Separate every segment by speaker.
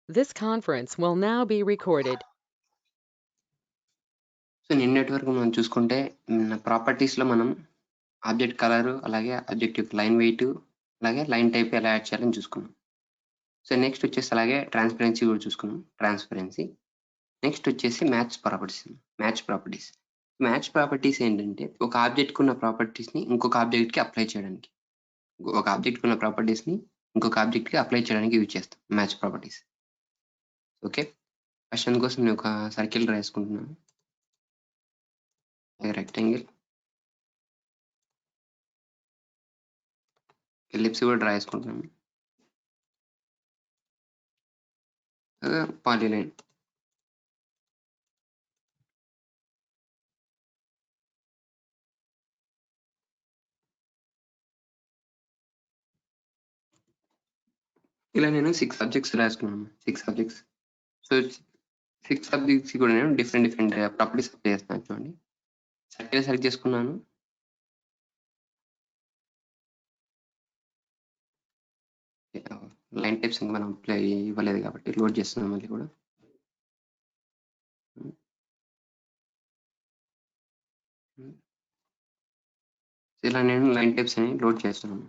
Speaker 1: This conference will now be recorded.
Speaker 2: So నిన్నటి వరకు మనం చూసుకుంటే ప్రాపర్టీస్లో మనం ఆబ్జెక్ట్ కలర్ అలాగే ఆబ్జెక్ట్ యొక్క లైన్ వెయిట్ అలాగే లైన్ టైప్ ఎలా యాడ్ చేయాలని చూసుకున్నాం. సో నెక్స్ట్ వచ్చేసి అలాగే ట్రాన్స్పరెన్సీ కూడా చూసుకున్నాం. ట్రాన్స్పరెన్సీ నెక్స్ట్ వచ్చేసి మ్యాచ్ ప్రాపర్టీస్ ఏంటంటే ఒక ఆబ్జెక్ట్ ఉన్న ప్రాపర్టీస్ని ఇంకొక ఆబ్జెక్ట్కి అప్లై చేయడానికి, ఒక ఆబ్జెక్ట్ ఉన్న ప్రాపర్టీస్ని ఇంకొక ఆబ్జెక్ట్కి అప్లై చేయడానికి యూజ్ చేస్తాం మ్యాచ్ ప్రాపర్టీస్. ఓకే, ఫస్ట్ అందుకోసం నేను ఒక సర్కిల్ డ్రా చేసుకుంటున్నాను, రెక్టాంగిల్, ఎలిప్స్ కూడా డ్రా చేసుకుంటున్నాను, పాలీలైన్. ఇలా నేను 6 సబ్జెక్ట్స్ రాసుకున్నాను. 6 సబ్జెక్ట్స్. సో 6 సబ్జెక్ట్స్ కూడా నేను డిఫరెంట్ ప్రాపర్టీస్ అప్లై చేస్తాను. చూడండి, సర్కిల్ సెలెక్ట్ చేసుకున్నాను. లైన్ టైప్స్ ఇంకా మనం అప్లై ఇవ్వలేదు కాబట్టి లోడ్ చేస్తున్నాం మళ్ళీ కూడా. ఇలా నేను లైన్ టైప్స్ అని లోడ్ చేస్తున్నాను.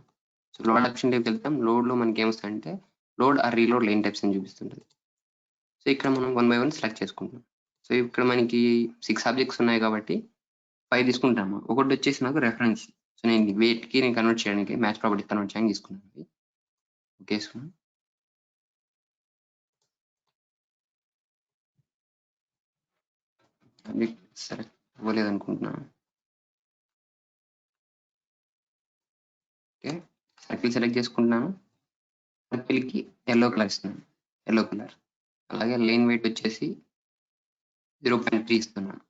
Speaker 2: సో లోడ్ ఆప్షన్ టైప్కి వెళ్తాం. లోడ్లో మనకి ఏమొస్తాయంటే load or reload line types అని చూపిస్తుంటుంది. సో ఇక్కడ మనం 1 by 1 సెలెక్ట్ చేసుకుంటాం. సో ఇక్కడ మనకి 6 ఆబ్జెక్ట్స్ ఉన్నాయి కాబట్టి 5 తీసుకుంటాము. ఒకటి వచ్చేసి నాకు రెఫరెన్స్. సో నేను వెయిట్కి నేను కన్వర్ట్ చేయడానికి, మ్యాచ్ ప్రాపర్టీ కన్వర్ట్ చేయడానికి తీసుకున్నాను. ఓకే, సెలెక్ట్ అవ్వలేదు అనుకుంటున్నాను. ఓకే, సర్కిల్ సెలెక్ట్ చేసుకుంటున్నాను. సర్కిల్కి ఎల్లో కలర్ ఇస్తున్నాను, ఎల్లో కలర్. అలాగే లైన్ వెయిట్ వచ్చేసి 0.3 ఇస్తున్నాను.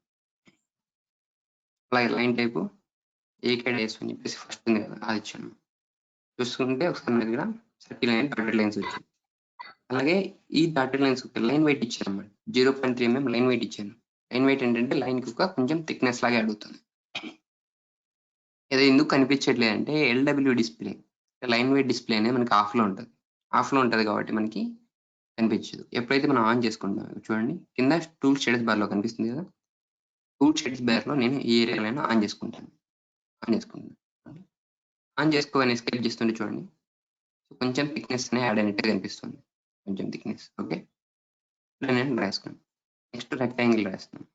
Speaker 2: అలాగే లైన్ టైపు ఏకేడేస్ అని చెప్పేసి ఫస్ట్ ఉంది కదా, అది ఇచ్చాను. చూసుకుంటే ఒకసారి దగ్గర సర్కిల్ లైన్ డాటెడ్ లైన్స్ వచ్చాయి. అలాగే ఈ డాటెడ్ లైన్స్ లైన్ వెయిట్ ఇచ్చాను అన్నమాట. 0.3 mm లైన్ వెయిట్ ఇచ్చాను. లైన్ వెయిట్ ఏంటంటే లైన్కి ఒక కొంచెం థిక్నెస్ లాగే అడుగుతుంది. ఇది ఎందుకు కనిపించట్లేదు అంటే LW display, line weight display అనేది మనకి ఆఫ్లో ఉంటుంది కాబట్టి మనకి కనిపించదు. ఎప్పుడైతే మనం ఆన్ చేసుకుంటాం, చూడండి కింద టూల్ షేడ్స్ బార్లో కనిపిస్తుంది కదా, టూల్ షేడ్స్ బార్లో నేను ఈ ఏరియాలో ఆన్ చేసుకుంటాను. ఆన్ చేసుకోగానే ఎస్కేప్ చేస్తుంటే చూడండి కొంచెం థిక్నెస్ అనేది యాడ్ అయినట్టు కనిపిస్తుంది, కొంచెం థిక్నెస్. ఓకే, ఇలా నేను రాసుకున్నాను. నెక్స్ట్ రెక్టాంగిల్ రాస్తున్నాను.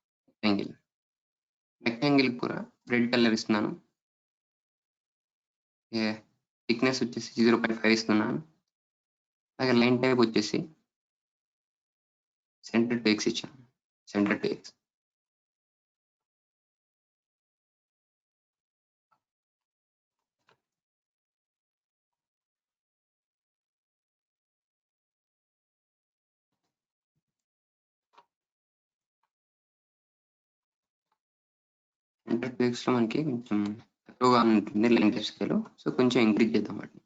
Speaker 2: రెక్టాంగిల్ కూడా రెడ్ కలర్ ఇస్తున్నాను. థిక్నెస్ వచ్చేసి 0.5 ఇస్తున్నాను. అలాగే లైన్ టైప్ వచ్చేసి సెంటర్ టు ఎక్స్ ఇచ్చాను, centre to X. Centre to X లో మనకి కొంచెం తక్కువగా ఉంటుంది లైన్ టైప్ స్కేల్. సో కొంచెం ఇంక్రీజ్ చేద్దాం వాటిని.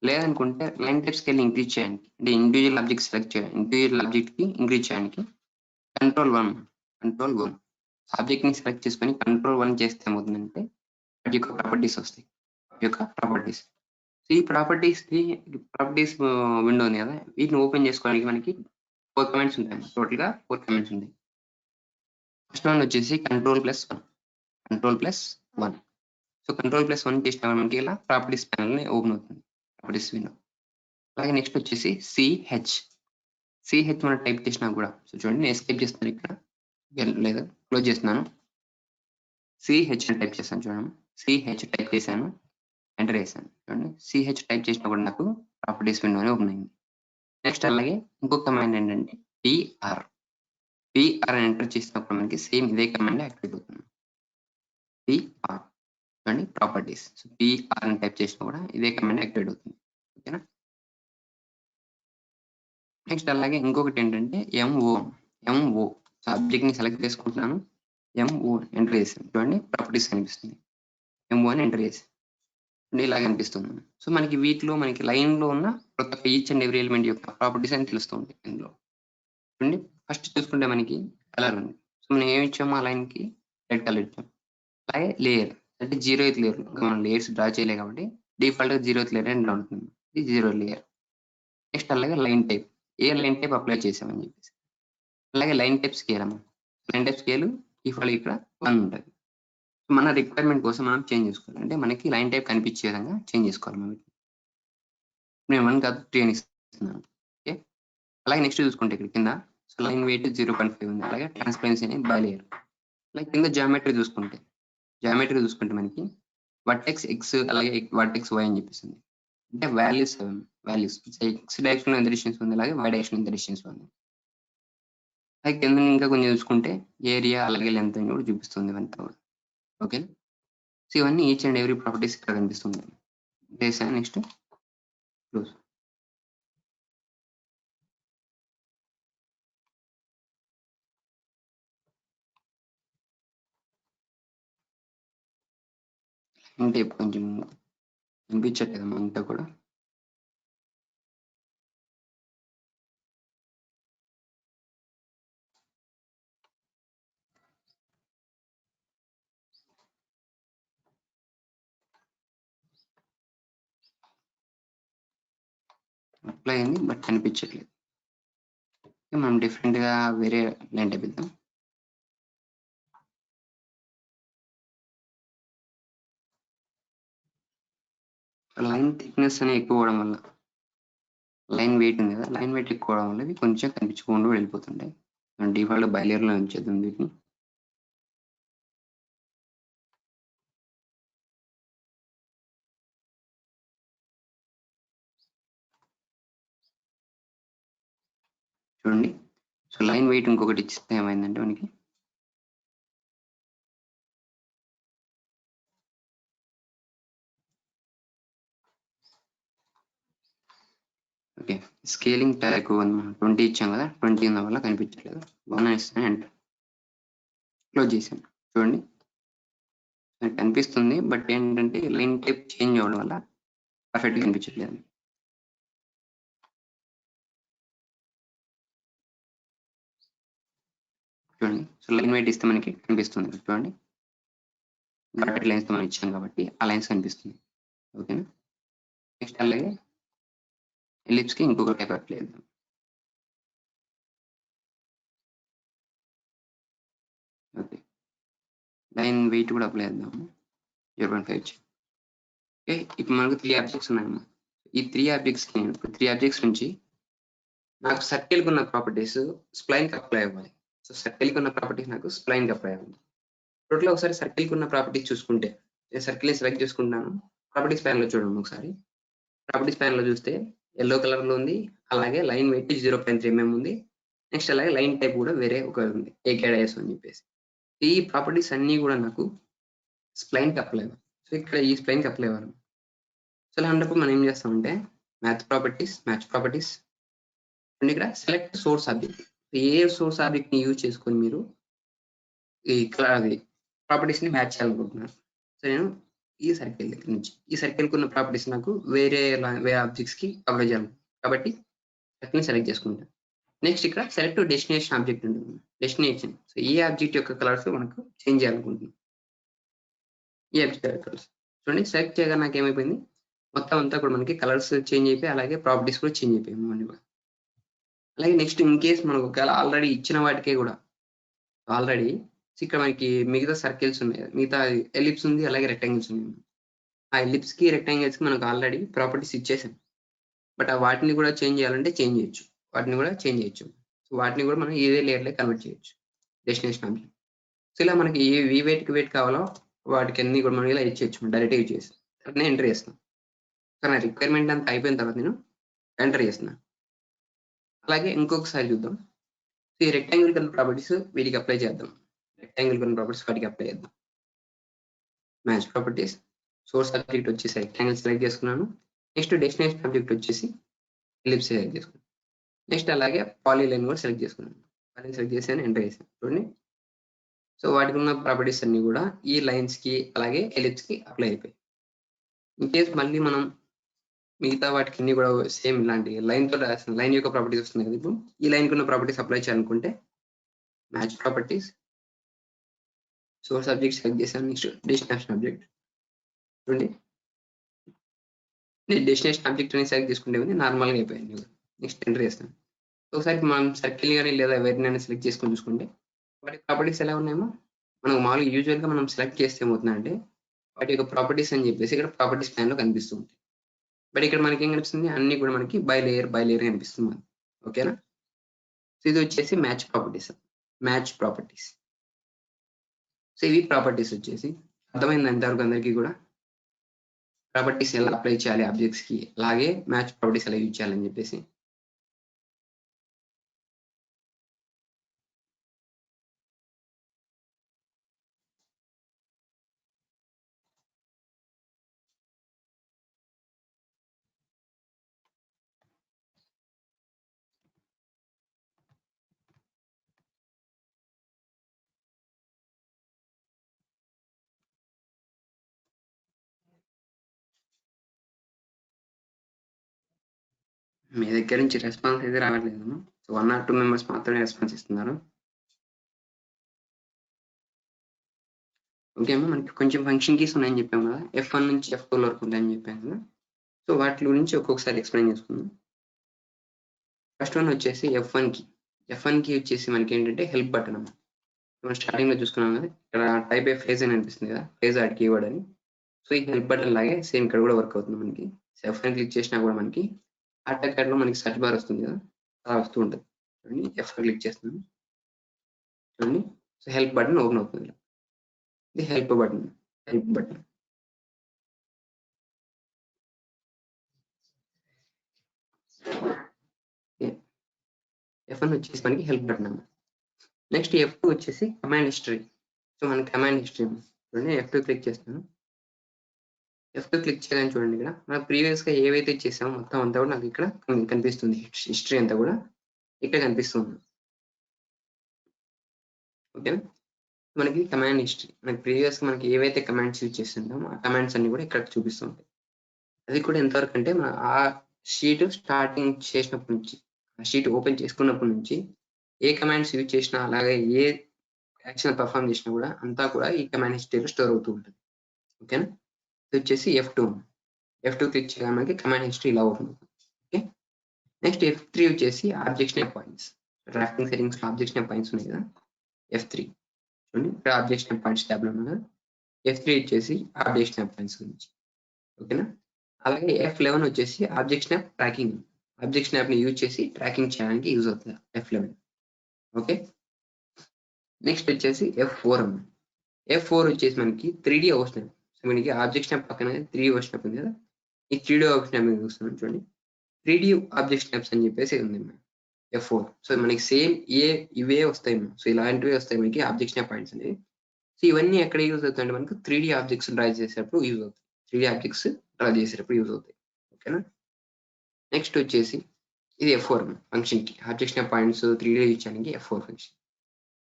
Speaker 2: లేదనుకుంటే లైన్ టైప్ స్కేల్ ఇంక్రీజ్ చేయడానికి, అంటే ఇండివిజువల్ ఆబ్జెక్ట్ సెలెక్ట్ చేయాలి, ఇండివిజువల్ ఆబ్జెక్ట్ కి ఇంక్రీజ్ చేయడానికి కంట్రోల్ 1 ఆబ్జెక్ట్ ని సెలెక్ట్ చేసుకొని కంట్రోల్ 1 చేస్తే ఏమవుతుందంటే వాటి యొక్క ప్రాపర్టీస్ వస్తాయి. ఈ ప్రాపర్టీస్ విండో ఉంది కదా, వీటిని ఓపెన్ చేసుకోవడానికి మనకి 4 కమెంట్స్ ఉంటాయి. టోటల్ గా 4 కమెంట్స్ ఉంటాయి. ఫస్ట్ వన్ వచ్చేసి కంట్రోల్+1. సో కంట్రోల్+1 చేసిన మనకి ఇలా ప్రాపర్టీస్ ప్యానల్ ఓపెన్ అవుతుంది, ప్రాపర్టీస్ విండో. అలాగే నెక్స్ట్ వచ్చేసి సిహెచ్ మనం టైప్ చేసినా కూడా, సో చూడండి నేను ఎస్కేప్ చేస్తున్నాను ఇక్కడ, లేదా క్లోజ్ చేస్తున్నాను. సిహెచ్ అని టైప్ చేస్తాను, చూడండి సిహెచ్ టైప్ చేశాను, ఎంటర్ చేశాను. చూడండి సిహెచ్ టైప్ చేసినా కూడా నాకు ప్రాపర్టీస్ విండోనే ఓపెన్ అయింది. నెక్స్ట్ అలాగే ఇంకొక కమాండ్ ఏంటంటే పిఆర్ అని ఎంటర్ చేసినప్పుడు మనకి సేమ్ ఇదే కమాండ్ యాక్టివేట్ అవుతుంది. పిఆర్ చూడండి ప్రాపర్టీస్. సో పిఆర్ అని టైప్ చేసినా కూడా ఇదే కమాండ్ యాక్టివేట్ అవుతుంది. ఓకేనా. నెక్స్ట్ అలాగే ఇంకొకటి ఏంటంటే ఎంఓ సబ్జెక్ట్ ని సెలెక్ట్ చేసుకుంటున్నాను, ఎంఓ ఎంటర్ చేసాను. చూడండి ప్రాపర్టీస్ కనిపిస్తుంది, ఎంఓ అని ఎంటర్ చేసాను, ఇలా కనిపిస్తుంది. సో మనకి వీటిలో మనకి లైన్ లో ఉన్న ప్రతి ఒక్క ఈచ్ అండ్ ఎవ్రీ ఎలిమెంట్ యొక్క ప్రాపర్టీస్ అని తెలుస్తూ ఉంటాయి ఇందులో. చూడండి ఫస్ట్ చూసుకుంటే మనకి కలర్ ఉంది. సో మనం ఏమి ఇచ్చాము, ఆ లైన్ కి రెడ్ కలర్ ఇచ్చాము. అలాగే లేయర్ అంటే 0th లేయర్, మనం లేయర్స్ డ్రా చేయలేదు కాబట్టి డిఫాల్ట్ గా 0th లేయర్ అని ఉంటుంది, ఇది 0 లేయర్. నెక్స్ట్ అలాగే లైన్ టైప్ ఏ లైన్ టైప్ అప్లై చేసామని చెప్పేసి. అలాగే లైన్ టైప్ స్కేల్ అమ్మ. లైన్ టైప్ స్కేల్ డిఫాల్ట్ ఇక్కడ 1 ఉంటుంది. మన రిక్వైర్మెంట్ కోసం మనం చేంజ్ చేసుకోవాలి. అంటే మనకి లైన్ టైప్ కనిపించే విధంగా చేంజ్ చేసుకోవాలి మనం. నేను 1 కాదు 3 అని ఇస్తున్నాను. ఓకే. అలాగే నెక్స్ట్ చూసుకుంటే ఇక్కడ కింద లైన్ వెయిట్ 0.5 ఉంది. అలాగే ట్రాన్స్పరెన్సీ అనేది బయలేరు. అలాగే కింద జామెట్రీ చూసుకుంటే మనకి వర్టెక్స్ ఎక్స్ అలాగే వర్టెక్స్ వై అని చెప్పేసింది. అంటే వాల్యూస్ ఎక్స్ డైరెక్షన్ ఎంత డిస్టెన్స్ ఉంది, అలాగే వై డైరెక్షన్ ఎంత డిస్టెన్స్ ఉంది. అలాగే కింద ఇంకా కొంచెం చూసుకుంటే ఏరియా అలాగే లెంత్ అని కూడా చూపిస్తుంది ఇవంతా కూడా. ఓకే. సో ఇవన్నీ ఈచ్ అండ్ ఎవ్రీ ప్రాపర్టీస్ ఇక్కడ కనిపిస్తుంది. Next close. అంటే కొంచెం అనిపించట్లేదమ్మా అంతా కూడా. అప్లై అయింది బట్ కనిపించట్లేదు. మనం డిఫరెంట్ గా వేరే లైన్ టైప్ ఇద్దాం. లైన్ థిక్నెస్ అనేది ఎక్కువ అవడం వల్ల, లైన్ వెయిట్ ఉంది కదా, లైన్ వెయిట్ ఎక్కువ అవడం వల్ల ఇవి కొంచెం కనిపించకుండా వెళ్ళిపోతుంటాయి. మనం డిఫాల్ట్ బయలేరులో ఉంచేద్దాం వీటిని. చూడండి. సో లైన్ వెయిట్ ఇంకొకటి ఇచ్చితే ఏమైందంటే మనకి ఓకే స్కేలింగ్ టైర్ ఎక్కువ ఉంది. మనం 20 ఇచ్చాం కదా, 20 ఉన్న వల్ల కనిపించట్లేదు. 1 ఇస్తాను ఎంటర్ క్లోజ్ చేశాను. చూడండి నాకు కనిపిస్తుంది బట్ ఏంటంటే లైన్ టైప్ చేంజ్ అవ్వడం వల్ల పర్ఫెక్ట్ కనిపించట్లేదు. చూడండి. సో లైన్ వెయిట్ ఇస్తే మనకి కనిపిస్తుంది. చూడండి డాటెడ్ లైన్స్ మనం ఇచ్చాం కాబట్టి ఆ లైన్స్ కనిపిస్తుంది. ఓకేనా. నెక్స్ట్ అలాగే ఎలిప్స్ కి ఇంకొక టైప్ అప్లై చేద్దాం. ఓకే లైన్ వెయిట్ కూడా అప్లై చేద్దాము. 0.5. ఓకే ఇప్పుడు మనకు 3 ఆబ్జెక్ట్స్ ఉన్నాయమ్మా. ఈ 3 ఆబ్జెక్ట్స్ నుంచి నాకు సర్కిల్ ఉన్న ప్రాపర్టీస్ స్ప్లైన్ కి అప్లై అవ్వాలి. సో సర్కిల్ ఉన్న ప్రాపర్టీస్ నాకు స్ప్లైన్ కి అప్లై అవ్వాలి. టోటల్ ఒకసారి సర్కిల్ ఉన్న ప్రాపర్టీస్ చూసుకుంటే నేను సర్కిల్ ని సెలెక్ట్ చేసుకుంటాను. ప్రాపర్టీస్ ప్యాన్ లో చూడండి ఒకసారి. ప్రాపర్టీస్ ప్యాన్ లో చూస్తే ఎల్లో కలర్ లో ఉంది. అలాగే లైన్ వెయిట్ 0.3 mm ఉంది. నెక్స్ట్ అలాగే లైన్ టైప్ కూడా వేరే ఒక ఉంది, ఏకేడైఎస్ అని చెప్పేసి. ఈ ప్రాపర్టీస్ అన్ని కూడా నాకు స్ప్లైన్ కి అప్లై అవ్వాలి. సో ఇక్కడ ఈ స్ప్లైన్ కి అప్లై అవ్వాలి. సో అలాంటప్పుడు మనం ఏం చేస్తామంటే మ్యాచ్ ప్రాపర్టీస్ ఇక్కడ సెలెక్ట్ సోర్స్ ఆబ్జెక్ట్. ఏ సోర్స్ ఆబ్జెక్ట్ ని యూజ్ చేసుకొని మీరు ఈ ప్రాపర్టీస్ ని మ్యాచ్ చేయాలనుకుంటున్నారు. సో నేను ఈ సర్కిల్ దగ్గర నుంచి ఈ సర్కిల్ ఉన్న ప్రాపర్టీస్ నాకు వేరే ఆబ్జెక్ట్స్ కి అప్లై చేయాలి కాబట్టి సర్కిల్ సెలెక్ట్ చేసుకుంటాను. నెక్స్ట్ ఇక్కడ సెలెక్ట్ డెస్టినేషన్ ఆబ్జెక్ట్ ఉంటుంది. డెస్టినేషన్ సో ఈ ఆబ్జెక్ట్ యొక్క కలర్స్ మనకు చేంజ్ చేయాలనుకుంటున్నాం. ఈ ఆబ్జెక్ట్ కలర్స్ చూడండి సెలెక్ట్ చేయగా నాకు ఏమైపోయింది, మొత్తం అంతా కూడా మనకి కలర్స్ చేంజ్ అయిపోయి అలాగే ప్రాపర్టీస్ కూడా చేంజ్ అయిపోయాయి. అలాగే నెక్స్ట్ ఇన్ కేస్ మనకు ఒకవేళ ఆల్రెడీ ఇచ్చిన వాటికే కూడా ఆల్రెడీ ఇక్కడ మనకి మిగతా సర్కిల్స్ ఉన్నాయి, మిగతా ఎలిప్స్ ఉంది అలాగే రెక్టాంగిల్స్ ఉన్నాయి. ఆ ఎలిప్స్ కి రెక్టాంగిల్స్ కి మనకు ఆల్రెడీ ప్రాపర్టీస్ ఇచ్చేసాం. బట్ ఆ వాటిని కూడా చేంజ్ చేయాలంటే చేంజ్ చేయొచ్చు. సో వాటిని కూడా మనం ఇదే లేయర్ లో కన్వర్ట్ చేయొచ్చు డెస్టినేషన్ ఆబ్జెక్ట్. సో ఇలా మనకి ఏ వెయిట్ కావాలో వాటికి అన్ని కూడా మనం ఇలా ఇచ్చేయచ్చు. డైరెక్ట్ యూజ్ చేసి నేను ఎంటర్ చేస్తాను. సో నా రిక్వైర్మెంట్ అంతా అయిపోయిన తర్వాత నేను ఎంటర్ చేస్తున్నాను. అలాగే ఇంకొకసారి చూద్దాం. సో ఈ రెక్టాంగిల్ కన్నా ప్రాపర్టీస్ వీటికి అప్లై చేద్దాం. వాటికి అప్లై చేద్దాం. మ్యాచ్ ప్రాపర్టీస్ సోర్స్ ఆబ్జెక్ట్ వచ్చేసి రెక్టాంగిల్ సెలెక్ట్ చేసుకున్నాను. నెక్స్ట్ డెస్టినేషన్ ఆబ్జెక్ట్ వచ్చేసి ఎలిప్స్ సెలెక్ట్ చేసుకున్నాను. నెక్స్ట్ అలాగే పాలీలైన్ కూడా సెలెక్ట్ చేసుకున్నాను. సెలెక్ట్ చేసాను ఎంటర్ చేశాను. చూడండి సో వాటికి ఉన్న ప్రాపర్టీస్ అన్ని కూడా ఈ లైన్స్ కి అలాగే ఎలిప్స్ కి అప్లై అయిపోయాయి. ఇన్ కేస్ మళ్ళీ మనం మిగతా వాటికి అన్ని కూడా సేమ్ ఇలాంటి లైన్ తో లైన్ యొక్క ప్రాపర్టీస్ వస్తుంది కదా, ఇప్పుడు ఈ లైన్ కి ఉన్న ప్రాపర్టీస్ అప్లై చేయాలనుకుంటే match properties source object select చేశాను. నెక్స్ట్ డెస్టినేషన్ ఆబ్జెక్ట్ చూడండి నేను డెస్టినేషన్ ఆబ్జెక్ట్ అని సెలెక్ట్ చేసుకుంటే నార్మల్ గా అయిపోయింది. నెక్స్ట్ ఎంటర్ చేస్తాను. ఒకసారి మనం సర్కిల్ గాని లేదా ఎవరినైనా సెలెక్ట్ చేసుకొని చూసుకుంటే వాటి ప్రాపర్టీస్ ఎలా ఉన్నాయేమో మనకు మామూలుగా యూజువల్గా మనం సెలెక్ట్ చేస్తే ఏమవుతుందంటే వాటి యొక్క ప్రాపర్టీస్ అని చెప్పేసి ఇక్కడ ప్రాపర్టీస్ ప్యాన్ లో కనిపిస్తుంది. బట్ ఇక్కడ మనకి ఏం కనిపిస్తుంది అన్ని కూడా మనకి బై లేయర్ కనిపిస్తుంది మనకి. ఓకేనా? సో ఇది వచ్చేసి మ్యాచ్ ప్రాపర్టీస్. సో ఇవి ప్రాపర్టీస్ వచ్చేసి అర్థమైంది ఎంతవరకు అందరికీ కూడా ప్రాపర్టీస్ ఎలా అప్లై చేయాలి ఆబ్జెక్ట్స్ కి, అలాగే మ్యాచ్ ప్రాపర్టీస్ ఎలా యూజ్ చేయాలని చెప్పేసి. మీ దగ్గర నుంచి రెస్పాన్స్ అయితే రావట్లేదు. సో 1 or 2 మెంబర్స్ మాత్రమే రెస్పాన్స్ ఇస్తున్నారు. ఓకే అమ్మా, మనకి కొంచెం ఫంక్షన్ కీస్ ఉన్నాయని చెప్పాము కదా, F1 నుంచి F2 వరకు ఉంటాయని చెప్పాను కదా. సో వాటి గురించి ఒక్కొక్కసారి ఎక్స్ప్లెయిన్ చేసుకుందాం. ఫస్ట్ వన్ వచ్చేసి F1 కి వచ్చేసి మనకి ఏంటంటే హెల్ప్ బటన్ అమ్మా. మనం స్టార్టింగ్ లో చూసుకున్నాం కదా, ఇక్కడ టైప్ ఏ ఫ్రేజ్ అని అనిపిస్తుంది కదా, ఫ్రేజ్ యాడ్ కీవర్డ్ అని. సో ఈ హెల్ప్ బటన్ లాగే సేమ్ ఇక్కడ కూడా వర్క్ అవుతుంది మనకి. F1 క్లిక్ చేసినా కూడా మనకి ఆటోకాడ్ లో మనకి సర్చ్ బార్ వస్తుంది కదా, అలా వస్తూ ఉంటుంది. చూడండి F1 క్లిక్ చేస్తున్నాను, చూడండి. సో హెల్ప్ బటన్ ఓపెన్ అవుతుంది. ఇది హెల్ప్ బటన్. F1 వచ్చేసి మనకి హెల్ప్ బటన్ అన్నమాట. నెక్స్ట్ F2 వచ్చేసి కమాండ్ హిస్టరీ. సో మనకి కమాండ్ హిస్టరీ చూడండి, F2 క్లిక్ చేస్తాను. F2 క్లిక్ చేయగానే చూడండి, ఇక్కడ మనం ప్రీవియస్ గా ఏవైతే చేసామో మొత్తం అంతా కూడా నాకు ఇక్కడ కనిపిస్తుంది. హిస్టరీ అంతా కూడా ఇక్కడ కనిపిస్తుంది. ఓకే, మనకి కమాండ్ హిస్టరీ, మనకి ప్రీవియస్ గా మనకి ఏవైతే కమాండ్స్ యూజ్ చేస్తుంటామో ఆ కమాండ్స్ అన్ని కూడా ఇక్కడ చూపిస్తుంటాయి. అది కూడా ఎంతవరకు అంటే మన ఆ షీట్ స్టార్టింగ్ చేసినప్పటి నుంచి, ఆ షీట్ ఓపెన్ చేసుకున్నప్పటి నుంచి ఏ కమాండ్స్ యూజ్ చేసినా, అలాగే ఏ యాక్షన్ పర్ఫామ్ చేసినా కూడా అంతా కూడా ఈ కమాండ్ హిస్టరీలో స్టోర్ అవుతూ ఉంటుంది. ఓకేనా? ఇది వచ్చేసి F2 క్లిక్ చేయగానే మనకి కమాండ్ హిస్టరీ ఇలా ఓపెన్ అవుతుంది. ఓకే, నెక్స్ట్ F3 వచ్చేసి object snap points. Drafting settings లో ఆబ్జెక్ట్ స్నాప్ పాయింట్స్ ఉన్నాయి కదా, F3 చూడండి, ఇక్కడ ఆబ్జెక్ట్ స్నాప్ పాయింట్స్ ట్యాబ్ లో ఉన్నాయి కదా. F3 వచ్చేసి ఆబ్జెక్ట్ స్నాప్ పాయింట్స్ గురించి. ఓకేనా? అలాగే F11 వచ్చేసి object snap tracking. Object snap ని యూజ్ చేసి ట్రాకింగ్ చేయడానికి యూజ్ అవుతుంది F11. ఓకే, నెక్స్ట్ వచ్చేసి F4 అన్న. F4 వచ్చేసి మనకి 3D హౌస్ స్నాప్. సో మనకి ఆబ్జెక్ట్ స్నాప్ పక్కన 3D హౌస్ స్నాప్ ఉంది కదా, ఈ 3D హౌస్ స్నాప్ మీద చూస్తున్నాం చూడండి. 3D ఆబ్జెక్ట్ స్నాప్స్ అని చెప్పేసి ఉంది F4. సో మనకి సేమ్ ఇవే వస్తాయి. సో ఇలాంటివే వస్తాయి మనకి ఆబ్జెక్ట్ స్నాప్ పాయింట్స్ అనేవి. సో ఇవన్నీ ఎక్కడ యూజ్ అవుతాయంటే మనకు 3D ఆబ్జెక్ట్స్ డ్రా చేసేటప్పుడు యూజ్ అవుతాయి. 3D ఆబ్జెక్ట్స్ డ్రా చేసేటప్పుడు యూజ్ అవుతాయి. ఓకేనా? నెక్స్ట్ వచ్చేసి ఇది F4 ఫంక్షన్ కి object snap points 3D use చేయడానికి F4 ఫంక్షన్.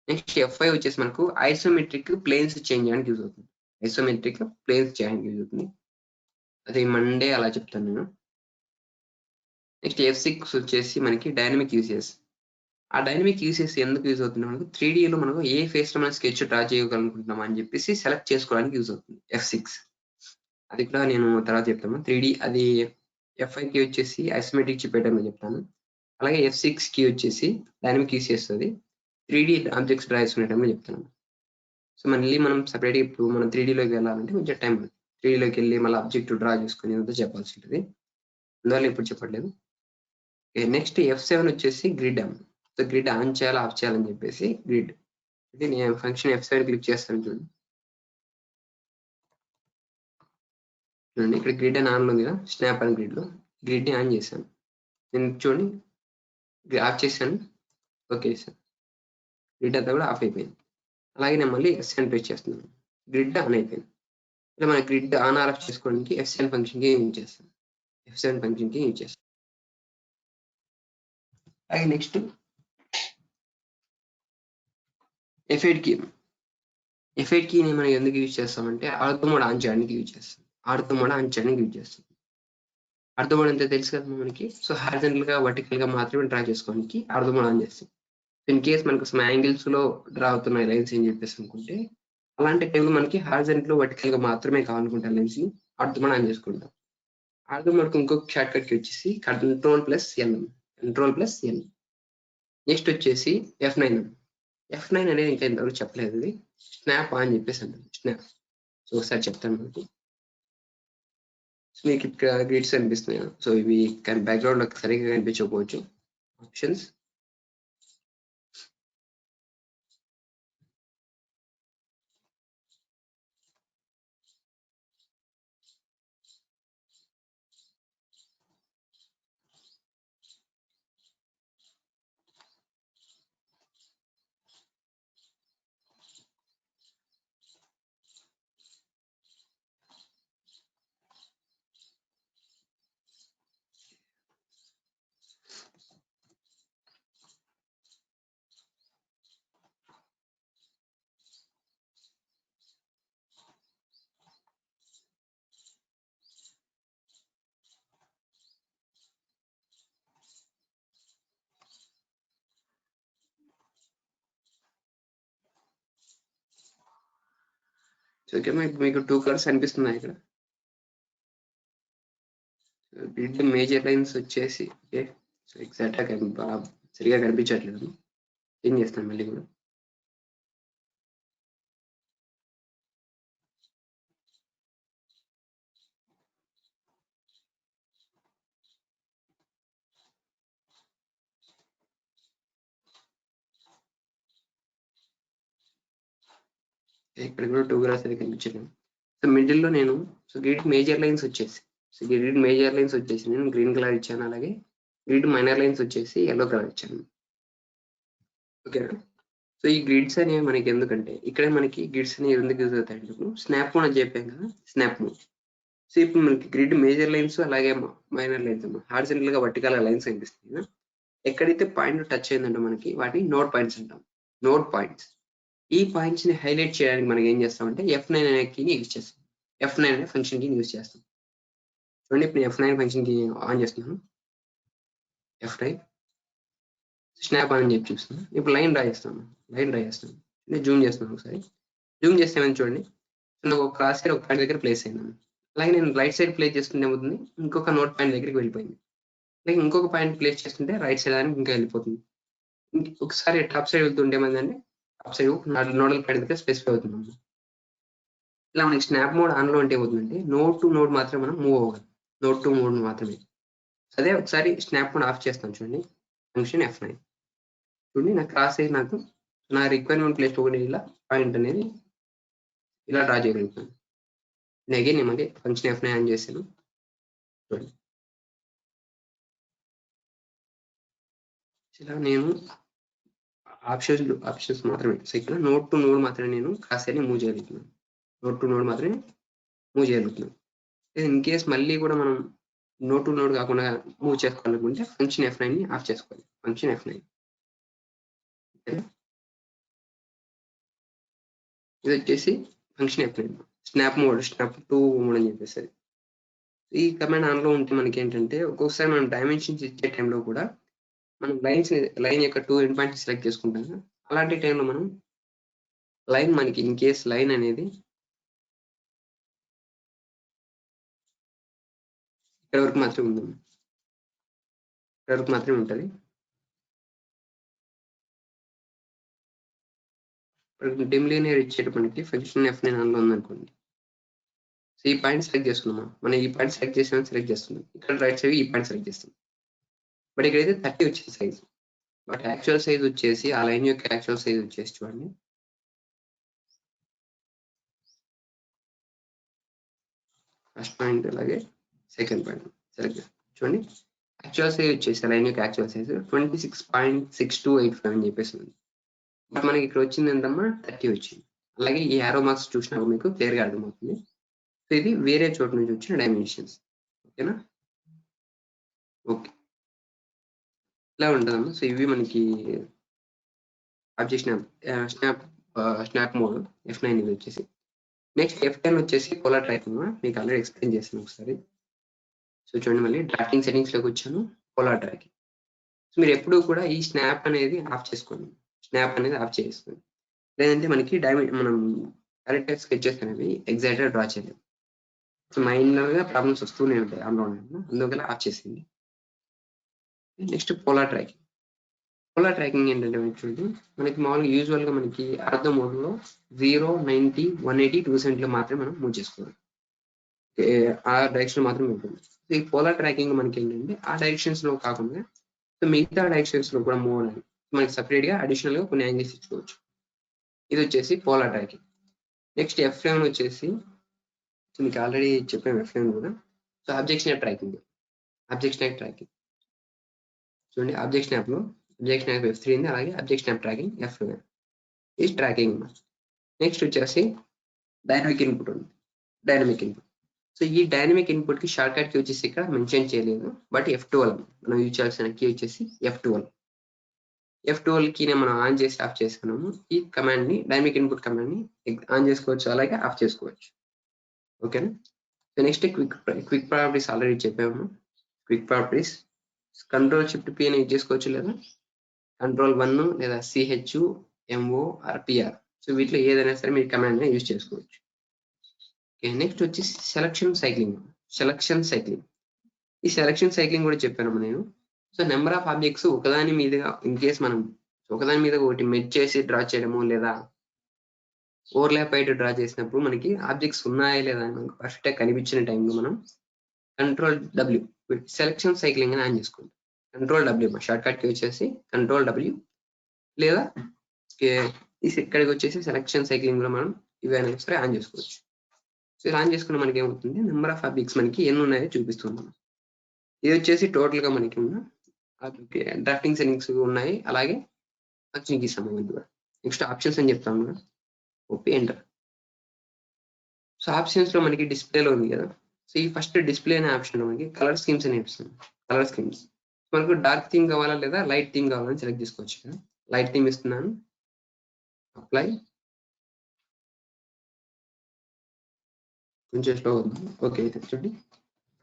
Speaker 2: నెక్స్ట్ F5 వచ్చేసి మనకు ఐసోమెట్రిక్ ప్లేన్స్ చేంజ్ చేయడానికి యూజ్ అవుతుంది. ఐసోమెట్రిక్ ప్లేన్స్ చేయడానికి యూజ్ అవుతుంది. అది మండే అలా చెప్తాను నేను. నెక్స్ట్ F6 వచ్చేసి మనకి డైనమిక్ యూసెస్. ఆ డైనమిక్ యూసెస్ ఎందుకు యూజ్ అవుతుంది మనకు 3D లో మనకు ఏ ఫేస్ లో మనం స్కెచ్ డ్రా చేయగలనుకుంటున్నాం అని చెప్పేసి సెలెక్ట్ చేసుకోవడానికి యూజ్ అవుతుంది F6. అది కూడా నేను తర్వాత చెప్తాను. 3D అది F5 కి వచ్చేసి ఐసోమెట్రిక్ చెప్పేటప్పుడు చెప్తాను. అలాగే F6 కి వచ్చేసి డైనమిక్ యూసెస్ అది 3D ఆబ్జెక్ట్స్ డ్రా చేసుకునేటప్పుడు చెప్తాను. సో మళ్ళీ మనం సపరేట్గా ఇప్పుడు మనం 3D లోకి వెళ్ళాలంటే కొంచెం టైం పడుతుంది. 3D లోకి వెళ్ళి మళ్ళీ ఆబ్జెక్ట్ డ్రా చేసుకుని అంతా చెప్పాల్సి ఉంటుంది. అందువల్ల ఇప్పుడు చెప్పట్లేదు. నెక్స్ట్ F7 వచ్చేసి గ్రిడ్. సో గ్రిడ్ ఆన్ చేయాలి ఆఫ్ చేయాలని చెప్పేసి గ్రిడ్. అంటే నేను ఫంక్షన్ F7 క్లిక్ చేస్తాను చూడండి. చూడండి ఇక్కడ గ్రిడ్ అని ఆన్లో ఉంది కదా, స్నాప్ అండ్ గ్రిడ్ లో గ్రిడ్ ని ఆన్ చేశాను. నేను చూడండి ఆఫ్ చేశాను. ఓకే సార్, గ్రిడ్ అంతా కూడా ఆఫ్ అయిపోయింది. అలాగే నేను మళ్ళీ F7 ప్రెస్ చేస్తున్నాను, గ్రిడ్ ఆన్ అయిపోయింది. ఇలా మన గ్రిడ్ ఆన్ ఆర్ ఆఫ్ చేసుకోవడానికి F7 ఫంక్షన్ కి యూజ్ చేస్తాను. F7 ఫంక్షన్ కి యూజ్ చేస్తాను. అలాగే నెక్స్ట్ F8 కీ. F8 కీని మనం ఎందుకు యూజ్ చేస్తామంటే ఆర్థో మోడ్ ఆన్ చేయడానికి యూజ్ చేస్తాం. ఆర్థో మోడ్ ఆన్ చేయడానికి యూజ్ చేస్తాం. ఆర్థో మోడ్ అంటే తెలుసు కదా మనకి. సో హారిజాంటల్ గా వర్టికల్ గా మాత్రమే డ్రా చేసుకోవడానికి ఆర్థో మోడ్ ఆన్ చేస్తాం. ఇన్ కేస్ మనకు సమ్ యాంగిల్స్ లో డ్రా అవుతున్నాయి లైన్స్ అని చెప్పేసి అనుకుంటే, అలాంటి టైంలో మనకి హారిజాంటల్ వర్టికల్ గా మాత్రమే కావాలనుకుంటే లైన్స్ ని ఆర్థో మోడ్ ఆన్ చేసుకుంటాం. ఆర్థో మోడ్ ఇంకొక షార్ట్ కట్ కి వచ్చేసి కంట్రోల్ ప్లస్ ఎన్. నెక్స్ట్ వచ్చేసి F9 అనేది ఇంకా ఇంతవరకు చెప్పలేదు. ఇది స్నాప్ అని చెప్పేసి అంటారు. స్నాప్. సో ఒకసారి చెప్తాను మీకు. మీకు ఇక్కడ గ్రిడ్స్ కనిపిస్తున్నాయి. సో ఇవి బ్యాక్గ్రౌండ్ లో సరిగ్గా కనిపించకపోవచ్చు. ఆప్షన్స్, సో ఇక్కడ మీకు 2 కలర్స్ కనిపిస్తున్నాయి ఇక్కడ. గ్రిడ్ మేజర్ లైన్స్ వచ్చేసి ఓకే. సో ఎగ్జాక్ట్ గా సరిగా కనిపించట్లేదు. ఏం చేస్తాను మళ్ళీ కూడా. ఇక్కడ కూడా 2 కలర్స్ అయితే కనిపించలేదు. సో మిడిల్ లో నేను గ్రిడ్ మేజర్ లైన్స్ వచ్చేసి నేను గ్రీన్ కలర్ ఇచ్చాను. అలాగే గ్రిడ్ మైనర్ లైన్స్ వచ్చేసి yellow కలర్ ఇచ్చాను. ఓకేనా. సో ఈ గ్రిడ్స్ అనేవి మనకి ఎందుకంటే ఇక్కడ మనకి గ్రిడ్స్ అనేవి ఎందుకు యూజ్ అవుతాయి అంటే స్నాప్ మోడ్ అని చెప్పాం కదా, స్నాప్ మోడ్. సో ఇప్పుడు మనకి గ్రిడ్ మేజర్ లైన్స్ అలాగే మైనర్ లైన్స్ హారిజాంటల్ గా వర్టికల్ లైన్స్ కనిపిస్తాయి కదా. ఎక్కడైతే పాయింట్ టచ్ అయిందంటే మనకి వాటిని నోడ్ పాయింట్స్ అంటాం. Node points. ఈ పాయింట్స్ ని హైలైట్ చేయడానికి మనం ఏం చేస్తామంటే F9 అనే కీని యూజ్ చేస్తాం. F9 అనే ఫంక్షన్ కీని యూజ్ చేస్తాం. చూడండి ఇప్పుడు F9 ఫంక్షన్ కి ఆన్ చేస్తున్నాను. F9 స్నాప్ అని చెప్పి చూస్తున్నాను. ఇప్పుడు లైన్ డ్రా చేస్తాను. నేను జూమ్ చేస్తున్నాను ఒకసారి. జూమ్ చేస్తే ఏమైంది చూడండి. నాకు ఒక క్రాస్ హెయిర్ ఒక పాయింట్ దగ్గర ప్లేస్ అయింది. అలాగే నేను రైట్ సైడ్ ప్లేస్ చేస్తుంటే ఏమవుతుంది, ఇంకొక నోట్ పాయింట్ దగ్గరికి వెళ్ళిపోయింది. అలాగే ఇంకొక పాయింట్ ప్లేస్ చేస్తుంటే రైట్ సైడ్ దానికి ఇంకా వెళ్ళిపోతుంది. ఒకసారి టాప్ సైడ్ వెళ్తుంటే ఏమైందంటే టాప్ సైడ్ నోడల్ పాయింట్ దగ్గర స్పెసిఫై అవుతుంది. ఇలా మనకి స్నాప్ మోడ్ ఆన్ లో ఉంటే ఏమవుతుందంటే నోడ్ టు నోడ్ మాత్రమే మనం మూవ్ అవ్వాలి. నోడ్ టు నోడ్ మాత్రమే. అదే ఒకసారి స్నాప్ మోడ్ ఆఫ్ చేస్తాను చూడండి. ఫంక్షన్ F9 చూడండి. నాకు క్రాస్ అయ్యి నాకు నా రిక్వైర్మెంట్ ప్లేస్ ఒకటి ఇలా పాయింట్ అనేది ఇలా డ్రా చేయగలుగుతాను. అగైన్ నేను మళ్ళీ ఫంక్షన్ F9 ఆన్ చేశాను. చూడండి ఇలా నేను ఆప్షన్స్ మాత్రమే. సో ఇక్కడ నోడ్ టు నోడ్ మాత్రమే నేను క్రాస్ అయ్యి మూవ్ చేయగలుగుతున్నాను. నోడ్ టు నోడ్ మాత్రమే మూవ్ చేయగలుగుతున్నాను. ఇన్ కేస్ మళ్ళీ కూడా మనం నోడ్ టు నోడ్ కాకుండా మూవ్ చేసుకోవాలనుకుంటే ఫంక్షన్ F9 ని ఆఫ్ చేసుకోవాలి. ఫంక్షన్ F9 ఇది వచ్చేసి function F9 snap to mode అని చెప్పేసి. ఈ కమాండ్ ఆన్ లో ఉంటే మనకి ఏంటంటే ఒక్కొక్కసారి మనం డైమెన్షన్స్ ఇచ్చే టైంలో కూడా మనం లైన్ యొక్క 2 ఎండ్ పాయింట్స్ సెలెక్ట్ చేసుకుంటాం. అలాంటి టైంలో మనం లైన్ మనకి ఇన్ కేస్ లైన్ అనేది ఇక్కడ వరకు మాత్రమే ఉంది. ఇక్కడ వరకు మాత్రమే ఉంటుంది. డిమ్ లీనియర్ ఇచ్చేటప్పటికి ఫంక్షన్ F9 ఆన్ లో ఉందనుకోండి. సో ఈ పాయింట్ సెలెక్ట్ చేసుకున్నాం. మనం ఈ పాయింట్ సెలెక్ట్ చేస్తున్నాం. ఇక్కడ రైట్ సైడ్ ఈ పాయింట్ సెలెక్ట్ చేస్తాం. బట్ ఇక్కడైతే 30 వచ్చింది సైజ్. బట్ యాక్చువల్ సైజ్ వచ్చేసి ఆ లైన్ యొక్క యాక్చువల్ సైజ్ వచ్చేసి చూడండి ఫస్ట్ పాయింట్ అలాగే సెకండ్ పాయింట్ సెలెక్ట్ చూడండి. యాక్చువల్ సైజ్ వచ్చేసి లైన్ యొక్క యాక్చువల్ సైజ్ 26.6285 అని చెప్పేసి ఉంది. బట్ మనకి ఇక్కడ వచ్చింది ఎంతమ్మా 30 వచ్చింది. అలాగే ఈ యారో మార్క్స్ చూసినప్పుడు మీకు క్లియర్ గా అర్థమవుతుంది. సో ఇది వేరే చోట నుంచి వచ్చిన డైమెన్షన్స్. ఓకేనా. ఓకే ఇలా ఉంటుందమ్మా. సో ఇవి మనకి ఆబ్జెక్ట్ స్నాప్ మోడ్ F9 ఇది వచ్చేసి. నెక్స్ట్ F10 వచ్చేసి పోలార్ ట్రాక్ మీకు ఆల్రెడీ ఎక్స్ప్లెయిన్ చేస్తాను ఒకసారి. సో చూడండి మళ్ళీ డ్రాఫ్టింగ్ సెట్టింగ్స్ లోకి వచ్చాను. Polar track. సో మీరు ఎప్పుడు కూడా ఈ స్నాప్ అనేది ఆఫ్ చేసుకోండి. లేదంటే మనకి మనం కరెక్ట్ స్కెచెస్ అనేవి ఎగ్జాక్ట్ గా డ్రా చేయలేము. సో మైనర్ గా ప్రాబ్లమ్స్ వస్తూనే ఉంటాయి అందువల్ల ఆఫ్ చేసింది. Next polar tracking. Polar tracking ఏంటంటే చూడండి, మనకి మామూలుగా యూజువల్గా మనకి అర్థ మోడ్లో 0, 90, 180, 270 మాత్రమే మనం మూవ్ చేసుకోవాలి. ఆ డైరెక్షన్ మాత్రమే ఉంటుంది. ఈ పోలార్ ట్రాకింగ్ మనకి ఏంటంటే ఆ డైరెక్షన్స్ లో కాకుండా మిగతా డైరెక్షన్స్ లో కూడా మూవ్ అవ్వాలి. మనకి సపరేట్ గా అడిషనల్ గా కొన్ని యాంగిల్స్ ఇచ్చుకోవచ్చు. ఇది వచ్చేసి పోలార్ ట్రాకింగ్. నెక్స్ట్ F11 వచ్చేసి మీకు ఆల్రెడీ చెప్పాను F11 కూడా. So object snap tracking. చూడండి ఆబ్జెక్ట్ స్నాప్ లో ఆబ్జెక్ట్ స్నాప్ F3 ఉంది, అలాగే ఆబ్జెక్ట్ స్నాప్ ట్రాకింగ్ F11 ఈ ట్రాకింగ్. నెక్స్ట్ వచ్చేసి డైనమిక్ ఇన్పుట్ ఉంది. సో ఈ డైనమిక్ ఇన్పుట్ కి షార్ట్ కట్ కీ వచ్చేసి ఇక్కడ మెన్షన్ చేయలేదు, బట్ F12 మనం యూజ్ చేయాల్సిన కీ వచ్చేసి F12 కీని మనం ఆన్ చేసి ఆఫ్ చేసుకున్నాము. ఈ కమాండ్ ని డైనమిక్ ఇన్పుట్ కమాండ్ ని ఆన్ చేసుకోవచ్చు, అలాగే ఆఫ్ చేసుకోవచ్చు. ఓకేనా. So next quick properties already చెప్పాము. Quick properties control shift P అని యూజ్ చేసుకోవచ్చు, లేదా కంట్రోల్ 1 లేదా CH MO or PR. So వీటిలో ఏదైనా సరే మీరు కమాండ్ ని యూజ్ చేసుకోవచ్చు. నెక్స్ట్ వచ్చి సెలక్షన్ సైక్లింగ్. ఈ సెలక్షన్ సైక్లింగ్ కూడా చెప్పాను నేను. సో నెంబర్ ఆఫ్ ఆబ్జెక్ట్స్ ఒకదాని మీదుగా ఇన్ కేస్ మనం ఒకదాని మీద ఒకటి మెర్జ్ చేసి డ్రా చేయడము, లేదా ఓవర్లాప్ అయితే డ్రా చేసినప్పుడు మనకి ఆబ్జెక్ట్స్ ఉన్నాయా లేదా అని మనకు పర్ఫెక్ట్ గా కనిపించిన టైంలో మనం కంట్రోల్ W సెలక్షన్ సైక్లింగ్ అని ఆన్ చేసుకోండి. కంట్రోల్ W షార్ట్ కట్ కి వచ్చేసి కంట్రోల్ W, లేదా ఇక్కడికి వచ్చేసి సెలక్షన్ సైక్లింగ్ లో మనం ఇవైనా సరే ఆన్ చేసుకోవచ్చు. సో ఇలా ఆన్ చేసుకున్న మనకి ఏమవుతుంది, నెంబర్ ఆఫ్ ఆబ్జెక్ట్స్ మనకి ఎన్ని ఉన్నాయో చూపిస్తుంది. ఇది వచ్చేసి టోటల్ గా మనకి ఉన్న డ్రాఫ్టింగ్ సెట్టింగ్స్ ఉన్నాయి, అలాగే ఫంక్షన్ కి సంబంధించి. నెక్స్ట్ ఆప్షన్స్ అని చెప్తాము కదా, ఓపీ ఎంటర్. సో ఆప్షన్స్ లో మనకి డిస్ప్లేలో ఉంది కదా. సో ఈ ఫస్ట్ డిస్ప్లే అనే ఆప్షన్ లో మనకి కలర్ స్కీమ్స్ అని ఇస్తుంది. కలర్ స్కీమ్స్ మనకు డార్క్ థీమ్ కావాలా లేదా లైట్ థీమ్ కావాలని సెలెక్ట్ చేసుకోవచ్చు కదా. లైట్ థీమ్ ఇస్తున్నాను, అప్లై. కొంచెం స్లో ఉంది. ఓకే అయితే చూడండి,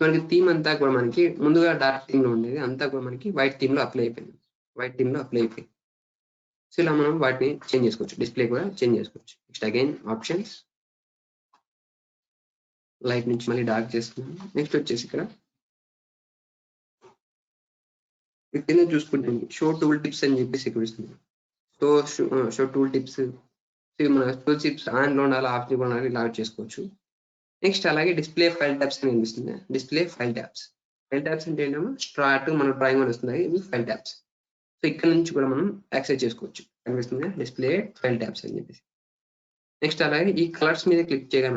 Speaker 2: మనకి థీమ్ అంతా కూడా మనకి ముందుగా డార్క్ థీమ్ లో ఉండేది అంతా కూడా మనకి వైట్ థీమ్ లో అప్లై అయిపోయింది. సో ఇలా మనం వాటిని చేంజ్ చేసుకోవచ్చు, డిస్ప్లే కూడా చేంజ్ చేసుకోవచ్చు. నెక్స్ట్ అగైన్ ఆప్షన్స్, లైట్ నుంచి మళ్ళీ డార్క్ చేసుకున్నాం. నెక్స్ట్ వచ్చేసి ఇక్కడ కింద చూసుకుంటే షో టూల్ టిప్స్ అని చెప్పేసి ఇక్కడ ఇస్తుంది. షో టూల్ టిప్స్, మన టూల్ టిప్స్ ఆన్ లో ఉండాలి, ఆఫ్ లో ఉండాలి, ఇలా చేసుకోవచ్చు. నెక్స్ట్ అలాగే డిస్ప్లే ఫైల్ ట్యాబ్స్ అని కనిపిస్తుంది. డిస్ప్లే ఫైల్ ట్యాబ్స్ అంటే ఏంటంటే స్టార్ట్ మన డ్రాయింగ్ అని వస్తుంది, ఇవి ఫైల్ ట్యాబ్స్. సో ఇక్కడ నుంచి కూడా మనం యాక్సెస్ చేసుకోవచ్చు. కనిపిస్తుంది డిస్ప్లే ఫైల్ ట్యాబ్స్ అని చెప్పేసి. నెక్స్ట్ అలాగే ఈ కలర్స్ మీద క్లిక్ చేయగా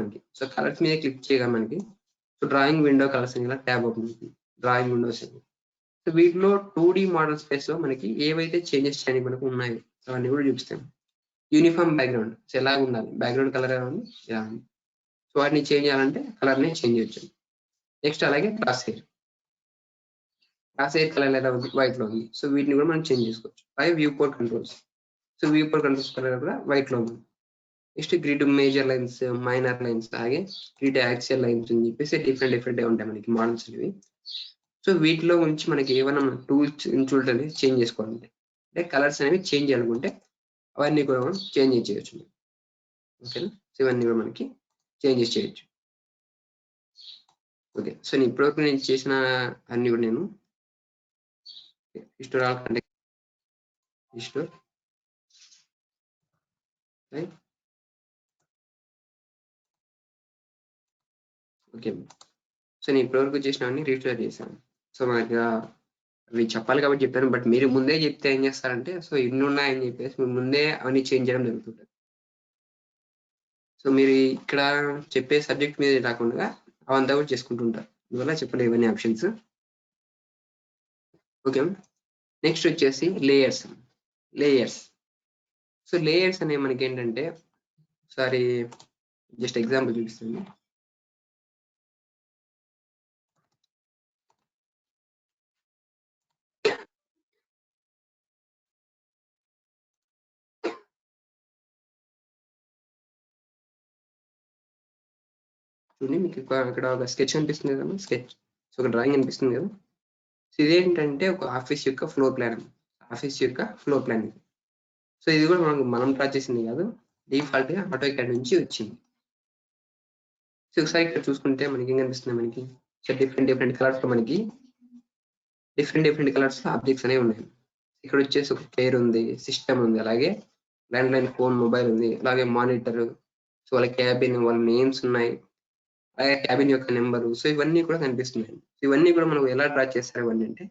Speaker 2: మనకి సో డ్రాయింగ్ విండో కలర్స్ అని ఇలా ట్యాబ్ ఓపెన్ అవుతుంది. డ్రాయింగ్ విండోస్ అని. సో వీటిలో 2D మోడల్ స్పేస్ లో మనకి ఏవైతే చేంజెస్ చేయడానికి మనకు ఉన్నాయో అవన్నీ కూడా చూపిస్తాం. యూనిఫామ్ బ్యాక్గ్రౌండ్ ఎలా ఉండాలి, బ్యాక్గ్రౌండ్ కలర్ ఎలా ఉంది, ఇలా ఉంది. సో వాటిని చేంజ్ చేయాలంటే కలర్ ని చేంజ్ చేయొచ్చు. నెక్స్ట్ అలాగే క్రాస్ హెయిర్ కలర్ ఎలా ఉంది, వైట్ లో ఉంది. సో వీటిని కూడా మనం చేంజ్ చేసుకోవచ్చు. అలాగే viewport controls, so viewport controls colour కూడా వైట్ లో ఉంది. Next grid major lines, minor lines, అలాగే గ్రిడ్ యాక్సియల్ లైన్స్ అని చెప్పేసి డిఫరెంట్ ఉంటాయి మనకి మోడల్స్ ఇవి. సో వీటిలో నుంచి మనకి ఏమైనా టూల్స్ అనేది చేంజ్ చేసుకోవాలంటే, అంటే కలర్స్ అనేవి చేంజ్ చేయాలనుకుంటే అవన్నీ కూడా మనం చేంజ్ చేయొచ్చు. ఓకేనా. సో ఇవన్నీ కూడా మనకి చేంజెస్ చేయొచ్చు. ఓకే. సో ఇప్పటివరకు నేను చేసిన అన్ని కూడా నేను restore all content restore right. Okay. So నేను ఇప్పటివరకు చేసినవన్నీ రిస్టోర్ చేశాను. సో మనకి అవి చెప్పాలి కాబట్టి చెప్పాను, బట్ మీరు ముందే చెప్తే ఏం చేస్తారంటే, సో ఇన్ని ఉన్నాయని చెప్పేసి మీరు ముందే అవన్నీ చేంజ్ చేయడం జరుగుతుంటుంది. సో మీరు ఇక్కడ చెప్పే సబ్జెక్ట్ మీద రాకుండా అవంతా కూడా చేసుకుంటుంటారు, అందువల్ల చెప్పలేదు ఇవన్నీ ఆప్షన్స్. ఓకే. నెక్స్ట్ వచ్చేసి లేయర్స్. సో లేయర్స్ అనేవి మనకి ఏంటంటే, ఒకసారి జస్ట్ ఎగ్జాంపుల్ చూపిస్తుంది. చూడండి, మీకు ఇక్కడ ఒక స్కెచ్ అనిపిస్తుంది కదా, స్కెచ్. సో ఒక డ్రాయింగ్ అనిపిస్తుంది కదా. సో ఇదేంటంటే ఒక ఆఫీస్ యొక్క ఫ్లోర్ ప్లాన్ ఇది. సో ఇది కూడా మనం డ్రా చేసింది కాదు, డిఫాల్ట్ గా AutoCAD నుంచి వచ్చింది. సో ఒకసారి ఇక్కడ చూసుకుంటే మనకి ఏం కనిపిస్తుంది, మనకి డిఫరెంట్ కలర్స్ లో మనకి డిఫరెంట్ కలర్స్ లో ఆబ్జెక్ట్స్ అనేవి ఉన్నాయి. ఇక్కడ వచ్చేసి ఒక కేర్ ఉంది, సిస్టమ్ ఉంది, అలాగే ల్యాండ్లైన్ ఫోన్, మొబైల్ ఉంది, అలాగే మానిటర్, సో వాళ్ళ క్యాబిన్, వాళ్ళ నేమ్స్ ఉన్నాయి, అలాగే క్యాబిన్ యొక్క నెంబరు. సో ఇవన్నీ కూడా కనిపిస్తున్నాయి. ఇవన్నీ కూడా మనం ఎలా డ్రా చేస్తారు ఇవన్నీ అంటే,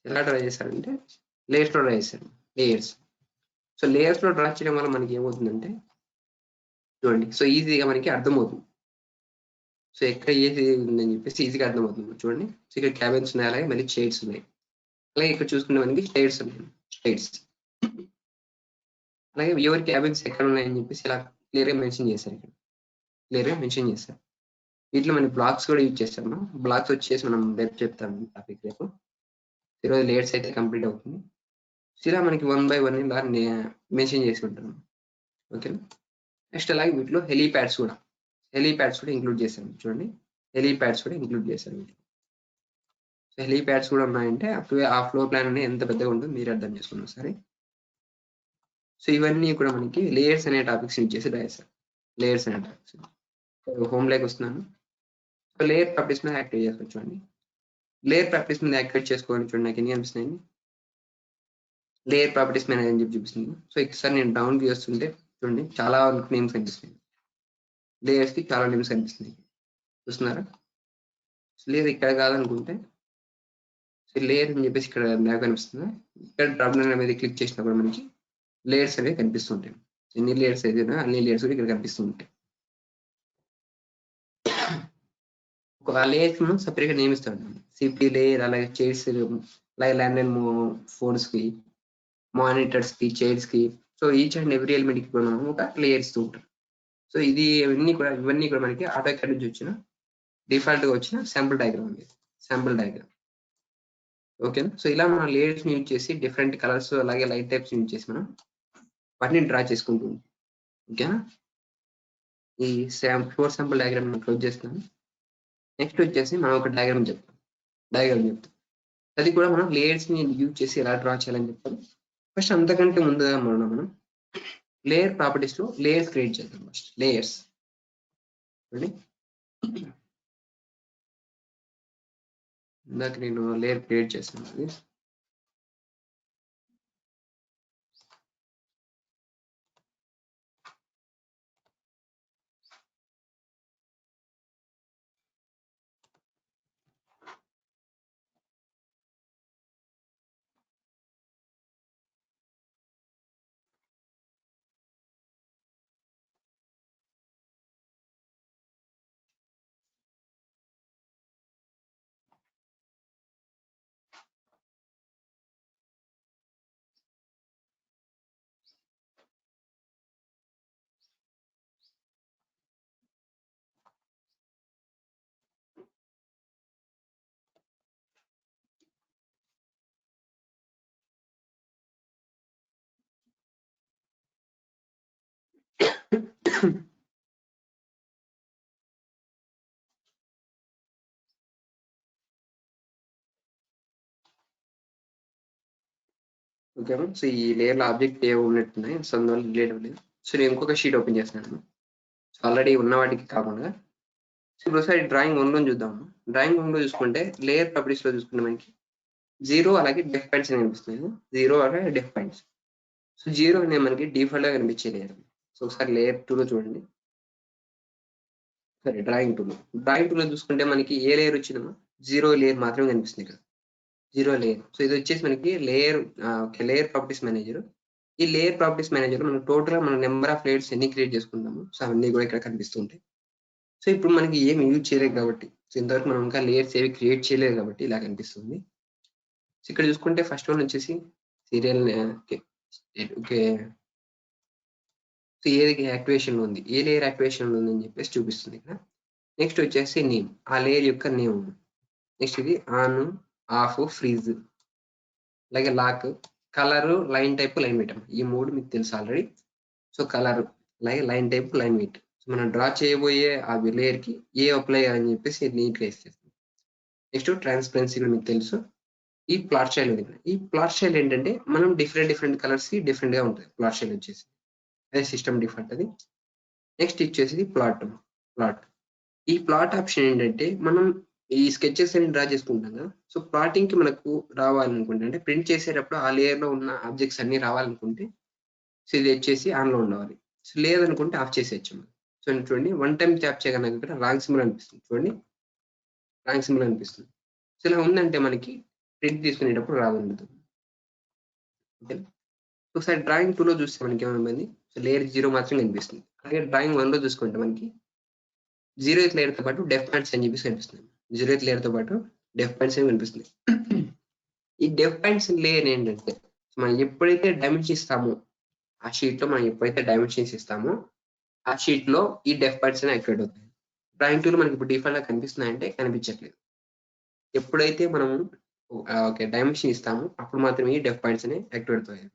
Speaker 2: ఎలా డ్రా చేశారంటే లేయర్స్ లో డ్రా చేశారు. లేయర్స్. సో లేయర్స్ లో డ్రా చేయడం వల్ల మనకి ఏమవుతుందంటే చూడండి, సో ఈజీగా మనకి అర్థమవుతుంది. సో ఎక్కడ ఏది ఉందని చెప్పేసి ఈజీగా అర్థమవుతుంది. చూడండి, సో ఇక్కడ క్యాబిన్స్ ఉన్నాయి, అలాగే మళ్ళీ చైర్స్ ఉన్నాయి, అలాగే ఇక్కడ చూసుకునే మనకి స్టైర్స్ ఉన్నాయి, స్టైర్స్. అలాగే ఎవరి క్యాబిన్స్ ఎక్కడ ఉన్నాయని చెప్పేసి ఇలా క్లియర్ గా మెన్షన్ చేశారు. ఇక్కడ క్లియర్ గా మెన్షన్ చేశారు. వీటిలో మనం బ్లాక్స్ కూడా యూజ్ చేస్తాము. బ్లాక్స్ వచ్చేసి మనం రేపు చెప్తాము టాపిక్ రేపు. ఈరోజు లేయర్స్ అయితే కంప్లీట్ అవుతుంది. ఇలా మనకి 1 by 1 ఇలా మెన్షన్ చేసి ఉంటాము. ఓకేనా. నెక్స్ట్ అలాగే వీటిలో హెలీప్యాడ్స్ కూడా ఇంక్లూడ్ చేశాను. చూడండి, హెలీప్యాడ్స్ కూడా ఇంక్లూడ్ చేశాను. సో హెలీప్యాడ్స్ కూడా ఉన్నాయంటే ఆ ఫ్లోర్ ప్లాన్ అనేది ఎంత పెద్దగా ఉంటుందో మీరు అర్థం చేసుకున్నారు సరే. సో ఇవన్నీ కూడా మనకి లేయర్స్ అనే టాపిక్స్ యూజ్ చేసి రాశారు. లేయర్స్ అనే టాపిక్స్. హోమ్ లేక్ వస్తున్నాను. సో లేయర్ ప్రాపర్టీస్ మీద యాక్టివేట్ చేసుకోవచ్చు. చూడండి, లేయర్ ప్రాపర్టీస్ మీద యాక్టివేట్ చేసుకోవాలని చూడండి నాకు ఎన్ని కనిపిస్తున్నాయి. లేయర్ ప్రాపర్టీస్ మీద అని చెప్పి చూపిస్తుంది. సో ఒకసారి నేను డౌన్ చేస్తుంటే చూడండి చాలా నేమ్స్ కనిపిస్తున్నాయి. లేయర్స్ కి చాలా నేమ్స్ కనిపిస్తున్నాయి. చూస్తున్నారా. లేదు ఇక్కడ కాదనుకుంటే లేయర్ అని చెప్పేసి ఇక్కడ నాకు కనిపిస్తుంది. ఇక్కడ డ్రాప్ డౌన్ మీద క్లిక్ చేసినప్పుడు మనకి లేయర్స్ అనేవి కనిపిస్తుంటాయి. ఎన్ని లేయర్స్ అయితే అన్ని లేయర్స్ కూడా ఇక్కడ కనిపిస్తుంటాయి. ఆ లేయర్స్ మనం సపరేట్ గా నియమిస్తాం. సిపి లేయర్, అలాగే చైర్స్, అలాగే ల్యాండ్లైన్ ఫోన్స్ కి, మానిటర్స్ కి, చైర్స్ కి. So each and every element కి మనం ఒక లేయర్స్ ఉంటాం. సో ఇవన్నీ కూడా మనకి ఆటోకాడ్ నుంచి వచ్చిన డిఫాల్ట్ గా వచ్చిన శాంపుల్ డయాగ్రామ్. ఓకేనా. సో ఇలా మనం లేయర్స్ యూజ్ చేసి డిఫరెంట్ కలర్స్ అలాగే లైట్ టైప్స్ యూజ్ చేసి మనం వాటిని డ్రా చేసుకుంటూ ఉంటాం. ఓకేనా. ఈ ఫ్లోర్ శాంపుల్ డయాగ్రామ్ క్లోజ్ చేస్తున్నాను. నెక్స్ట్ వచ్చేసి మనం ఒక డయాగ్రామ్ చెప్తాం. అది కూడా మనం లేయర్స్ ని యూజ్ చేసి ఎలా డ్రా చేయాలని చెప్తాం. ఫస్ట్ అంతకంటే ముందుగా మనం లేయర్ ప్రాపర్టీస్ లో లేయర్స్ క్రియేట్ చేద్దాం. ఫస్ట్ లేయర్స్ ఇందాక నేను లేయర్ క్రియేట్ చేస్తాను. అది ఓకే. సో ఈ లేయర్ లో ఆబ్జెక్ట్ ఏవో ఉన్నట్టున్నాయి. సో అందువల్ల డిలీట్ అవ్వలేదు. సో నేను ఇంకొక షీట్ ఓపెన్ చేస్తున్నాను. సో ఆల్రెడీ ఉన్న వాటికి కాకుండా సో ఇప్పుడు ఒకసారి డ్రాయింగ్ 1 లో చూద్దాము. డ్రాయింగ్ 1 లో చూసుకుంటే లేయర్ ప్రాపర్టీస్ లో చూసుకుంటే మనకి 0 అలాగే డెఫ్ పాయింట్స్ అని కనిపిస్తున్నాయి. 0 అలాగే డెఫ్ పాయింట్స్. సో 0 అనేది మనకి డిఫాల్ట్ గా కనిపించే లేయర్. సో ఒకసారి లేయర్ 2 లో చూడండి. సరే, డ్రాయింగ్ 2 లో చూసుకుంటే మనకి ఏ లేయర్ వచ్చిందో 0 లేయర్ మాత్రమే కనిపిస్తుంది ఇక్కడ. 0 లేయర్. సో ఇది వచ్చేసి మనకి లేయర్ ప్రాపర్టీస్ మేనేజర్. ఈ లేయర్ ప్రాపర్టీస్ మేనేజర్ మనం టోటల్ గా మన నెంబర్ ఆఫ్ లేయర్స్ ఎన్ని క్రియేట్ చేసుకుంటాము. సో అవన్నీ కూడా ఇక్కడ కనిపిస్తుంటాయి. సో ఇప్పుడు మనకి ఏమి యూజ్ చేయలేదు కాబట్టి, సో ఇంతవరకు మనం ఇంకా లేయర్స్ ఏవి క్రియేట్ చేయలేదు కాబట్టి ఇలా కనిపిస్తుంది. సో ఇక్కడ చూసుకుంటే ఫస్ట్ వన్ వచ్చేసి సీరియల్ ఓకే. సో ఏది యాక్టివేషన్ ఉంది, ఏ లేయర్ యాక్టివేషన్ ఉంది అని చెప్పేసి చూపిస్తుంది ఇక్కడ. నెక్స్ట్ వచ్చేసి నేమ్, ఆ లేయర్ యొక్క నేమ్. నెక్స్ట్ ఇది ఆన్, ఆఫ్, ఫ్రీజ్, అలాగే lock, colour, line type, line weight. ఈ 3 మీకు తెలుసు ఆల్రెడీ. సో కలర్, అలాగే line type, line weight. So మనం డ్రా చేయబోయే ఆ లేయర్ కి ఏ అప్లై అని చెప్పేసి నీట్ గా ఇస్తుంది. నెక్స్ట్ ట్రాన్స్పరెన్సీ మీకు తెలుసు. ఈ ప్లాట్ స్టైల్ ఉంది. ఈ ప్లాట్ స్టైల్ ఏంటంటే మనం డిఫరెంట్ కలర్స్ కి డిఫరెంట్ గా ఉంటుంది. ప్లాట్ స్టైల్ వచ్చేసి అదే సిస్టమ్ డిఫాల్ట్ అది. నెక్స్ట్ వచ్చేసి ప్లాట్. ఈ ప్లాట్ ఆప్షన్ ఏంటంటే మనం ఈ స్కెచెస్ అని డ్రా చేసుకుంటాం కదా. సో ప్లాటింగ్ కి మనకు రావాలనుకుంటే అంటే ప్రింట్ చేసేటప్పుడు ఆ లేయర్ లో ఉన్న ఆబ్జెక్ట్స్ అన్ని రావాలనుకుంటే సో ఇది వచ్చేసి ఆన్ లో ఉండాలి. సో లేదనుకుంటే ఆఫ్ చేసేయచ్చు మనం. సో చూడండి వన్ టైం ట్యాప్ చేయగానే ఇక్కడ రాంగ్ సింబల్ అనిపిస్తుంది. చూడండి రాంగ్ సింబల్ అనిపిస్తుంది. సో ఇలా ఉందంటే మనకి ప్రింట్ తీసుకునేటప్పుడు రాదు. ఓకే, ఒకసారి డ్రాయింగ్ 2 లో చూస్తే మనకి ఏమైంది, సో లేయర్ 0 మాత్రం కనిపిస్తుంది. అలాగే డ్రాయింగ్ 1 లో చూసుకుంటే మనకి 0th లేయర్ తో పాటు డెఫ్ పాయింట్స్ అని చెప్పేసి కనిపిస్తుంది. 0th లేయర్ తో పాటు డెఫ్ పాయింట్స్ అని కనిపిస్తుంది. ఈ డెఫ్ పాయింట్స్ లేయర్ ఏంటంటే మనం ఎప్పుడైతే డైమెన్షన్ ఇస్తామో ఆ షీట్ లో మనం ఎప్పుడైతే డైమెన్షన్స్ ఇస్తామో ఆ షీట్ లో ఈ డెఫ్ పాయింట్స్ అని యాక్టివేట్ అవుతాయి. డ్రాయింగ్ 2 లో మనకి ఇప్పుడు డిఫాల్ట్ గా కనిపిస్తున్నాయంటే కనిపించట్లేదు. ఎప్పుడైతే మనం ఓకే డైమెన్షన్ ఇస్తామో అప్పుడు మాత్రమే ఈ డెఫ్ పాయింట్స్ అని యాక్టివేట్ అవుతాయి.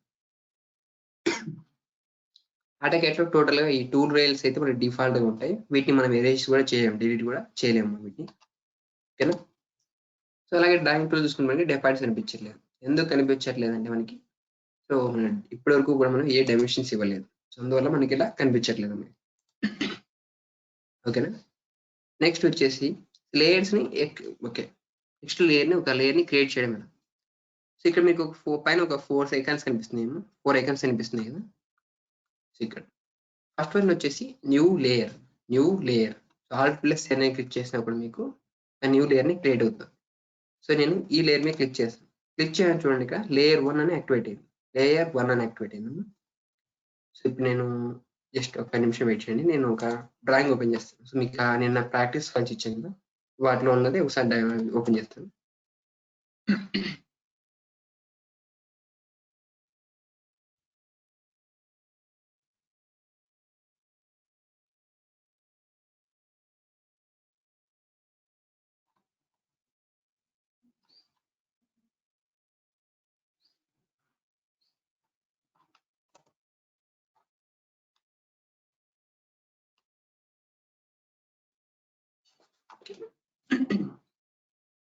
Speaker 2: ఆటోకేట్లో టోటల్ గా ఈ టూల్ రైల్స్ అయితే మనకి డిఫాల్ట్ గా ఉంటాయి. వీటిని మనం ఎరేజ్ కూడా చేయలేము, డిలీట్ కూడా చేయలేము వీటిని. ఓకేనా. సో అలాగే డ్రాయింగ్ టూల్ చూసుకుంటే మనకి డెఫ్ పాయింట్స్ కనిపించట్లేదు. ఎందుకు కనిపించట్లేదు అంటే మనకి సో ఇప్పటి వరకు కూడా మనం ఏ డైమెన్షన్స్ ఇవ్వలేదు. సో అందువల్ల మనకి ఇలా కనిపించట్లేదు మనకి. ఓకేనా. నెక్స్ట్ వచ్చేసి లేయర్స్ ని ఓకే నెక్స్ట్ ఒక లేయర్ ని క్రియేట్ చేయడం మేడం. సో ఇక్కడ మీకు పైన ఒక 4 ఐకాన్స్ కనిపిస్తున్నాయి. 4 ఐకాన్స్ కనిపిస్తున్నాయి కదా. సో ఇక్కడ ఫస్ట్ వన్ వచ్చేసి న్యూ లేయర్. ఆల్ట్ ప్లస్ ఎన్ క్లిక్ చేసినప్పుడు మీకు న్యూ లేయర్ ని క్రియేట్ అవుతుంది. సో నేను ఈ లేయర్ మీద క్లిక్ చేస్తాను. క్లిక్ చేయడం చూడండి ఇక్కడ లేయర్ 1 అని యాక్టివేట్ అయింది. సో ఇప్పుడు నేను జస్ట్ ఒక నిమిషం వెయిట్ చేయండి. నేను ఒక డ్రాయింగ్ ఓపెన్ చేస్తాను. సో మీకు నేను నా ప్రాక్టీస్ ఫైల్స్ ఇచ్చాను కదా, వాటిలో ఉన్నది ఒకసారి ఓపెన్ చేస్తాను.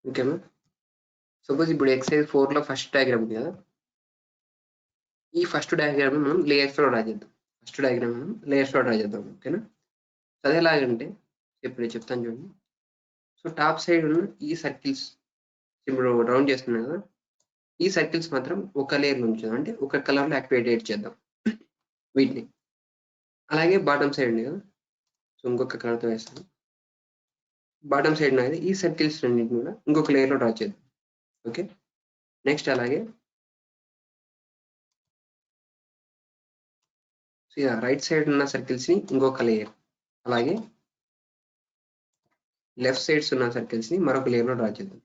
Speaker 2: ఓకేనా. సపోజ్ ఇప్పుడు ఎక్సైజ్ 4 లో ఫస్ట్ డయాగ్రామ్ ఉంది కదా, ఈ ఫస్ట్ డయాగ్రామ్ మనం లేయర్స్ లో డ్రా చేద్దాం. ఓకేనా. అది ఎలాగంటే ఇప్పుడు నేను చెప్తాను చూడండి. సో టాప్ సైడ్ ఉన్న ఈ సర్కిల్స్ ఇప్పుడు రౌండ్ చేస్తున్నాం కదా, ఈ సర్కిల్స్ మాత్రం ఒక లేయర్ నుంచి అంటే ఒక కలర్ లో యాక్టివేట్ చేద్దాం వీటిని. అలాగే బాటమ్ సైడ్ ఉంది కదా, సో ఇంకొక కలర్తో వేస్తాను. బాటమ్ సైడ్ ఉన్నది ఈ సర్కిల్స్ రెండింటిని కూడా ఇంకొక లేయర్ లో డ్రా చేద్దాం. ఓకే. నెక్స్ట్ అలాగే రైట్ సైడ్ ఉన్న సర్కిల్స్ ని ఇంకొక లేయర్, అలాగే లెఫ్ట్ సైడ్స్ ఉన్న సర్కిల్స్ ని మరొక లేయర్ లో డ్రా చేద్దాం.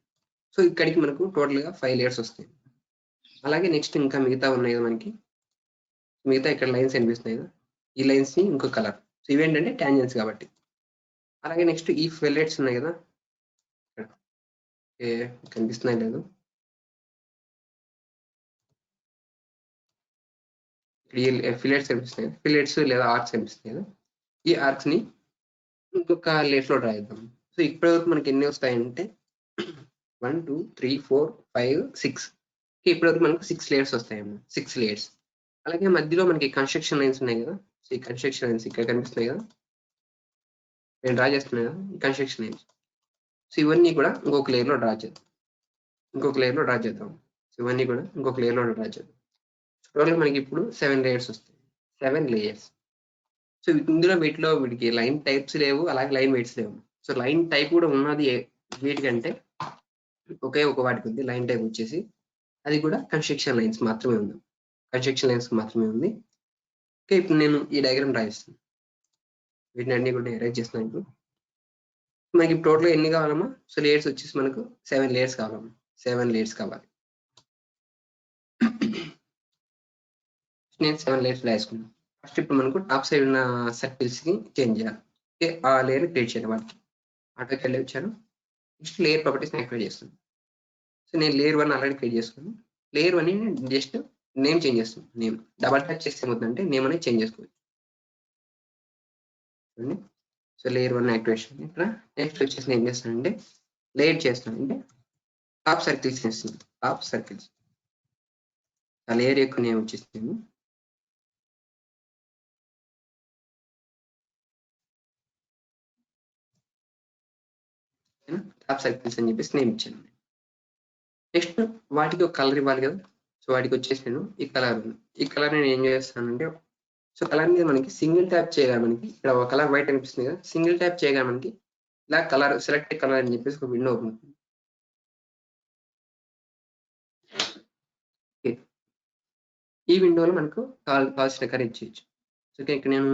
Speaker 2: సో ఇక్కడికి మనకు టోటల్ గా 5 లేయర్స్ వస్తాయి. అలాగే నెక్స్ట్ ఇంకా మిగతా ఉన్నాయి కదా మనకి, మిగతా ఇక్కడ లైన్స్ కనిపిస్తున్నాయి కదా, ఈ లైన్స్ ని ఇంకో కలర్. సో ఇవేంటంటే టాంజెంట్స్ కాబట్టి. అలాగే నెక్స్ట్ ఈ ఫిల్లెట్స్ ఉన్నాయి కదా, కనిపిస్తున్నాయి లేదు, ఫిల్లెట్స్ కనిపిస్తున్నాయి, ఫిల్లెట్స్ లేదా ఆర్క్స్ కనిపిస్తున్నాయి కదా, ఈ ఆర్క్స్ ని ఇంకొక లేయర్ లో డ్రా చేద్దాం. సో ఇప్పటి వరకు మనకి ఎన్ని వస్తాయంటే 1 2 3 4 5 6 ఇప్పటి వరకు మనకు 6 లేయర్స్ వస్తాయమ్మా. 6 లేయర్స్. అలాగే మధ్యలో మనకి కన్స్ట్రక్షన్ లైన్స్ ఉన్నాయి కదా, సో ఈ కన్స్ట్రక్షన్ లైన్స్ ఇక్కడ కనిపిస్తున్నాయి కదా, నేను డ్రా చేస్తున్నాను కదా ఈ కన్స్ట్రక్షన్ లైన్స్. సో ఇవన్నీ కూడా ఇంకొక లేయర్ లో డ్రా చేద్దాం. సో ఇవన్నీ కూడా ఇంకొక లేయర్ లో డ్రా చేద్దాం. టోటల్ మనకి ఇప్పుడు 7 లేయర్స్ వస్తాయి. 7 లేయర్స్. సో ఇందులో వీటికి లైన్ టైప్స్ లేవు, అలాగే లైన్ వెయిట్స్ లేవు. సో లైన్ టైప్ కూడా ఉన్నది వీటికంటే ఒకే ఒక వాటికి ఉంది. లైన్ టైప్ వచ్చేసి అది కూడా కన్స్ట్రక్షన్ లైన్స్ మాత్రమే ఉంది. ఓకే, ఇప్పుడు నేను ఈ డయాగ్రామ్ రాయిస్తాను. వీటిని అన్ని కూడా ఎరేజ్ చేస్తున్నాను. ఇప్పుడు మనకి టోటల్ ఎన్ని కావాలమ్మా? సో లేయర్స్ వచ్చేసి మనకు 7 లేయర్స్ కావాలమ్మా. 7 లేయర్స్ కావాలి. నేను 7 లేయర్స్ రాసుకున్నాను. ఫస్ట్ ఇప్పుడు మనకు టాప్ సైడ్ ఉన్న సర్కిల్స్ కి చేంజ్ చేయాలి. ఓకే, ఆ లేయర్ క్రియేట్ చేయాలి. వాటికి ఆటోకి వెళ్ళి వచ్చాను. నెక్స్ట్ లేయర్ ప్రాపర్టీస్ యాక్టివేట్ చేస్తాను. సో నేను లేయర్ 1 ఆల్రెడీ క్రియేట్ చేసుకున్నాను. లేయర్ 1 జస్ట్ నేమ్ చేంజ్ చేస్తాను. నేమ్ డబల్ టచ్ చేస్తే ఏమవుతుందంటే నేమ్ అనేది చేంజ్ చేసుకోవచ్చు. చూడండి. So layer 1 activation. ఇక్కడ నెక్స్ట్ వచ్చేసి నేను ఏం చేస్తానంటే లేయర్ చేస్తాను. అంటే టాప్ సర్కిల్స్ చేస్తాను. ఆ లేయర్ యొక్క నేమ్ వచ్చేసి నేను ట్యాప్ సర్కిల్స్ అని చెప్పేసి నేమ్ ఇచ్చాను. నెక్స్ట్ వాటికి ఒక కలర్ ఇవ్వాలి కదా, సో వాటికి వచ్చేసి నేను ఈ కలర్ నేను ఏం చేస్తానంటే, సో కలర్ మీద మనకి సింగిల్ ట్యాప్ చేయగా మనకి ఇక్కడ ఒక కలర్ వైట్ అనిపిస్తుంది కదా, సింగిల్ ట్యాప్ చేయగా మనకి ఇలా కలర్ సెలెక్ట్ కలర్ అని చెప్పేసి ఒక విండో ఓపెన్ అవుతుంది. ఈ విండోలో మనకు కావాల్సిన కలర్ ఇచ్చేయచ్చు. సో ఇక్కడ నేను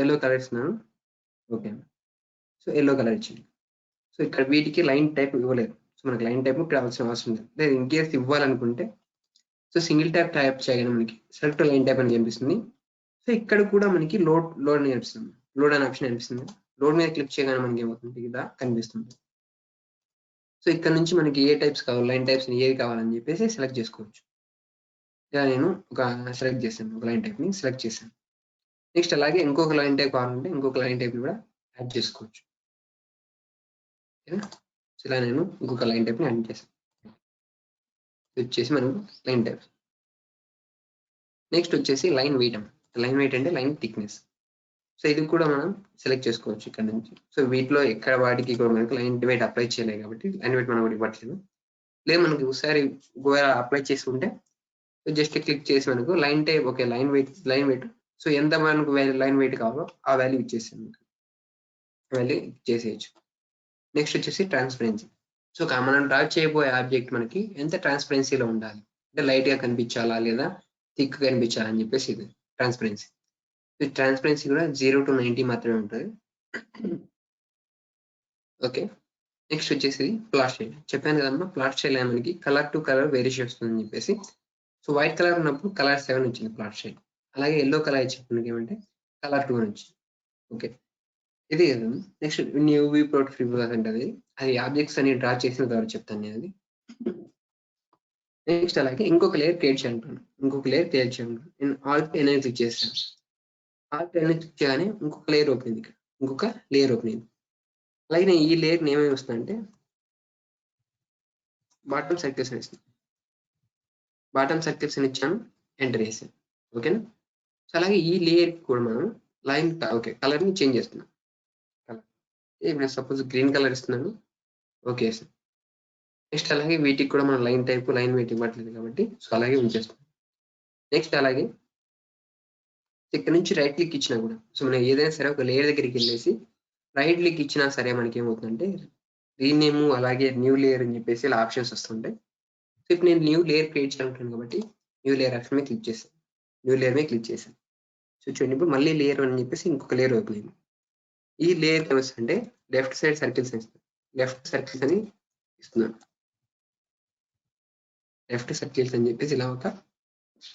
Speaker 2: ఎల్లో కలర్ ఇస్తున్నాను. ఓకే, సో ఎల్లో కలర్ ఇచ్చింది. సో ఇక్కడ వీటికి లైన్ టైప్ ఇవ్వలేదు, సో మనకి లైన్ టైప్ ఇక్కడ అవసరం లేదు. లేదు ఇన్ కేస్ ఇవ్వాలనుకుంటే సో సింగిల్ ట్యాప్ చేయగానే మనకి సెలెక్ట్ లైన్ టైప్ అని కనిపిస్తుంది. సో ఇక్కడ కూడా మనకి లోడ్ అని కనిపిస్తుంది, లోడ్ అనే ఆప్షన్ కనిపిస్తుంది. లోడ్ మీద క్లిక్ చేయగానే మనకి ఏమవుతుంది, ఇలా కనిపిస్తుంది. సో ఇక్కడ నుంచి మనకి ఏ టైప్స్ కావాలి, లైన్ టైప్స్ ఏది కావాలని చెప్పేసి సెలెక్ట్ చేసుకోవచ్చు. ఇలా నేను ఒక సెలెక్ట్ చేశాను, ఒక లైన్ టైప్ని సెలెక్ట్ చేశాను. నెక్స్ట్ అలాగే ఇంకొక లైన్ టైప్ కావాలంటే ఇంకొక లైన్ టైప్ని కూడా యాడ్ చేసుకోవచ్చు. సో ఇలా నేను ఇంకొక లైన్ టైప్ని యాడ్ చేశాను. వచ్చేసి మనకు లైన్ టైప్. నెక్స్ట్ వచ్చేసి లైన్ వెయిట్ అంటే లైన్ థిక్నెస్. సో ఇది కూడా మనం సెలెక్ట్ చేసుకోవచ్చు ఇక్కడ నుంచి. సో వీటిలో ఎక్కడ వాటికి కూడా మనకు లైన్ వెయిట్ అప్లై చేయలేదు కాబట్టి లైన్ వెయిట్ మనం కూడా ఇవ్వట్లేదు. లేదు మనకి ఒకసారి అప్లై చేసి ఉంటే జస్ట్ క్లిక్ చేసి మనకు line type okay line weight so ఎంత మనకు లైన్ వెయిట్ కావాలో ఆ వాల్యూ ఇచ్చేసాను, వాల్యూ చేసేయచ్చు. నెక్స్ట్ వచ్చేసి ట్రాన్స్పరెన్సీ. సో మనం డ్రా చేయబోయే ఆబ్జెక్ట్ మనకి ఎంత ట్రాన్స్పరెన్సీలో ఉండాలి, అంటే లైట్ గా కనిపించాలా లేదా థిక్ కనిపించాలా అని చెప్పేసి ఇది ట్రాన్స్పరెన్సీ. ట్రాన్స్పరెన్సీ కూడా 0 to 90 మాత్రమే ఉంటుంది. ఓకే, నెక్స్ట్ వచ్చేసి ప్లాట్ షేడ్. చెప్పాను కదమ్మా, ప్లాట్ షేడ్ మనకి కలర్ టు కలర్ వేరియేషన్ వస్తుందని చెప్పేసి. సో వైట్ కలర్ ఉన్నప్పుడు కలర్ 7 వచ్చింది ప్లాట్ షేడ్. అలాగే ఎల్లో కలర్ చెప్పడానికి ఏమంటే కలర్ 2 అని వచ్చింది. ఓకే, ఇది నెక్స్ట్ న్యూవీ ప్రోట్ ఫ్రీ ఉంటుంది, అది ఆబ్జెక్ట్స్ అని డ్రా చేసిన తర్వాత చెప్తాను నేను అది. నెక్స్ట్ అలాగే ఇంకొక లేయర్ క్రియేట్ చేయాలంటాను. నేను ఆల్ట్ ఎన్ క్లిక్ చేస్తాను. ఆల్ట్ ఎన్ క్లిక్ చేయగానే ఇంకొక లేయర్ ఓపెన్ అయింది, ఇంకొక లేయర్ ఓపెన్ అయింది. అలాగే నేను ఈ లేయర్ ఏమేమి వస్తుంది అంటే బాటమ్ సర్కిల్స్ అని ఇస్తాను. బాటమ్ సర్కిల్స్ అని ఇచ్చాను, ఎంటర్ చేసాను. ఓకేనా. సో అలాగే ఈ లేయర్ కూడా మనం లైన్ ఓకే కలర్ని చేంజ్ చేస్తున్నాం. ఇప్పుడు సపోజ్ గ్రీన్ కలర్ ఇస్తున్నాను. Okay sir. నెక్స్ట్ అలాగే వీటికి కూడా మనం లైన్ టైప్ లైన్ వెయిట్ ఇవ్వట్లేదు కాబట్టి సో అలాగే ఉంచేస్తాం. నెక్స్ట్ అలాగే ఇక్కడ నుంచి రైట్ క్లిక్ ఇచ్చినా కూడా సో మనం ఏదైనా సరే ఒక లేయర్ దగ్గరికి వెళ్ళేసి రైట్ క్లిక్ ఇచ్చినా సరే మనకి ఏమవుతుందంటే రీనేమ్ అలాగే న్యూ లేయర్ అని చెప్పేసి ఇలా ఆప్షన్స్ వస్తుంటాయి. సో ఇప్పుడు నేను న్యూ లేయర్ క్రియేట్ చేయాలనుకుంటున్నాను కాబట్టి న్యూ లేయర్ ఆప్షన్ మీద క్లిక్ చేశాను. న్యూ లేయర్ మీద క్లిక్ చేశాను. సో చూడండి ఇప్పుడు మళ్ళీ లేయర్ అని చెప్పేసి ఇంకొక లేయర్ ఓపెన్ అయింది. ఈ లేయర్ ఏమొస్తుందంటే లెఫ్ట్ సైడ్ సర్కిల్స్ అని ఇస్తున్నాను. లెఫ్ట్ సర్కిల్స్ అని చెప్పేసి ఇలా ఒక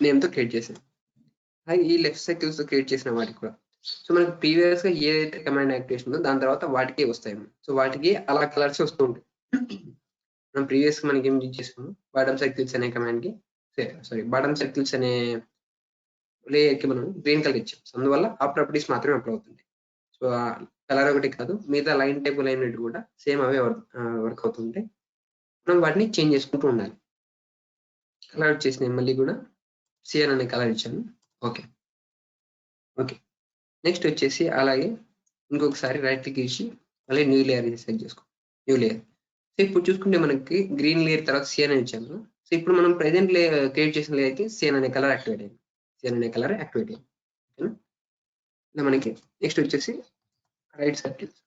Speaker 2: నేమ్తో క్రియేట్ చేశాను. అలాగే ఈ లెఫ్ట్ సర్కిల్స్ క్రియేట్ చేసిన వాటికి కూడా సో మనకి ప్రీవియస్ గా ఏదైతే కమాండ్ యాక్టివేషన్ ఉందో దాని తర్వాత వాటికే వస్తాయి. సో వాటికి అలా కలర్స్ వస్తూ ఉంటాయి. మనం ప్రీవియస్ గా మనకి ఏం చేసాము, బాటమ్ సర్కిల్స్ అనే కమాండ్ కి బాటమ్ సర్కిల్స్ అనే లేయర్ కి మనం గ్రీన్ కలర్ ఇచ్చాం. సో అందువల్ల ఆ ప్రాపర్టీస్ మాత్రమే అప్లై అవుతుంది. సో కలర్ ఒకటి కాదు, మిగతా లైన్ టైప్ లైన్ రేట్ కూడా సేమ్ అవే వర్క్ అవుతుంటాయి. మనం వాటిని చేంజ్ చేసుకుంటూ ఉండాలి. కలర్ వచ్చేసి నేను మళ్ళీ కూడా సిఎన్ అనే కలర్ ఇచ్చాను. ఓకే. నెక్స్ట్ వచ్చేసి అలాగే ఇంకొకసారి రైట్ క్లిక్ ఇచ్చి మళ్ళీ న్యూ లేయర్ సెలెక్ట్ చేసుకో. New layer. సో ఇప్పుడు చూసుకుంటే మనకి గ్రీన్ లేయర్ తర్వాత సిఎన్ అని ఇచ్చాము. సో ఇప్పుడు మనం ప్రెసెంట్ క్రియేట్ చేసిన లేయర్కి సిఎన్ అనే కలర్ యాక్టివేట్ అయింది. ఓకేనా. ఇలా మనకి నెక్స్ట్ వచ్చేసి right circles.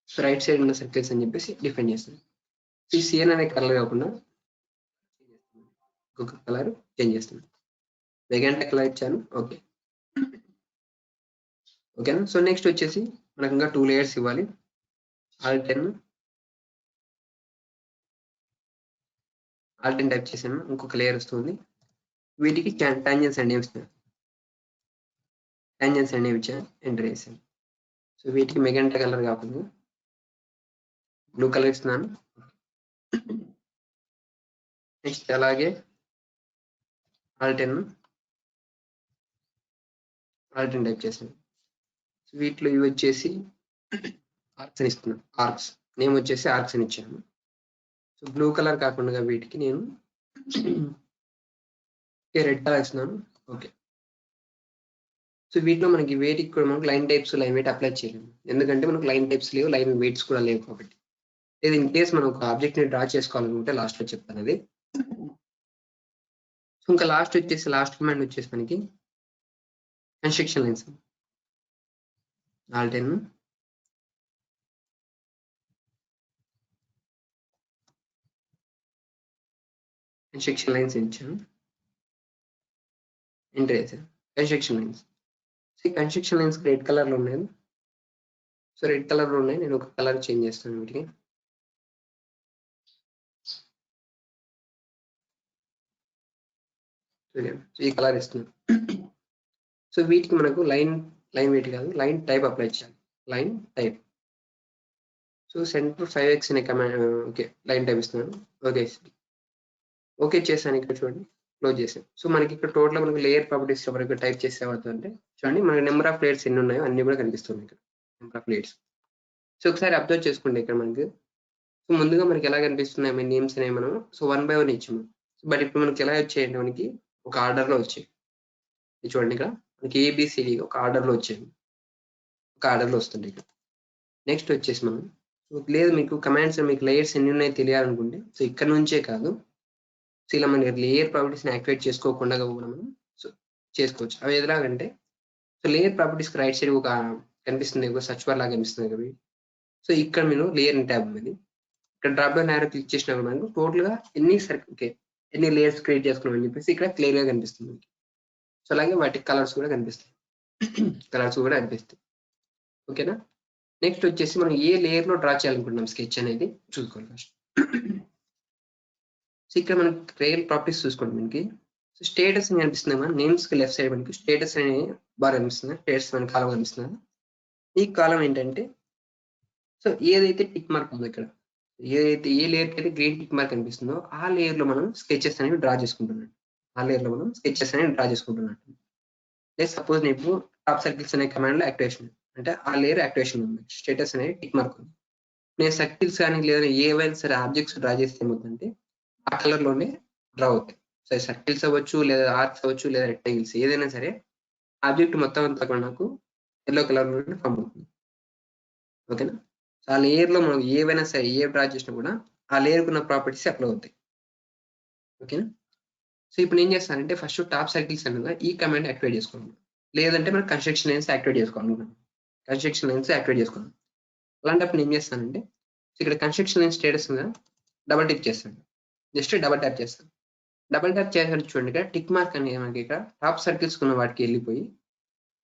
Speaker 2: So right side ఉన్న సర్కిల్స్ అని చెప్పేసి డిఫైన్ చేస్తాం. ఈ సిఎన్ అనే కలర్ కాకుండా ఇంకొక కలర్ చేంజ్ చేస్తున్నాను. మెజెంటా కలర్ ఇచ్చాను. ఓకేనా. సో నెక్స్ట్ వచ్చేసి మనకు ఇంకా 2 లేయర్స్ ఇవ్వాలి. ఆల్ట్ 10 టైప్ చేసాను, ఇంకొక లేయర్ వస్తుంది. వీటికి టాంజెన్స్ అనేవి ఇస్తాను. ఇచ్చాను, ఎంటర్ చేశాను. సో వీటికి మెజెంటా కలర్ కాకుండా బ్లూ కలర్ ఇస్తున్నాను. నెక్స్ట్ అలాగే ఆల్ట్ 10 టైప్ చేశాను. వీటిలో ఇవి వచ్చేసి ఆర్క్స్ అని ఇస్తున్నాను. ఆర్క్స్ నేమ్ వచ్చేసి ఆర్క్స్ అని ఇచ్చాను. సో బ్లూ కలర్ కాకుండా వీటికి నేను రెడ్ కలర్ ఇస్తున్నాను. ఓకే. సో వీటిలో మనకి వేటికి కూడా మనకు line types line weight apply చేయలేము, ఎందుకంటే మనకు లైన్ టైప్స్ లేవు, లైన్ వెయిట్స్ కూడా లేవు కాబట్టి. లేదు ఇన్ కేస్ మనం ఒక ఆబ్జెక్ట్ ని డ్రా చేసుకోవాలనుకుంటే లాస్ట్ లో చెప్తాను అది. సో ఇంకా లాస్ట్ కమాండ్ వచ్చేసి మనకి construction lines all 10 construction lines ఇచ్చాను, ఎంటర్ చేశాను. Construction lines, construction lines red colour లో ఉన్నాయి. సో రెడ్ కలర్ లో ఉన్నాయి, నేను ఒక కలర్ చేంజ్ చేస్తాను వీటికి. ఈ కలర్ ఇస్తున్నాను. సో వీటికి మనకు లైన్ వెయిట్ కాదు, లైన్ టైప్ అప్లై చేయాలి. Line type. So centre 5x అనే కమాండ్, ఓకే లైన్ టైప్ ఇస్తున్నాను. ఓకే చేశాను. ఇక్కడ చూడండి క్లోజ్ చేసాను. సో మనకి ఇక్కడ టోటల్ మనకి లేయర్ ప్రాపర్టీస్ వరకు టైప్ చేసే అవుతుందంటే చూడండి మనకి నెంబర్ ఆఫ్ లేయర్స్ ఎన్ని ఉన్నాయో అన్ని కూడా కనిపిస్తున్నాయి ఇక్కడ, నెంబర్ ఆఫ్ లేయర్స్. సో ఒకసారి అబ్జర్వ్ చేసుకోండి ఇక్కడ మనకి. సో ముందుగా మనకి ఎలా కనిపిస్తున్నాయి మన నేమ్స్ అనేవి మనం సో 1 by 1 ఇచ్చాము. బట్ ఇప్పుడు మనకి ఎలా వచ్చాయంటే మనకి ఒక ఆర్డర్ లో వచ్చాయి. చూడండి ఇక్కడ మనకి ఏబిసిడి ఒక ఆర్డర్ లో వచ్చాయి, ఒక ఆర్డర్ లో వస్తుంది ఇక్కడ. నెక్స్ట్ వచ్చేసి మనం లేదు మీకు కమాండ్స్ మీకు లేయర్స్ ఎన్ని ఉన్నాయో తెలియాలనుకుంటే సో ఇక్కడ నుంచే కాదు, సో ఇలా మన లేయర్ ప్రాపర్టీస్ని యాక్టివేట్ చేసుకోకుండా కూడా మనం సో చేసుకోవచ్చు. అవి ఎలాగంటే సో లేయర్ ప్రాపర్టీస్కి రైట్ సైడ్ ఒక కనిపిస్తుంది, ఒక సర్చ్ బార్ లాగా కనిపిస్తుంది కదా. సో ఇక్కడ మీరు లేయర్ ట్యాబ్ ఉంది, ఇక్కడ డ్రాప్ డౌన్ యారో క్లిక్ చేసినప్పుడు మనకు టోటల్ గా ఎన్ని లేయర్స్ క్రియేట్ చేసుకున్నాం అని చెప్పేసి ఇక్కడ క్లియర్ గా కనిపిస్తుంది. సో అలాగే వాటికి కలర్స్ కూడా కనిపిస్తాయి, ఓకేనా. నెక్స్ట్ వచ్చేసి మనం ఏ లేయర్ లో డ్రా చేయాలనుకుంటున్నాం స్కెచ్ అనేది చూసుకోవాలి ఫస్ట్. సో ఇక్కడ మనకి రియల్ ప్రాపర్టీస్ చూసుకోండి. మనకి స్టేటస్ అని కనిపిస్తుంది మన నేమ్స్ కి లెఫ్ట్ సైడ్ మనకి స్టేటస్ అనే బార్ కనిపిస్తుంది, స్టేటస్ మన కాలం కనిపిస్తుంది. ఈ కాలం ఏంటంటే సో ఏదైతే టిక్ మార్క్ ఉందో ఇక్కడ, ఏదైతే ఏ లేయర్కి అయితే గ్రీన్ టిక్ మార్క్ కనిపిస్తుందో ఆ లేయర్ లో మనం స్కెచెస్ అనేవి డ్రా చేసుకుంటున్నాం. లేదు సపోజ్ నేను టాప్ సర్కిల్స్ అనే కమాండ్ లో యాక్టివేషన్ అంటే ఆ లేయర్ యాక్టివేషన్ ఉంది, స్టేటస్ అనేది టిక్ మార్క్ ఉంది. నేను సర్కిల్స్ కానీ లేదా ఏవైనా సరే ఆబ్జెక్ట్స్ డ్రా చేస్తే ఏమవుతుందంటే ఆ కలర్ లోనే డ్రా అవుతాయి. సరే సర్కిల్స్ అవ్వచ్చు, లేదా ఆర్క్స్ అవ్వచ్చు, లేదా రెక్టాంగిల్స్ ఏదైనా సరే ఆబ్జెక్ట్ మొత్తం అంతా కూడా నాకు ఎల్లో కలర్ లోనే ఫామ్ అవుతుంది, ఓకేనా. ఆ లేయర్ లో మనం ఏవైనా సరే ఏ డ్రా చేసినా కూడా ఆ లేయర్ ఉన్న ప్రాపర్టీస్ అప్లై అవుతాయి, ఓకేనా. సో ఇప్పుడు ఏం చేస్తానంటే ఫస్ట్ టాప్ సర్కిల్స్ అనేది ఈ కమాండ్ యాక్టివేట్ చేసుకోండి, లేదంటే మనం కన్స్ట్రక్షన్ లైన్స్ యాక్టివేట్ చేసుకోవాలి. అలాంటప్పుడు ఏం చేస్తానంటే ఇక్కడ కన్స్ట్రక్షన్ లైన్ స్టేటస్ మీద డబల్ టిక్ చేస్తాను, జస్ట్ డబల్ ట్యాప్ చేస్తాను. డబల్ ట్యాప్ చేసాను చూడండి, ఇక్కడ టిక్ మార్క్ అనేది మనకి ఇక్కడ టాప్ సర్కిల్స్ ఉన్న వాటికి వెళ్ళిపోయి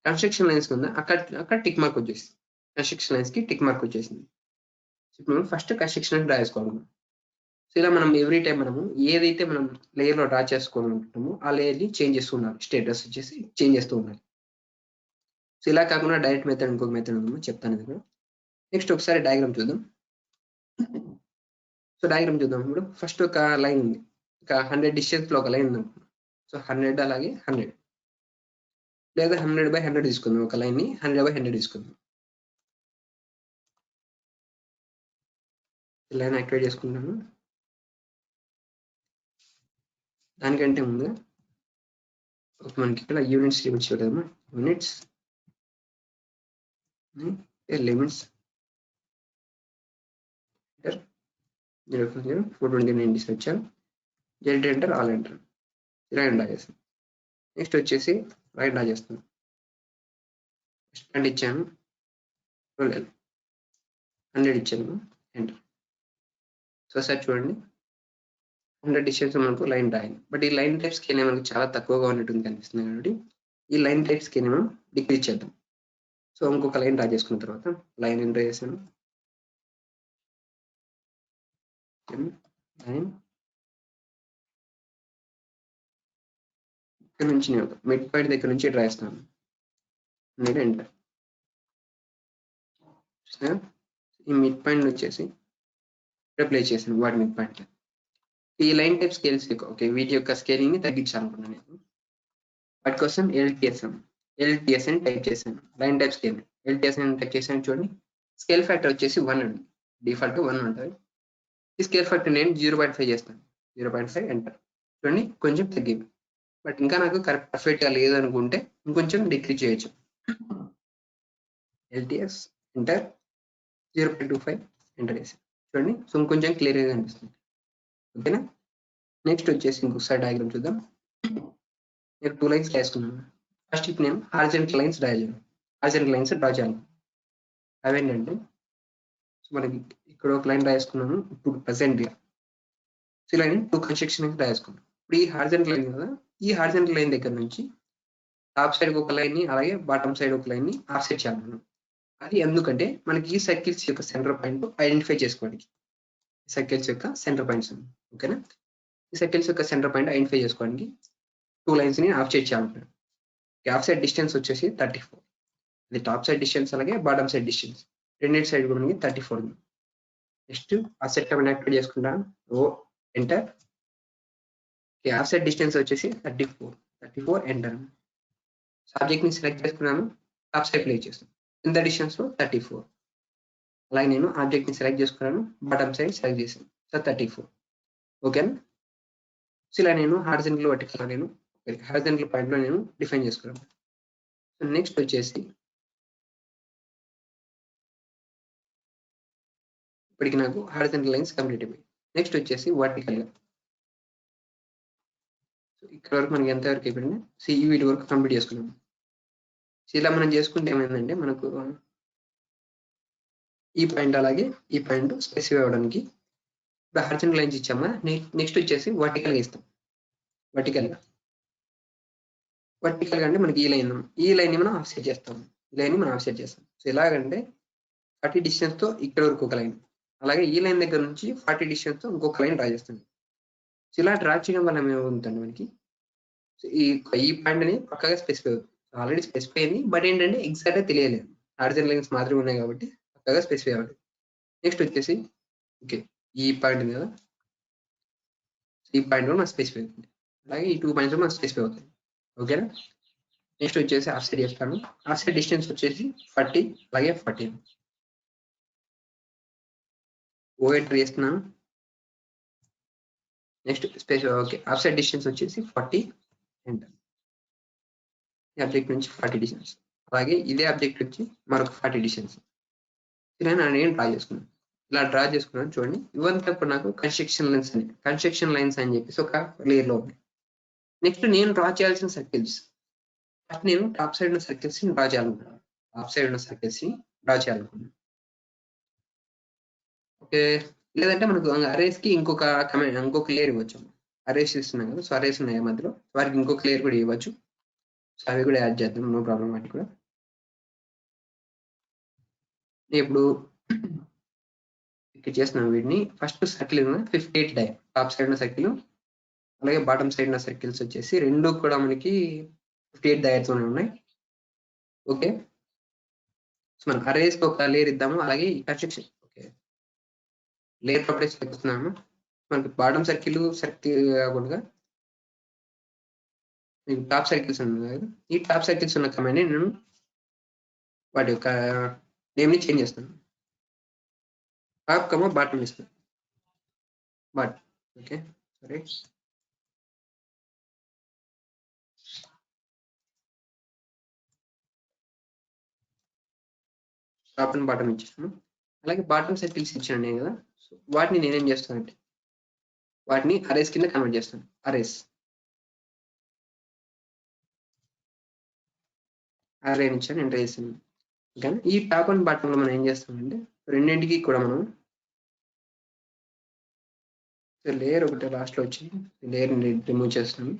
Speaker 2: కన్స్ట్రక్షన్ లైన్స్ కింద అక్కడ టిక్ మార్క్ వచ్చేసింది, కన్స్ట్రక్షన్ లైన్స్ కి టిక్ మార్క్ వచ్చేసింది. ఇప్పుడు మనం ఫస్ట్ కన్స్ట్రక్షన్ లైన్ డ్రా చేసుకోవాలి. సో ఇలా మనం ఎవ్రీ టైం మనము ఏదైతే మనం లేయర్ లో డ్రా చేసుకోవాలనుకుంటామో ఆ లేయర్ ని చేంజ్ చేస్తూ ఉండాలి, స్టేటస్ వచ్చేసి చేంజ్ చేస్తూ ఉండాలి. సో ఇలా కాకుండా డైరెక్ట్ మెథడ్ ఇంకొక మెథడ్ ఉందో చెప్తాను ఇక్కడ. నెక్స్ట్ ఒకసారి డయాగ్రామ్ చూద్దాం. సో డయాగ్రామ్ చూద్దాం. ఇప్పుడు ఫస్ట్ ఒక లైన్ ఉంది, ఒక 100 డిస్టెన్స్ లో ఒక లైన్ ఉంది. సో 100 అలాగే 100 లేదా 100/100 తీసుకుందాం, ఒక లైన్ ని 100/100 తీసుకుందాం. లైన్ యాక్టివేట్ చేసుకుంటాను. దానికంటే ముందు మనకి ఇక్కడ యూనిట్స్ లిమిట్స్ చూద్దామా. యూనిట్స్ లిమిట్స్ 0.0 429 తీసుకొచ్చాను. జెడ్ ఎంటర్ ఆల్ ఎంటర్ ఇలా డ్రా చేస్తాను. నెక్స్ట్ వచ్చేసి రైట్ డ్రా చేస్తాను. అండ్ ఇచ్చాను 100 ఇచ్చాను ఎంటర్. సో సార్ చూడండి 100 డిస్టెన్స్ మనకు లైన్ డ్రాయింగ్. బట్ ఈ లైన్ టైప్ స్కేల్ మనకు చాలా తక్కువగా ఉన్నట్టు కనిపిస్తుంది కాబట్టి ఈ లైన్ టైప్ స్కేల్ మనం డిక్రీజ్ చేద్దాం. సో ఇంకొక లైన్ డ్రా చేసుకున్న తర్వాత లైన్ ఎంటర్ చేశాను. లైన్ ఇక్కడ నుంచి నేను మిడ్ పాయింట్ దగ్గర నుంచి డ్రా చేస్తాను. ఎంటర్. ఈ మిడ్ పాయింట్ వచ్చేసి ఇక్కడ ప్లే చేశాను వాటి మిడ్ పాయింట్. ఈ లైన్ టైప్ స్కేల్స్ ఓకే వీటి యొక్క స్కేలింగ్ ని తగ్గించాలనుకున్నాను నేను. వాటి కోసం ఎల్టిఎస్ అని టైప్ చేశాను. లైన్ టైప్ స్కేల్ ఎల్టిఎస్ అని టైప్ చేశాను. చూడండి స్కేల్ ఫ్యాక్టర్ వచ్చేసి 1 అండి, డిఫాల్ట్ 1 ఉంటుంది. ఈ స్కేల్ ఫ్యాక్టర్ నేను 0.5 చేస్తాను. 0.5 ఎంటర్. చూడండి కొంచెం తగ్గింది. బట్ ఇంకా నాకు పర్ఫెక్ట్ గా లేదు అనుకుంటే ఇంకొంచెం డిక్రీజ్ చేయొచ్చు. LTS ఎంటర్ 0.25 ఎంటర్ చేసాను చూడండి. సో ఇంకొంచెం క్లియర్గా కనిపిస్తుంది. ఓకేనా. నెక్స్ట్ వచ్చేసి ఇంకొకసారి డయాగ్రామ్ చూద్దాం. నేను 2 లైన్స్ రాసుకున్నాను. ఫస్ట్ ఇప్పుడు నేను హారిజాంటల్ లైన్స్ డ్రా చేయాలి. హారిజాంటల్ లైన్స్ డ్రా చేయాలి. అవేంటంటే సో మనకి ఇక్కడ ఒక లైన్ రాసుకున్నాను ఇప్పుడు ప్రెసెంట్గా. సో ఇలా 2 కన్స్ట్రక్షన్ రాసుకున్నాను. ఇప్పుడు ఈ హారిజాంటల్ లైన్ కదా, ఈ హారిజాంటల్ లైన్ దగ్గర నుంచి టాప్ సైడ్ ఒక లైన్ ని అలాగే బాటమ్ సైడ్ ఒక లైన్ ని ఆఫ్సెట్ చేయాలి మనం. అది ఎందుకంటే మనకి ఈ సర్కిల్స్ యొక్క సెంటర్ పాయింట్ ఐడెంటిఫై చేసుకోవడానికి. సర్కిల్స్ యొక్క సెంటర్ పాయింట్స్. ఓకేనా. ఈ సర్కిల్స్ యొక్క సెంటర్ పాయింట్ ఐడెంటిఫై చేసుకోవడానికి 2 లైన్స్ ని ఆఫ్సెట్ చేయాలి. ఆఫ్ సైడ్ డిస్టెన్స్ వచ్చేసి 34. ఇది టాప్ సైడ్ డిస్టెన్స్ అలాగే బాటమ్ సైడ్ డిస్టెన్స్ రెండింటి సైడ్ కూడా మనకి 34 ఉంది. నెక్స్ట్ ఆఫ్సెట్ కమాండ్ యాక్టివేట్ చేసుకుంటాను. ఓ ఎంటర్. ఆఫ్ సైడ్ డిస్టెన్స్ వచ్చేసి 34 ఎంటర్. సబ్జెక్ట్ ని సెలెక్ట్ చేసుకున్నాను, టాప్ సైడ్ ప్లే చేస్తాను. ఇంత డిస్టెన్స్ లో 34. అలాగే నేను ఆబ్జెక్ట్ ని సెలెక్ట్ చేసుకున్నాను, బాటమ్ సైడ్ సెలెక్ట్ చేశాను. సో 34. ఓకేనా. సో ఇలా నేను హారిజాంటల్ వర్టికల్ నేను హారిజాంటల్ పాయింట్ లో నేను డిఫైన్ చేసుకున్నాను. సో నెక్స్ట్ వచ్చేసి ఇప్పటికి నాకు హారిజాంటల్ లైన్స్ కంప్లీట్ అయిపోయి. నెక్స్ట్ వచ్చేసి వర్టికల్ గా. సో ఇక్కడ వరకు మనకి ఎంత వరకు అయిపోయింది, వీటి వరకు కంప్లీట్ చేసుకున్నాము. సో ఇలా మనం చేసుకుంటే ఏమైందంటే మనకు ఈ పాయింట్ అలాగే ఈ పాయింట్ స్పెసిఫై అవ్వడానికి ఇప్పుడు హారిజాంటల్ లైన్స్ ఇచ్చామా. నెక్స్ట్ వచ్చేసి వర్టికల్ గా ఇస్తాం. వర్టికల్ గా అంటే మనకి ఈ లైన్ ని మనం ఆఫ్సెట్ చేస్తాం. ఈ లైన్ ని మనం ఆఫ్సెట్ చేస్తాం. సో ఎలాగంటే 40 డిస్టెన్స్ తో ఇక్కడ వరకు ఒక లైన్, అలాగే ఈ లైన్ దగ్గర నుంచి 40 డిస్టెన్స్ తో ఇంకొక లైన్ డ్రా చేస్తుంది. సో ఇలా డ్రా చేయడం వల్ల ఏమవుతుందండి మనకి ఈ పాయింట్ అని పక్కగా స్పెసిఫై అవుతుంది. ఆల్రెడీ స్పెసిఫై అయింది, బట్ ఏంటంటే ఎగ్జాక్ట్ గా తెలియలేదు. హారిజాంటల్ లైన్స్ మాత్రమే ఉన్నాయి కాబట్టి పక్కగా స్పెసిఫై అవ్వాలి. నెక్స్ట్ వచ్చేసి ఓకే ఈ పాయింట్ ఉంది కదా, ఈ పాయింట్ కూడా మనకు స్పెసిఫై అవుతుంది. అలాగే ఈ 2 పాయింట్స్ మనకు స్పెసిఫై అవుతాయి. ఓకేనా. నెక్స్ట్ వచ్చేసి ఆఫ్ సైడ్ చేస్తాను. ఆఫ్ సైడ్ డిస్టెన్స్ వచ్చేసి 40 అలాగే 40. ఓ ఎంటర్ చేస్తున్నాను. Next okay of side distance వచ్చేసి 40 ఎంటర్. ఈ ఆబ్జెక్ట్ నుంచి 40 డిస్టెన్స్, అలాగే ఇదే ఆబ్జెక్ట్ వచ్చి మరొక 40 డిస్టెన్స్. ఇలా నేను డ్రా చేసుకున్నాను. ఇలా డ్రా చేసుకున్నాను చూడండి. ఇవంతా ఇప్పుడు నాకు కన్స్ట్రక్షన్ లైన్స్ అని చెప్పేసి ఒక లేయర్ లో ఉంది. నెక్స్ట్ నేను డ్రా చేయాల్సిన సర్కిల్స్. ఫస్ట్ నేను టాప్ సైడ్ ఉన్న సర్కిల్స్ ని డ్రా చేయాలనుకున్నాను. ఓకే. లేదంటే మనకు అరేస్ కి ఇంకొక లేయర్ ఇవ్వచ్చు. అరేస్ ఇస్తున్నాం కదా, సో అరేస్ ఉన్నాయి మధ్యలో, వారికి ఇంకొక లేయర్ కూడా ఇవ్వచ్చు. సో అవి కూడా యాడ్ చేద్దాం, నో ప్రాబ్లం. వాటి కూడా ఇప్పుడు ఇక్కడ చేస్తున్నాం. వీటిని first circle 58 dia top side ఉన్న సర్కిల్ అలాగే బాటమ్ సైడ్ ఉన్న సర్కిల్స్ వచ్చేసి రెండు కూడా మనకి 58 డయాస్ ఉన్నాయి. ఓకే. సో మనం అరేస్ కి ఒక లేయర్ ఇద్దాము. అలాగే ఈ కన్స్ట్రక్షన్ ఓకే లేయర్ ప్రాపర్టీస్ చెప్తున్నాము. మనకి బాటమ్ సర్కిల్ కాకుండా టాప్ సర్కిల్స్ ఉన్నాయి కదా, ఈ టాప్ సర్కిల్స్ ఉన్న కమాండ్ నేను వాటి యొక్క నేమ్ ని చేంజ్ చేస్తాను. టాప్ కమా బాటమ్ ఇస్తాను. ఓకే సరే. టాప్ అండ్ బాటమ్ ఇచ్చేస్తాను. అలాగే బాటమ్ సర్కిల్స్ ఇచ్చాను కదా, సో వాటిని నేనేం చేస్తానంటే వాటిని అరేస్ కింద కన్వర్ట్ చేస్తాను. అరేస్ అరే ఇచ్చాను, ఎంటర్ చేస్తాను. ఓకే. ఈ టాప్ అండ్ బాటమ్ లో మనం ఏం చేస్తామంటే రెండింటికి కూడా మనం లేయర్ ఒకటి లాస్ట్ లో వచ్చి లేయర్ రిమూవ్ చేస్తాను.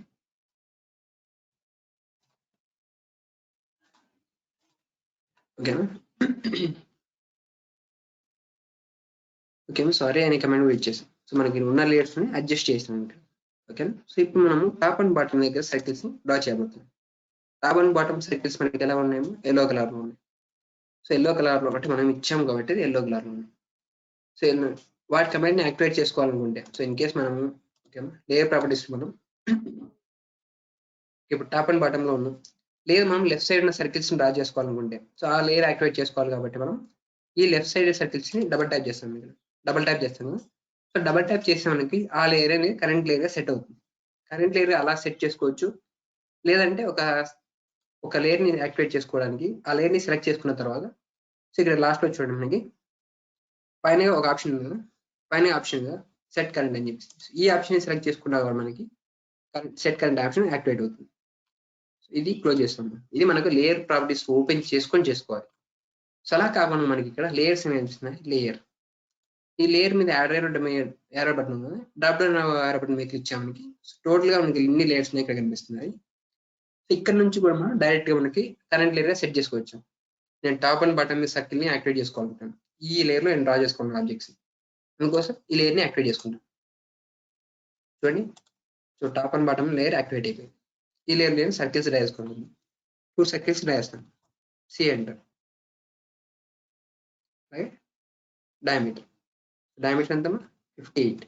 Speaker 2: ఓకేనా. ఓకే సారీ అనే కమాండ్ కూడా ఇచ్చేసాం. సో మనకి ఉన్న లేయర్స్ ని అడ్జస్ట్ చేస్తాం ఇక్కడ. ఓకేనా. సో ఇప్పుడు మనము టాప్ అండ్ బాటమ్ దగ్గర సర్కిల్స్ ని డ్రా చేయబోతున్నాం. టాప్ అండ్ బాటమ్ సర్కిల్స్ మనకి ఎలా ఉన్నాయేమో ఎల్లో కలర్ లో ఉన్నాయి. సో ఎల్లో కలర్ లో బట్టి మనం ఇచ్చాం కాబట్టి అది ఎల్లో కలర్ లో ఉంది. సో వాటి కమాండ్ ని యాక్టివేట్ చేసుకోవాలనుకుంటే, సో ఇన్ కేస్ మనం ఓకేనా లేయర్ ప్రాపర్టీస్ మనం ఇప్పుడు టాప్ అండ్ బాటమ్ లో ఉన్నాం, లేదు మనం లెఫ్ట్ సైడ్ ఉన్న సర్కిల్స్ ని డ్రా చేసుకోవాలనుకుంటే, సో ఆ లేయర్ యాక్టివేట్ చేసుకోవాలి కాబట్టి మనం ఈ లెఫ్ట్ సైడ్ సర్కిల్స్ ని డబుల్ ట్యాప్ చేస్తాం. సో డబుల్ ట్యాప్ చేసే మనకి ఆ లేయర్ అనేది కరెంట్ లేయర్ గా సెట్ అవుతుంది. కరెంట్ లేయర్ అలా సెట్ చేసుకోవచ్చు, లేదంటే ఒక లేయర్ని యాక్టివేట్ చేసుకోవడానికి ఆ లేయర్ని సెలెక్ట్ చేసుకున్న తర్వాత సో ఇక్కడ లాస్ట్లో చూడండి మనకి పైన ఒక ఆప్షన్ ఉంది కదా, పైన ఆప్షన్ సెట్ కరెంట్ అని చెప్పి ఈ ఆప్షన్ సెలెక్ట్ చేసుకున్నా కూడా మనకి సెట్ కరెంట్ ఆప్షన్ యాక్టివేట్ అవుతుంది. ఇది క్లోజ్ చేస్తాం. ఇది మనకు లేయర్ ప్రాపర్టీస్ ఓపెన్ చేసుకొని చేసుకోవాలి. సో అలా కాకుండా మనకి ఇక్కడ లేయర్స్ అనేవి కనిపిస్తున్నాయి. లేయర్, ఈ లేయర్ మీద యారో బటన్ ఉంది, డ్రాప్ డౌన్ యారో బటన్ మీద క్లిక్ చేయాలి. మనకి టోటల్ గా మనకి ఇన్ని లేయర్స్ ఇక్కడ కనిపిస్తున్నాయి. ఇక్కడ నుంచి కూడా మనం డైరెక్ట్ గా మనకి కరెంట్ లేయర్ సెట్ చేసుకోవచ్చు. నేను టాప్ అండ్ బాటమ్ సర్కిల్ ని యాక్టివేట్ చేసుకోవాలనుకుంటాను. ఈ లేయర్ లో నేను డ్రా చేసుకోవాలి ఆబ్జెక్ట్స్, అందుకోసం ఈ లేయర్ ని యాక్టివేట్ చేసుకుంటాను. చూడండి, so top and bottom layer activate అయిపోయింది. ఈ లేయర్ నేను సర్కిల్స్ డ్రా చేసుకుంటాను. 2 సర్కిల్స్ డ్రా చేస్తాను. C enter, right. డయామీటర్ ఎంత 58,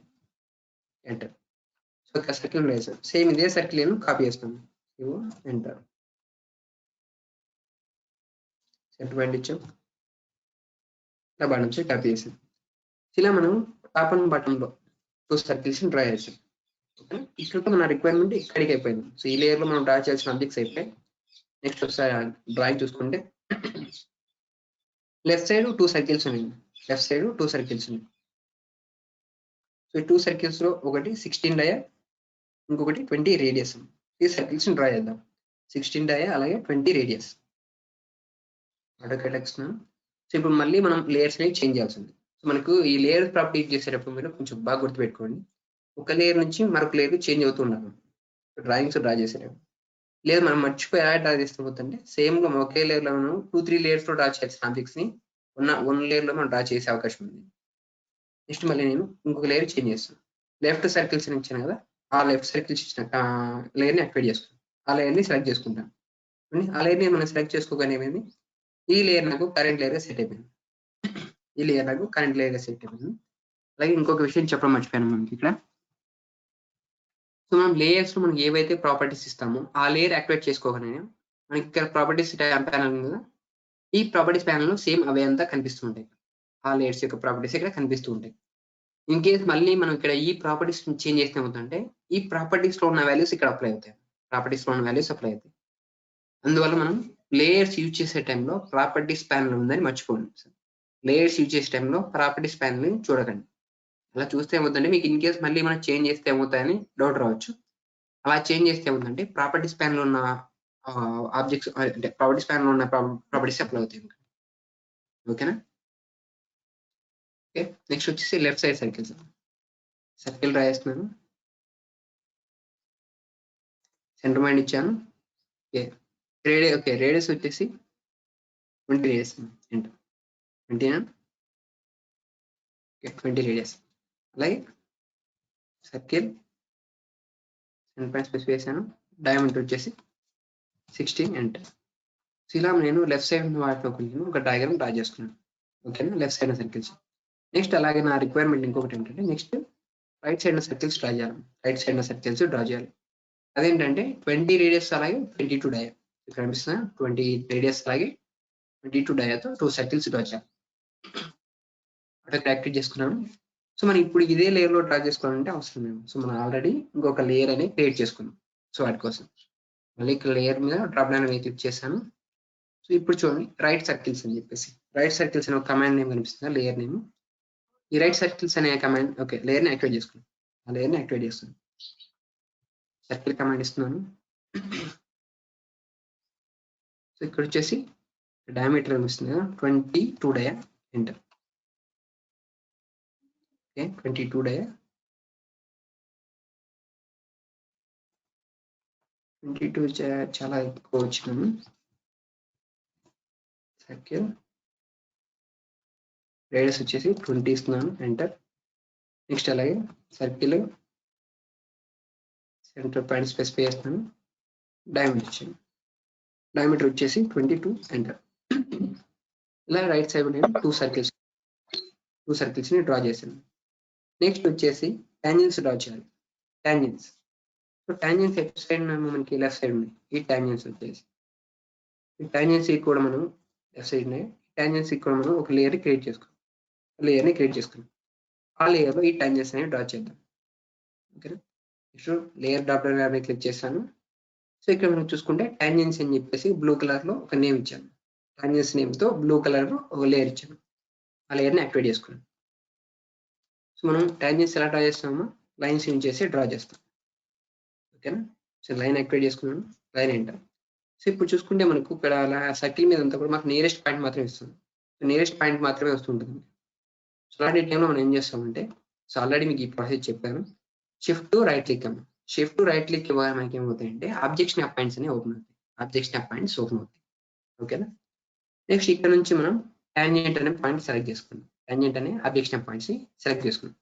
Speaker 2: ఎంటర్. సో ఒక సర్కిల్ డ్రా చేస్తాను. సేమ్ ఇదే సర్కిల్ నేను కాపీ చేస్తాను. ఎంటర్, సెంటర్ పాయింట్ ఇచ్చాం, బాటం నుంచి కాపీ చేసాం. ఇలా మనం టాప్ అండ్ బాటమ్ లో 2 సర్కిల్స్ డ్రా చేసాం. ఇక్కడితో మన రిక్వైర్మెంట్ ఇక్కడికి అయిపోయింది. సో ఈ లేయర్ లో మనం డ్రా చేయాల్సిన ఆబ్జెక్ట్స్ అయిపోయి నెక్స్ట్ ఒకసారి డ్రాయింగ్ చూసుకుంటే లెఫ్ట్ సైడ్ 2 సర్కిల్స్ ఉన్నాయి. లెఫ్ట్ సైడ్ 2 సర్కిల్స్ ఉన్నాయి. సో ఈ 2 సర్కిల్స్ లో ఒకటి 16 డయా, ఇంకొకటి 20 రేడియస్. ఈ సర్కిల్స్ డ్రా చేద్దాం. 16 డయా అలాగే 20 రేడియస్. సో ఇప్పుడు మళ్ళీ మనం లేయర్స్ ని చేంజ్ చేయాల్సింది. సో మనకు ఈ లేయర్ ప్రాపర్టీ చేసేటప్పుడు మీరు కొంచెం బాగా గుర్తుపెట్టుకోండి. ఒక లేయర్ నుంచి మరొక లేయర్ చేంజ్ అవుతూ ఉండాలి డ్రాయింగ్స్ డ్రా చేసేటప్పుడు. లేదు మనం మర్చిపోయి ఎలా డ్రా చేస్తుంటే సేమ్ గా ఒకే లేయర్ లో మనం 2-3 లేయర్స్ లో డ్రా చేయాల్సిన ఆబ్జెక్ట్స్ ని వన్ లేయర్ లో మనం డ్రా చేసే అవకాశం ఉంది. నెక్స్ట్ మళ్ళీ నేను ఇంకొక లేయర్ చేంజ్ చేస్తాను. లెఫ్ట్ సర్కిల్స్ ఇచ్చాను కదా, ఆ లెఫ్ట్ సర్కిల్స్ ఇచ్చిన లేయర్ ని యాక్టివేట్ చేసుకుంటాను. ఆ లేయర్ ని సెలెక్ట్ చేసుకుంటాను. ఆ లేయర్ ని మనం సెలెక్ట్ చేసుకోగానే ఏమైంది, ఈ లేయర్ నాకు కరెంట్ లేయర్ గా సెట్ అయిపోయింది. ఈ లేయర్ నాకు కరెంట్ లేయర్ గా సెట్ అయిపోయింది. అలాగే ఇంకొక విషయం చెప్పడం మర్చిపోయాను మనకి ఇక్కడ. సో మనం లేయర్స్ లో మనకి ఏవైతే ప్రాపర్టీస్ ఇస్తామో ఆ లేయర్ యాక్టివేట్ చేసుకోగానే మనకి ఇక్కడ ప్రాపర్టీస్ ప్యానల్ ఉంది కదా, ఈ ప్రాపర్టీస్ ప్యానల్ లో సేమ్ అవే అంతా కనిపిస్తూ ఉంటాయి. ఆ లేయర్స్ యొక్క ప్రాపర్టీస్ ఇక్కడ కనిపిస్తూ ఉంటాయి. ఇన్ కేస్ మళ్ళీ మనం ఇక్కడ ఈ ప్రాపర్టీస్ చేంజ్ చేస్తే ఏమవుతుందంటే ఈ ప్రాపర్టీస్ లో ఉన్న వాల్యూస్ ఇక్కడ అప్లై అవుతాయి. ప్రాపర్టీస్ లో ఉన్న వాల్యూస్ అప్లై అవుతాయి. అందువల్ల మనం లేయర్స్ యూజ్ చేసే టైంలో ప్రాపర్టీస్ ప్యానల్ ఉందని మర్చిపోండి. లేయర్స్ యూజ్ చేసే టైంలో ప్రాపర్టీస్ ప్యానల్ ని చూడకండి. అలా చూస్తే ఏమవుతుందంటే మీకు ఇన్ కేస్ మళ్ళీ మనం చేంజ్ చేస్తే ఏమవుతాయని డౌట్ రావచ్చు. అలా చేంజ్ చేస్తే ఏమవుతుందంటే ప్రాపర్టీస్ ప్యానల్ ఉన్న ఆబ్జెక్ట్స్ అంటే ప్రాపర్టీస్ ప్యానల్ ఉన్న ప్రాపర్టీస్ అప్లై అవుతాయి. ఓకేనా? ఓకే, నెక్స్ట్ వచ్చేసి left side circles. Circle draw చేస్తున్నాను. సెంటర్ పాయింట్ ఇచ్చాను. ఓకే రేడియస్ వచ్చేసి 20 రేడియస్. 20 రేడియస్. అలాగే సర్కిల్ సెంటర్ పాయింట్ స్పెసిఫై చేశాను. డయామీటర్ వచ్చేసి 16, ఎంటర్. సో ఇలా నేను లెఫ్ట్ సైడ్ వాటిలో కొంచెం ఒక డయాగ్రామ్ డ్రా చేసుకున్నాను. ఓకేనా? Left side circles. నెక్స్ట్ అలాగే నా రిక్వైర్మెంట్ ఇంకొకటి ఏంటంటే next right side circles draw చేయాలి. రైట్ సైడ్ సర్కిల్స్ డ్రా చేయాలి. అదేంటంటే 20 రేడియస్ అలాగే 22 డయా. ఇక్కడ కనిపిస్తున్నా 20 రేడియస్ అలాగే 22 డయాతో 2 సర్కిల్స్ డ్రా చేయాలి. అక్కడ యాక్టివేట్ చేసుకున్నాను. సో మనం ఇప్పుడు ఇదే లేయర్ లో డ్రా చేసుకోవాలంటే అవసరం లేదు. సో మనం ఆల్రెడీ ఇంకొక లేయర్ అనేది క్రియేట్ చేసుకున్నాం. సో వాటి కోసం మళ్ళీ ఇక్కడ లేయర్ మీద డ్రాప్ డౌన్ అనేది క్లిక్ చేశాను. సో ఇప్పుడు చూడండి రైట్ సర్కిల్స్ అని చెప్పేసి రైట్ సర్కిల్స్ అనే ఒక కమాండ్ నేమ్ కనిపిస్తుంది, లేయర్ నేమ్. ఈ రైట్ సర్కిల్స్ అనే కమాండ్ ఓకే లేయర్ ని యాక్టివేట్ చేసుకున్నాను. ఆ లేయర్ ని యాక్టివేట్ చేస్తున్నాను. సర్కిల్ కమాండ్ ఇస్తున్నాను. సో ఇక్కడ వచ్చేసి డయామీటర్ కనిపిస్తుంది కదా 22 డయా, ఎంటర్. ఓకే 22 డయా, 22 చాలా ఎక్కువ వచ్చినాము. సర్కిల్ రేడియస్ వచ్చేసి 20 ఇస్తున్నాను, ఎంటర్. నెక్స్ట్ అలాగే సర్కిల్ సెంటర్ పాయింట్ స్పెసిఫై చేస్తున్నాను. డయామీటర్ వచ్చేసి 22, ఎంటర్. ఇలా రైట్ సైడ్ నేను 2 సర్కిల్స్ ని డ్రా చేశాను. నెక్స్ట్ వచ్చేసి టాంజెంట్స్ డ్రా చేయాలి. Tangents. So tangents at side మనకి లెఫ్ట్ సైడ్ ఉన్నాయి. ఈ టాంజెంట్స్ వచ్చేసి ఈ టాంజెంట్స్ కూడా మనం లెఫ్ట్ సైడ్ ఉన్నాయి. టాంజెంట్స్ కూడా మనం ఒక లేయర్ క్రియేట్ చేసుకున్నాం. ఆ లేయర్ లో ఈ టాంజెంట్స్ అనేవి డ్రా చేద్దాం. ఓకేనా? Next layer drop down click చేస్తాను. సో ఇక్కడ మనం చూసుకుంటే టాంజెన్స్ అని చెప్పేసి బ్లూ కలర్ లో ఒక నేమ్ ఇచ్చాను. టాంజెన్స్ నేమ్ తో బ్లూ కలర్ లో ఒక లేయర్ ఇచ్చాను. ఆ లేయర్ ని యాక్టివేట్ చేసుకున్నాం. సో మనం టాంజెన్స్ ఎలా డ్రా చేస్తామో లైన్స్ యూజ్ చేసి డ్రా చేస్తాం. ఓకేనా? సో లైన్ యాక్టివేట్ చేసుకున్నాను. Line enter. సో ఇప్పుడు చూసుకుంటే మనకు ఇక్కడ సర్కిల్ మీద అంతా కూడా మాకు నియరెస్ట్ పాయింట్ మాత్రమే ఇస్తుంది. నియరెస్ట్ పాయింట్ మాత్రమే వస్తుంటుంది. సో అలాంటి టైంలో మనం ఏం చేస్తామంటే, సో ఆల్రెడీ మీకు ఈ ప్రాసెస్ చెప్పాను. షిఫ్ట్ టు రైట్ క్లిక్ అమ్మ. షిఫ్ట్ టు రైట్ క్లిక్ ఇవ్వాలి మనకి ఏమవుతాయంటే ఆబ్జెక్ట్ స్నాప్ పాయింట్స్ అనేవి ఓపెన్ అవుతాయి. ఆబ్జెక్ట్ స్నాప్ పాయింట్స్ ఓపెన్ అవుతాయి. ఓకేనా? నెక్స్ట్ ఇక్కడ నుంచి మనం టాంజెంట్ అనే పాయింట్ సెలెక్ట్ చేసుకున్నాం. టాంజెంట్ అనే ఆబ్జెక్ట్ స్నాప్ పాయింట్స్ ని సెలెక్ట్ చేసుకున్నాం.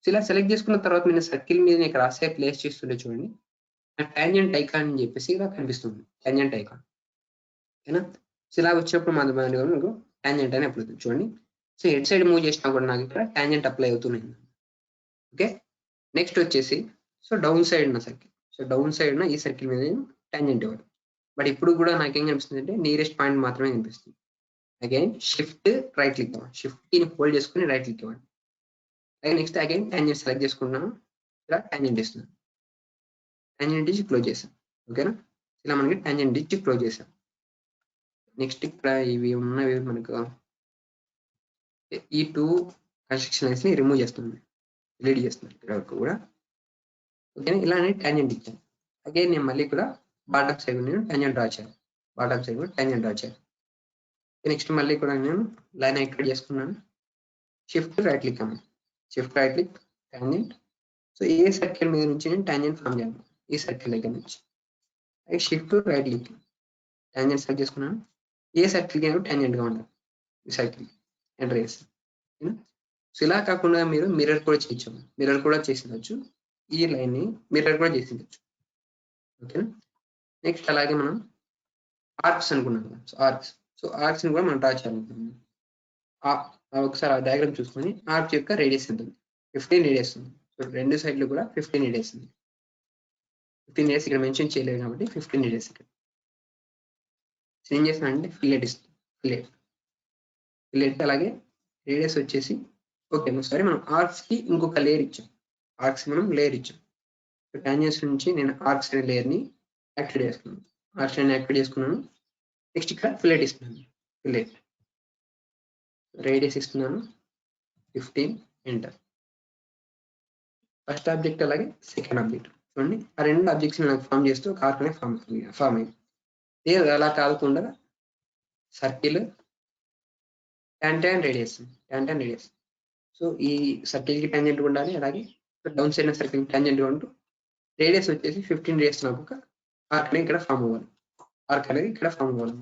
Speaker 2: సో ఇలా సెలెక్ట్ చేసుకున్న తర్వాత నేను సర్కిల్ మీద ఇక్కడ రాసే ప్లేస్ చేస్తుంటే చూడండి, టాంజెంట్ ఐకాన్ అని చెప్పేసి ఇలా కనిపిస్తుంది. Tangent icon. ఓకేనా? సో ఇలా వచ్చినప్పుడు మనకు టాంజెంట్ అని అప్లై అవుతుంది. చూడండి. సో హెడ్ సైడ్ మూవ్ చేసినా కూడా నాకు ఇక్కడ టాంజెంట్ అప్లై అవుతున్నాయి. ఓకే. నెక్స్ట్ వచ్చేసి సో డౌన్ సైడ్ ఉన్న సర్కిల్. సో డౌన్ సైడ్ ఉన్న ఈ సర్కిల్ మీద నేను టాంజెంట్ ఇవ్వాలి. బట్ ఇప్పుడు కూడా నాకేం కనిపిస్తుంది అంటే నియరెస్ట్ పాయింట్ మాత్రమే కనిపిస్తుంది. అగైన్ షిఫ్ట్ రైట్ క్లిక్ ఇవ్వాలి. షిఫ్ట్ కీని హోల్డ్ చేసుకుని రైట్ క్లిక్ ఇవ్వాలి. అలాగే నెక్స్ట్ అగైన్ టాంజెంట్ సెలెక్ట్ చేసుకుంటున్నాను. ఇలా టాంజెంట్ ఇస్తున్నాను. టాంజెంట్ ఇచ్చి క్లోజ్ చేశాను. ఓకేనా? ఇలా మనకి టాంజెంట్ ఇచ్చి క్లోజ్ చేశాను. నెక్స్ట్ ఇక్కడ ఇవి ఉన్నవి మనకు ఈ 2 కన్స్ట్రక్షన్ లైన్స్ ని రిమూవ్ చేస్తుంది. డిలీట్ చేస్తున్నాను ఇక్కడ వరకు కూడా. ఓకేనా? ఇలానే టాంజెంట్ ఇచ్చాను. అగైన్ నేను మళ్ళీ కూడా బాటమ్ సైడ్ నేను టాంజెంట్ డ్రా చేయాలి. బాటమ్ సైడ్ కూడా టాంజెంట్ డ్రా చేయాలి. నెక్స్ట్ మళ్ళీ కూడా నేను లైన్ యాక్టివేట్ చేసుకున్నాను. షిఫ్ట్ రైట్ క్లిక్ అమ్మ. Shift right click tangent. So a circle మీద నుంచి నేను టాంజెంట్ ఫామ్ చేయాలి. ఈ సర్కిల్ దగ్గర నుంచి. అలాగే shift right click tangent select చేసుకున్నాను. ఏ సర్కిల్కి అయినా టాంజెంట్ గా ఉండాలి. ఈ సర్కిల్ ఎంటర్ చేస్తాను. సో ఇలా కాకుండా మీరు మిర్రర్ కూడా చేయొచ్చు. మిర్రర్ కూడా చేసిండొచ్చు. ఈ లైన్ ని మిర్రర్ కూడా చేసిండొచ్చు. ఓకేనా? నెక్స్ట్ అలాగే మనం ఆర్క్స్ అనుకున్నాం కదా. So arcs. సో ఆర్క్స్ ని కూడా మనం డ్రా చేయాలనుకుంటున్నాం. ఒకసారి ఆ డయాగ్రామ్ చూసుకొని ఆర్క్ యొక్క రేడియస్ ఎంత ఉంది? 15 రేడియస్ ఉంది. సో రెండు సైడ్లు కూడా 15 రేడియస్ ఉంది. 15 రేడియస్ ఇక్కడ మెన్షన్ చేయలేదు కాబట్టి 15 రేడియస్ ఇక్కడ. ఏం చేస్తానంటే ఫిల్లెట్ ఇస్తాం. ఫిల్లెట్ అలాగే రేడియస్ వచ్చేసి ఓకే సారీ మనం ఆర్క్స్ కి ఇంకొక లేయర్ ఇచ్చాం. ఆర్క్స్ మనం లేయర్ ఇచ్చాం. టాంజెన్స్ నుంచి నేను ఆర్క్స్ అనే లేయర్ ని యాక్టివేట్ చేసుకున్నాను. ఆర్క్స్ ని యాక్టివేట్ చేసుకున్నాను. నెక్స్ట్ ఇక్కడ ఫిల్లెట్ ఇస్తున్నాను. ఫిల్లెట్ రేడియస్ ఇస్తున్నాను 15 ఎంటర్. ఫస్ట్ ఆబ్జెక్ట్ అలాగే సెకండ్ ఆబ్జెక్ట్ చూడండి. ఆ రెండు ఆబ్జెక్ట్స్ నాకు ఫామ్ చేస్తూ ఒక ఆర్క్ అనే ఫామ్ అయింది. లేదు అలా కాకుండా సర్కిల్ ట్యాన్ రేడియస్. సో ఈ సర్కిల్ కి టాంజెంట్ ఉండాలి. అలాగే డౌన్ సైడ్ సర్కిల్ టాంజెంట్ ఉంటూ రేడియస్ వచ్చేసి 15 రేడియస్ నాకు ఒక ఆర్క్ అనేది ఇక్కడ ఫామ్ అవ్వాలి. ఆర్క్ అనేది ఇక్కడ ఫామ్ అవ్వాలి.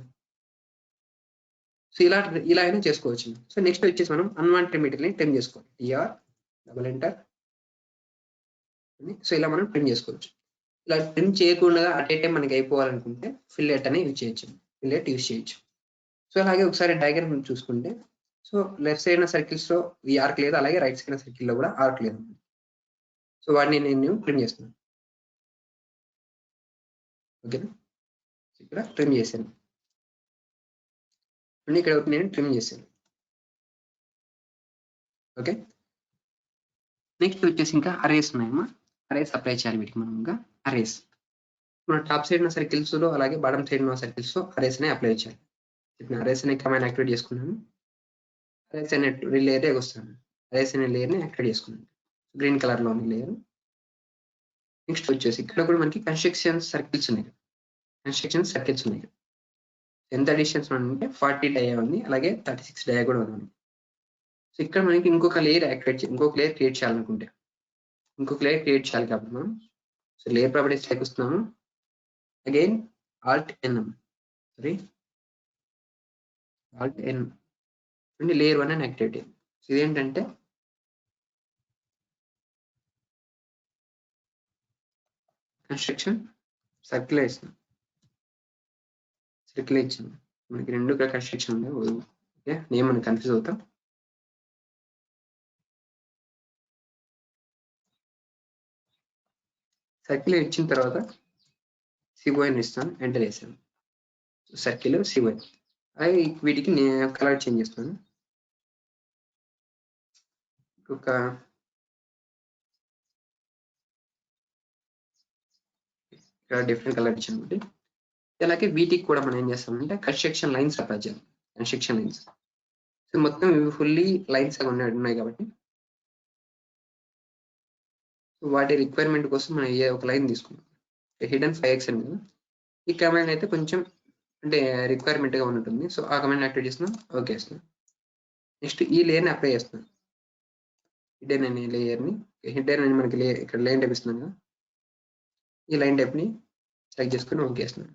Speaker 2: సో ఇలా అయినా చేసుకోవచ్చు. సో నెక్స్ట్ వచ్చేసి మనం అన్వాంటెడ్ మెటీరియల్ ని ట్రిమ్ చేసుకోవాలి. TR double enter. సో ఇలా మనం ట్రిమ్ చేసుకోవచ్చు. ఇలా ట్రిమ్ చేయకుండా అట్ ఏ టైం మనకి అయిపోవాలనుకుంటే ఫిల్లెట్ అని యూజ్ చేయొచ్చు. ఫిల్లెట్ యూజ్ చేయొచ్చు. సో అలాగే ఒకసారి డయాగ్రామ్ చూసుకుంటే సో లెఫ్ట్ సైడ్ సర్కిల్స్ లో ఈ ఆర్క్ లేదు. అలాగే రైట్ సైడ్ సర్కిల్ లో కూడా ఆర్క్ లేదు. సో వాటిని నేను ట్రిమ్ చేస్తున్నాను. ఓకేనా? ఇక్కడ ట్రిమ్ చేశాను. ఇక్కడ నేను ట్రిమ్ చేశాను. ఓకే. నెక్స్ట్ వచ్చేసి ఇంకా అరేస్ ఉన్నాయమ్మా. అరేస్ అప్లై చేయాలి వీటికి మనం ఇంకా అరేస్. మన టాప్ సైడ్ ఉన్న సర్కిల్స్ లో అలాగే బాటమ్ సైడ్ ఉన్న సర్కిల్స్ లో అరేస్ ని అప్లై చేయాలి. ఇప్పుడు అరేస్ అనే కమాండ్ యాక్టివేట్ చేసుకున్నాను. అరేస్ అనే లేయర్ వస్తాను. అరేస్ అనే లేయర్ ని యాక్టివేట్ చేసుకున్నాను. గ్రీన్ కలర్ లో ఉన్న లేయర్. నెక్స్ట్ వచ్చేసి ఇక్కడ కూడా మనకి కన్స్ట్రక్షన్ సర్కిల్స్ ఉన్నాయి. ఎంత డిస్టెన్స్ అంటే 40 డయా ఉంది. అలాగే 36 డయా కూడా ఉంది. సో ఇక్కడ మనకి ఇంకొక లేయర్ క్రియేట్ చేయాలనుకుంటే కాబట్టి మనం సో లేయర్ ప్రాపర్టీస్ లైక్ వస్తున్నాము. అగైన్ ఆల్ట్ ఎన్ లేయర్ 1 అని యాక్టివేట్. ఇదేంటంటే కన్స్ట్రక్షన్ సర్కిల్ ఇచ్చాను. మనకి రెండు కన్స్ట్రక్షన్ ఉన్నాయి. ఓకే, నేమ్ మనకి కన్ఫ్యూజ్ అవుతాం. సర్కిల్ ఇచ్చిన తర్వాత సివైన్ ఇస్తాను. ఎంటర్ చేశాను. సర్కిల్ సివైన్. అలాగే వీటికి నేను కలర్ చేంజ్ చేస్తాను. ఇక్కడ డిఫరెంట్ కలర్ ఇచ్చాను కాబట్టి అలాగే వీటికి కూడా మనం ఏం చేస్తామంటే కన్స్ట్రక్షన్ లైన్స్ అప్లై చేయాలి. కన్స్ట్రక్షన్ లైన్స్ సో మొత్తం ఇవి ఫుల్లీ లైన్స్ ఉన్నాయి కాబట్టి వాటి రిక్వైర్మెంట్ కోసం మనం ఒక లైన్ తీసుకున్నాం. హిడెన్ 5x అని కదా, ఈ కమాండ్ అయితే కొంచెం అంటే రిక్వైర్మెంట్ గా ఉంటుంది. సో ఆ కమాండ్ యాక్టివేట్ చేస్తున్నాం, ఓకే చేస్తున్నాం. నెక్స్ట్ ఈ లేయర్ ని అప్లై చేస్తున్నాం. హిడెన్ అనే లేయర్ ని, హిడెన్ అని మనకి ఇక్కడ లైన్ టైప్ ఇస్తున్నాం కదా, ఈ లైన్ టైప్ ని సెలెక్ట్ చేసుకుని ఓకే చేస్తున్నాం.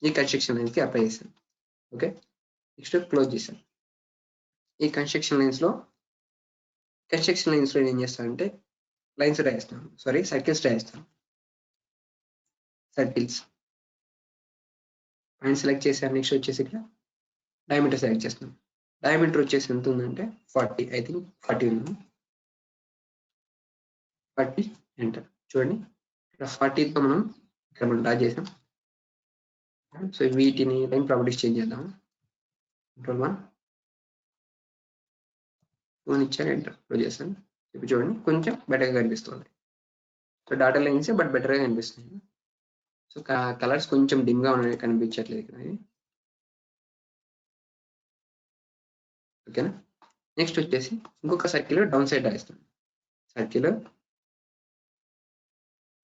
Speaker 2: ఈ కన్స్ట్రక్షన్ లైన్స్ కి అప్లై చేస్తాం. ఓకే, నెక్స్ట్ క్లోజ్ చేసాం. ఈ కన్స్ట్రక్షన్ లైన్స్ లో ఏం చేస్తానంటే లైన్స్ డ్రా చేస్తాను, సారీ సర్కిల్స్ డ్రా చేస్తాను. సర్కిల్స్ పాయింట్ సెలెక్ట్ చేశాను. నెక్స్ట్ వచ్చేసి ఇక్కడ డయామీటర్ సెలెక్ట్ చేస్తున్నాం. డయామీటర్ వచ్చేసి ఎంత ఉందంటే 40, ఐ థింక్ 40 ఉంది. 40 ఎంటర్. చూడండి ఇక్కడ 40తో మనం డ్రా చేసాం. సో వీటిని లైన్ ప్రాపర్టీస్ చేంజ్ చేద్దాం. Ctrl+1 ఇచ్చాను, ఎంటర్ క్లోజ్ చేస్తాను. ఇప్పుడు చూడండి కొంచెం బెటర్గా కనిపిస్తుంది. సో డాటా లైన్స్ బట్ బెటర్గా కనిపిస్తుంది. సో కలర్స్ కొంచెం డిమ్ గా ఉన్నాయి, కనిపించట్లేదు ఇక్కడ. ఓకేనా, నెక్స్ట్ వచ్చేసి ఇంకొక సర్కిల్ డౌన్ సైడ్ రాయిస్తాం. సర్కిల్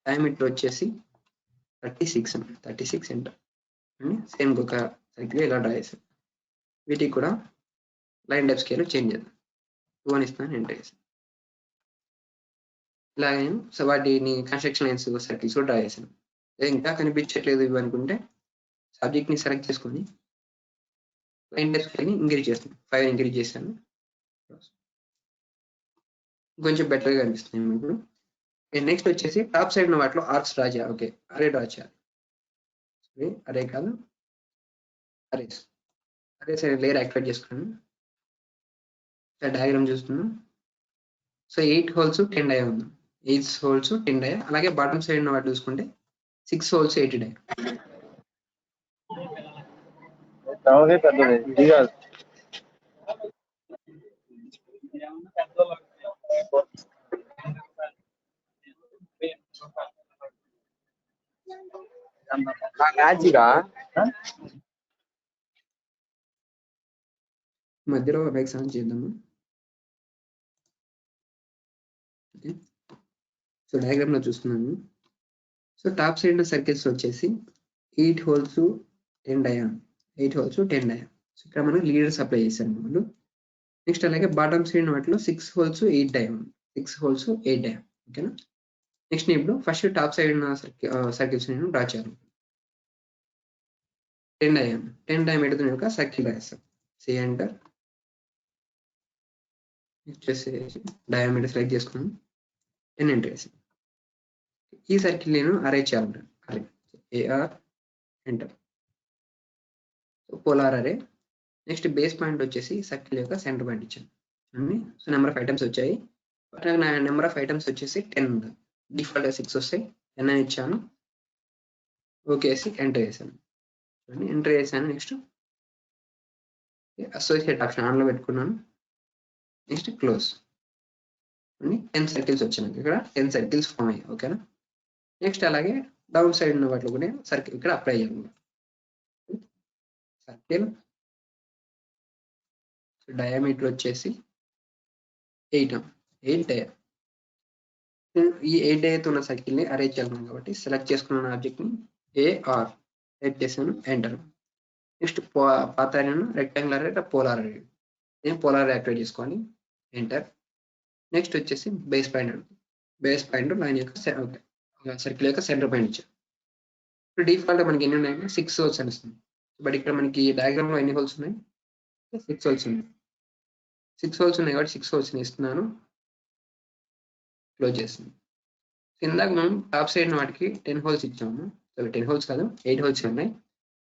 Speaker 2: డయామీటర్ వచ్చేసి 36 ఎంటర్. సేమ్ ఇంకొక సర్కిల్ ఇలా డ్రా చేస్తాం. వీటికి కూడా లైన్ డెప్ స్కేల్ చేంజ్ చేద్దాం. 2 ఇస్తాను, ఎంటర్ చేస్తాను. ఇలాగే నేను సో వాటిని కన్స్ట్రక్షన్ లైన్స్ సర్కిల్స్ కూడా డ్రా చేశాను. ఇంకా కనిపించట్లేదు ఇవి అనుకుంటే సబ్జెక్ట్ ని సెలెక్ట్ చేసుకొని లైన్ డెప్ స్కేల్ ని ఇంక్రీజ్ చేస్తాను. 5 ఇంక్రీజ్ చేశాను. కొంచెం బెటర్గా కనిపిస్తుంది ఇప్పుడు. నెక్స్ట్ వచ్చేసి టాప్ సైడ్ ఉన్న వాటిలో ఆర్క్స్ డ్రా చేయాలి. ఓకే, అరే డ్రా చేయాలి. అరే కాదు, అరేస్. అరేస్ లేయర్ యాక్టివేట్ చేసుకున్నాను. డయాగ్రామ్ చూస్తున్నాం. సో 8 హోల్స్ 10 డై ఉంది. 8 హోల్స్ 10 డై. అలాగే బాటమ్ సైడ్ ఉన్న వాటి చూసుకుంటే 6 హోల్స్ 8 డై. మధ్యలో బైక్స్ ఆన్ చేద్దాము. ఓకే, సో డయాగ్రామ్ లో చూస్తున్నాను. సో టాప్ సైడ్ సర్కిల్స్ వచ్చేసి 8 holes 10 dia. 8 holes 10 dia. So ఇక్కడ మనం లీడర్స్ అప్లై చేశారు వాళ్ళు. నెక్స్ట్ అలాగే బాటమ్ సైడ్ వాటిలో 6 హోల్స్ 8 డై. 6 holes 8 dia. ఓకేనా, నెక్స్ట్ ఇప్పుడు ఫస్ట్ టాప్ సైడ్ ఉన్న సర్కిల్స్ నేను డ్రా చేయాలి. 10 డై ఎడుతున్న ఒక సర్కిల్ రాస్తాం. C enter. వచ్చేసి డయామీటర్ సెలెక్ట్ చేసుకున్నాను, 10 ఎంటర్ చేసాను. ఈ సర్కిల్ నేను అరే చేయాలంటాను. అరే ఏఆర్ ఎంటర్. పోలార్ అరే. నెక్స్ట్ బేస్ పాయింట్ వచ్చేసి సర్కిల్ యొక్క సెంటర్ పాయింట్ ఇచ్చాను. సో నెంబర్ ఆఫ్ ఐటమ్స్ వచ్చాయి. నా నెంబర్ ఆఫ్ ఐటమ్స్ వచ్చేసి 10 ఉంది. డిఫాల్ట్ 6 వస్తాయి. 10 అని ఇచ్చాను, ఓకే వేసి ఎంటర్ చేశాను. చూడండి ఎంటర్ చేశాను. నెక్స్ట్ అసోసియేట్ ఆప్షన్ ఆన్లో పెట్టుకున్నాను. Next close. 10 సర్కిల్స్ వచ్చాయి. ఇక్కడ 10 సర్కిల్స్ ఫామ్ అయ్యాయి. ఓకేనా, నెక్స్ట్ అలాగే డౌన్ సైడ్ ఉన్న వాటిలో కూడా సర్కిల్ ఇక్కడ అప్లై చేయాలి. సర్కిల్ డయామీటర్ వచ్చేసి 8 డై. ఈ 8 డైతో ఉన్న సర్కిల్ ని అరేంజ్ చేయాలి కాబట్టి సెలెక్ట్ చేసుకున్న ఆబ్జెక్ట్ ని ఏఆర్ టైప్ చేశాను, ఎంటర్. నెక్స్ట్ పాత రెక్టాంగులర్ అరే పోలార్ అరే. నేను పోలార్ యాక్టివేట్ చేసుకోవాలి, ఎంటర్. నెక్స్ట్ వచ్చేసి బేస్ పాయింట్ లైన్ యొక్క సర్కిల్ యొక్క సెంటర్ పాయింట్ ఇచ్చాను. ఇప్పుడు డిఫాల్ట్ మనకి ఎన్ని ఉన్నాయి, 6 హోల్స్ అనిస్తుంది. బట్ ఇక్కడ మనకి డయాగ్రామ్ లో ఎన్ని హోల్స్ ఉన్నాయి, 6 హోల్స్ ఉన్నాయి. 6 హోల్స్ ఉన్నాయి కాబట్టి 6 హోల్స్ ఇస్తున్నాను, క్లోజ్ చేస్తుంది. ఇందాక మనం టాప్ సైడ్ వాటికి 10 హోల్స్ ఇచ్చాము. 10 హోల్స్ కాదు, 8 హోల్స్ ఉన్నాయి.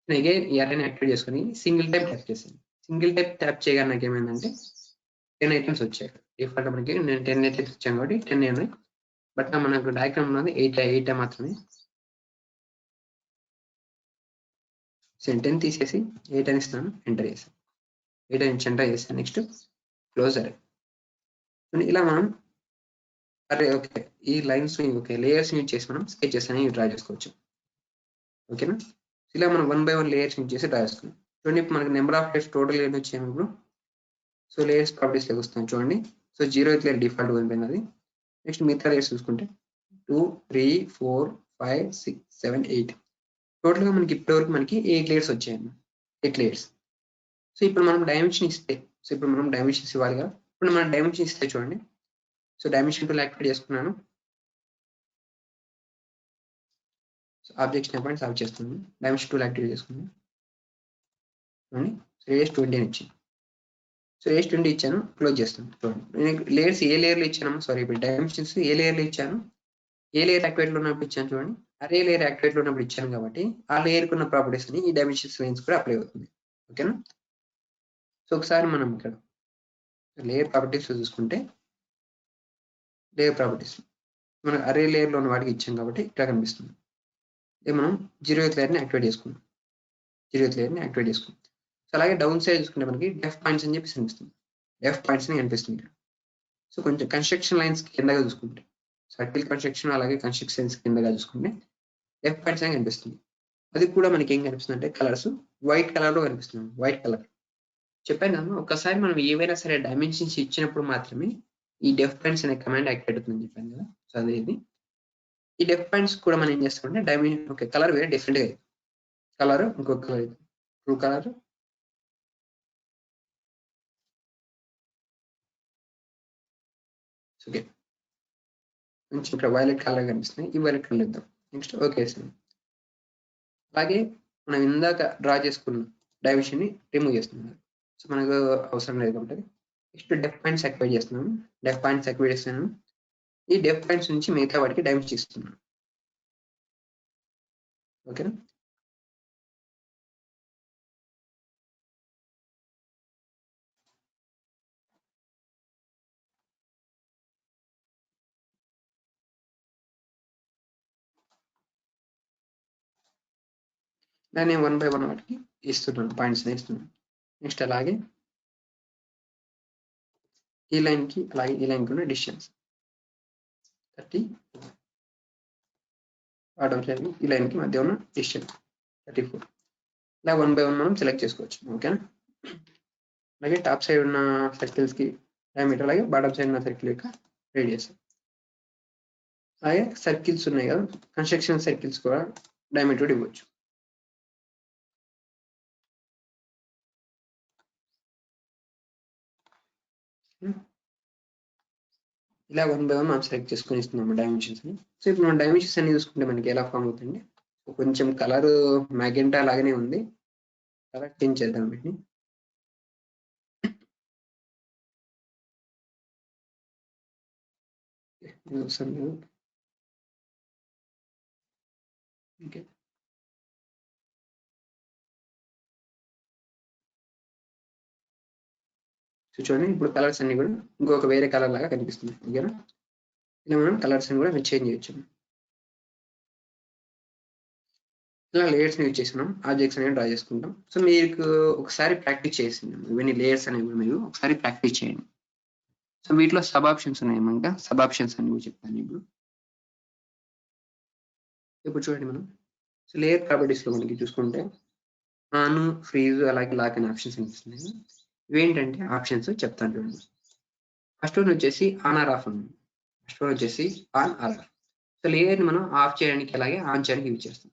Speaker 2: అగైన్ ఈ అరేని యాక్టివేట్ చేసుకుని సింగిల్ టైప్ ట్యాప్ చేశాను. సింగిల్ టైప్ ట్యాప్ చేయగా నాకు ఏమైందంటే 10 ఐటమ్స్ వచ్చాయి. డిఫాల్ట్ మనకి నేను 10 ఐటమ్స్ ఇచ్చాను కాబట్టి 10 ఉన్నాయి. బట్ మనకు డయాగ్రామ్ ఉన్నది 8 మాత్రమే. సో 10 తీసేసి 8 అని ఇస్తాను, ఎంటర్ చేశాను. 8 అని ఎంటర్ చేశాను. నెక్స్ట్ క్లోజ్ అరే. ఇలా మనం అరే ఓకే ఈ లైన్స్ ఓకే లేయర్స్ యూజ్ చేసి మనం స్కెచెస్ అనేవి డ్రా చేసుకోవచ్చు. ఓకేనా. ఇలా మనం 1 by 1 లేయర్స్ చేసి డ్రా చేసుకున్నాం. చూడండి ఇప్పుడు మనకి నెంబర్ ఆఫ్ లేయర్స్ టోటల్ ఎన్ని వచ్చాయి ఇప్పుడు. సో లేయర్స్ ప్రాపర్టీస్లోకి వస్తాం చూడండి. సో 0th లేయర్ డిఫాల్ట్ పోయిపోయింది అది. నెక్స్ట్ మిగతా లేయర్స్ చూసుకుంటే 2, 3, 4, 5, 6, 7, 8 టోటల్గా మనకి ఇప్పటివరకు మనకి 8 లేయర్స్ వచ్చాయండి. 8 లేయర్స్. సో ఇప్పుడు మనం డైమెన్షన్ ఇస్తే డైమెన్షన్స్ ఇవ్వాలి కదా. ఇప్పుడు మనం డైమెన్షన్ ఇస్తే చూడండి. సో డైమెన్షన్ టూల్ యాక్టివేట్ చేసుకున్నాను. సో ఆబ్జెక్ట్స్ పాయింట్స్ ఆఫ్ చేస్తున్నాను. డైమెన్షన్ టూల్ యాక్టివేట్ చేసుకున్నాను చూడండి. సో రేడియస్ 20 అని ఇచ్చింది. సో రేడియస్ 20 ఇచ్చాను, క్లోజ్ చేస్తాను చూడండి. నేను లేయర్స్ ఏ లేయర్లో ఇచ్చాను, సారీ ఇప్పుడు డైమెన్షన్స్ ఏ లేయర్లో ఇచ్చాను, ఏ లేయర్ యాక్టివేట్లో ఉన్నప్పుడు ఇచ్చాను చూడండి. అరే లేయర్ యాక్టివేట్లో ఉన్నప్పుడు ఇచ్చాను కాబట్టి ఆ లేయర్కి ఉన్న ప్రాపర్టీస్ అని ఈ డైమెన్షన్స్ లైన్స్ కూడా అప్లై అవుతుంది. ఓకేనా. సో ఒకసారి మనం ఇక్కడ లేయర్ ప్రాపర్టీస్ చూసుకుంటే లేయర్ ప్రాపర్టీస్ మనం అరే లేయర్లో ఉన్న వాటికి ఇచ్చాం కాబట్టి ఇక్కడ కనిపిస్తుంది. ఇదే మనం 0th లేయర్ని యాక్టివేట్ చేసుకున్నాం. 0th లేయర్ని యాక్టివేట్ చేసుకున్నాం. సో అలాగే డౌన్ సైడ్ చూసుకుంటే మనకి డెఫ్ పాయింట్స్ అని చెప్పి కనిపిస్తుంది. డెఫ్ పాయింట్స్ అని కనిపిస్తుంది ఇక్కడ. సో కొంచెం కన్స్ట్రక్షన్ లైన్స్ కిందగా చూసుకుంటే సర్కిల్ కన్స్ట్రక్షన్ అలాగే కన్స్ట్రక్షన్స్ కిందగా చూసుకుంటే డెఫ్ పాయింట్స్ అని కనిపిస్తుంది. అది కూడా మనకి ఏం కనిపిస్తుంది అంటే కలర్స్ వైట్ కలర్లో కనిపిస్తుంది. వైట్ కలర్ చెప్పాను కదా, ఒకసారి మనం ఏవైనా సరే డైమెన్షన్స్ ఇచ్చినప్పుడు మాత్రమే ఈ డెఫ్ పాయింట్స్ అనే కమాండ్ యాక్టివేట్ అవుతుందని చెప్పాను కదా. సో అదే ఇది. ఈ డెఫ్ పాయింట్స్ కూడా మనం ఏం చేస్తామంటే డైమెన్షన్ ఓకే కలర్ వేరే డిఫరెంట్గా అవుతుంది. కలర్ ఇంకొక కలర్ ట్రూ కలర్, ఓకే కొంచెం ఇక్కడ వైలెట్ కలర్ కనిపిస్తుంది. ఈ వైలెట్ కలర్ ఇద్దాం. Next okay sir. అలాగే మనం ఇందాక డ్రా చేసుకున్న డైమెన్షన్ని రిమూవ్ చేస్తున్నాం. సో మనకు అవసరం లేదు కాబట్టి నెక్స్ట్ డెఫ్ పాయింట్స్ యాక్టివేట్ చేస్తున్నాము. డెఫ్ పాయింట్స్ యాక్టివేట్ చేస్తున్నాను. ఈ డెఫ్ పాయింట్స్ నుంచి మిగతా వాటికి డైమెన్షన్ ఇస్తున్నాను. ఓకేనా. దాన్ని 1 by 1 వాటికి ఇస్తున్నాను, పాయింట్స్ ఇస్తున్నాను. నెక్స్ట్ అలాగే ఈ లైన్కి అలాగే ఈ లైన్కి ఉన్న డిస్టెన్స్ 30, బాటమ్ సైడ్ ఈ లైన్కి మధ్య ఉన్న డిస్టెన్స్ 34. ఇలా 1 by 1 మనం సెలెక్ట్ చేసుకోవచ్చు. ఓకేనా. అలాగే టాప్ సైడ్ ఉన్న సర్కిల్స్కి డయామీటర్, అలాగే బాటమ్ సైడ్ ఉన్న సర్కిల్ యొక్క రేడియస్. అలాగే సర్కిల్స్ ఉన్నాయి కదా, కన్స్ట్రక్షన్ సర్కిల్స్ కూడా డయామీటర్ ఇవ్వచ్చు. ఇలా 1 by 1 మనం సెలెక్ట్ చేసుకొని ఇస్తున్నాము డైమెన్షన్స్ ని. సో ఇప్పుడు మనం డైమెన్షన్స్ అన్ని చూసుకుంటే మనకి ఎలా ఫామ్ అవుతుంది, కొంచెం కలర్ మ్యాగెంటా లాగానే ఉంది. కలర్ చేంజ్ చేద్దాం వీటిని. ఓకే సో చూడండి ఇప్పుడు కలర్స్ అన్ని కూడా ఇంకొక వేరే కలర్ లాగా కనిపిస్తుంది. ఓకేనా. ఇలా మనం కలర్స్ ని కూడా చేంజ్ చేయొచ్చు. ఇలా లేయర్స్ యూజ్ చేసినాం, ఆబ్జెక్ట్స్ అనేవి డ్రా చేసుకుంటాం. సో మీకు ఒకసారి ప్రాక్టీస్ చేసింది ఇవన్నీ లేయర్స్ అనేవి మీరు ఒకసారి ప్రాక్టీస్ చేయండి. సో వీటిలో సబ్ ఆప్షన్స్ ఉన్నాయి, ఇంకా సబ్ ఆప్షన్స్ అని కూడా చెప్తాను ఇప్పుడు. ఇప్పుడు చూడండి మనం సో లేయర్ ప్రాపర్టీస్ లో మనకి చూసుకుంటే ఆన్, ఫ్రీజ్, అలాగే లాక్ అనే ఆప్షన్స్ కనిపిస్తున్నాయి. ఇవేంటంటే ఆప్షన్స్ చెప్తాను చూడండి. ఫస్ట్ వన్ వచ్చేసి ఆన్ ఆర్ ఆఫ్ ఉంది. ఫస్ట్ వన్ వచ్చేసి ఆన్ ఆర్ ఆఫ్. సో లేయర్ని మనం ఆఫ్ చేయడానికి అలాగే ఆన్ చేయడానికి యూజ్ చేస్తాం.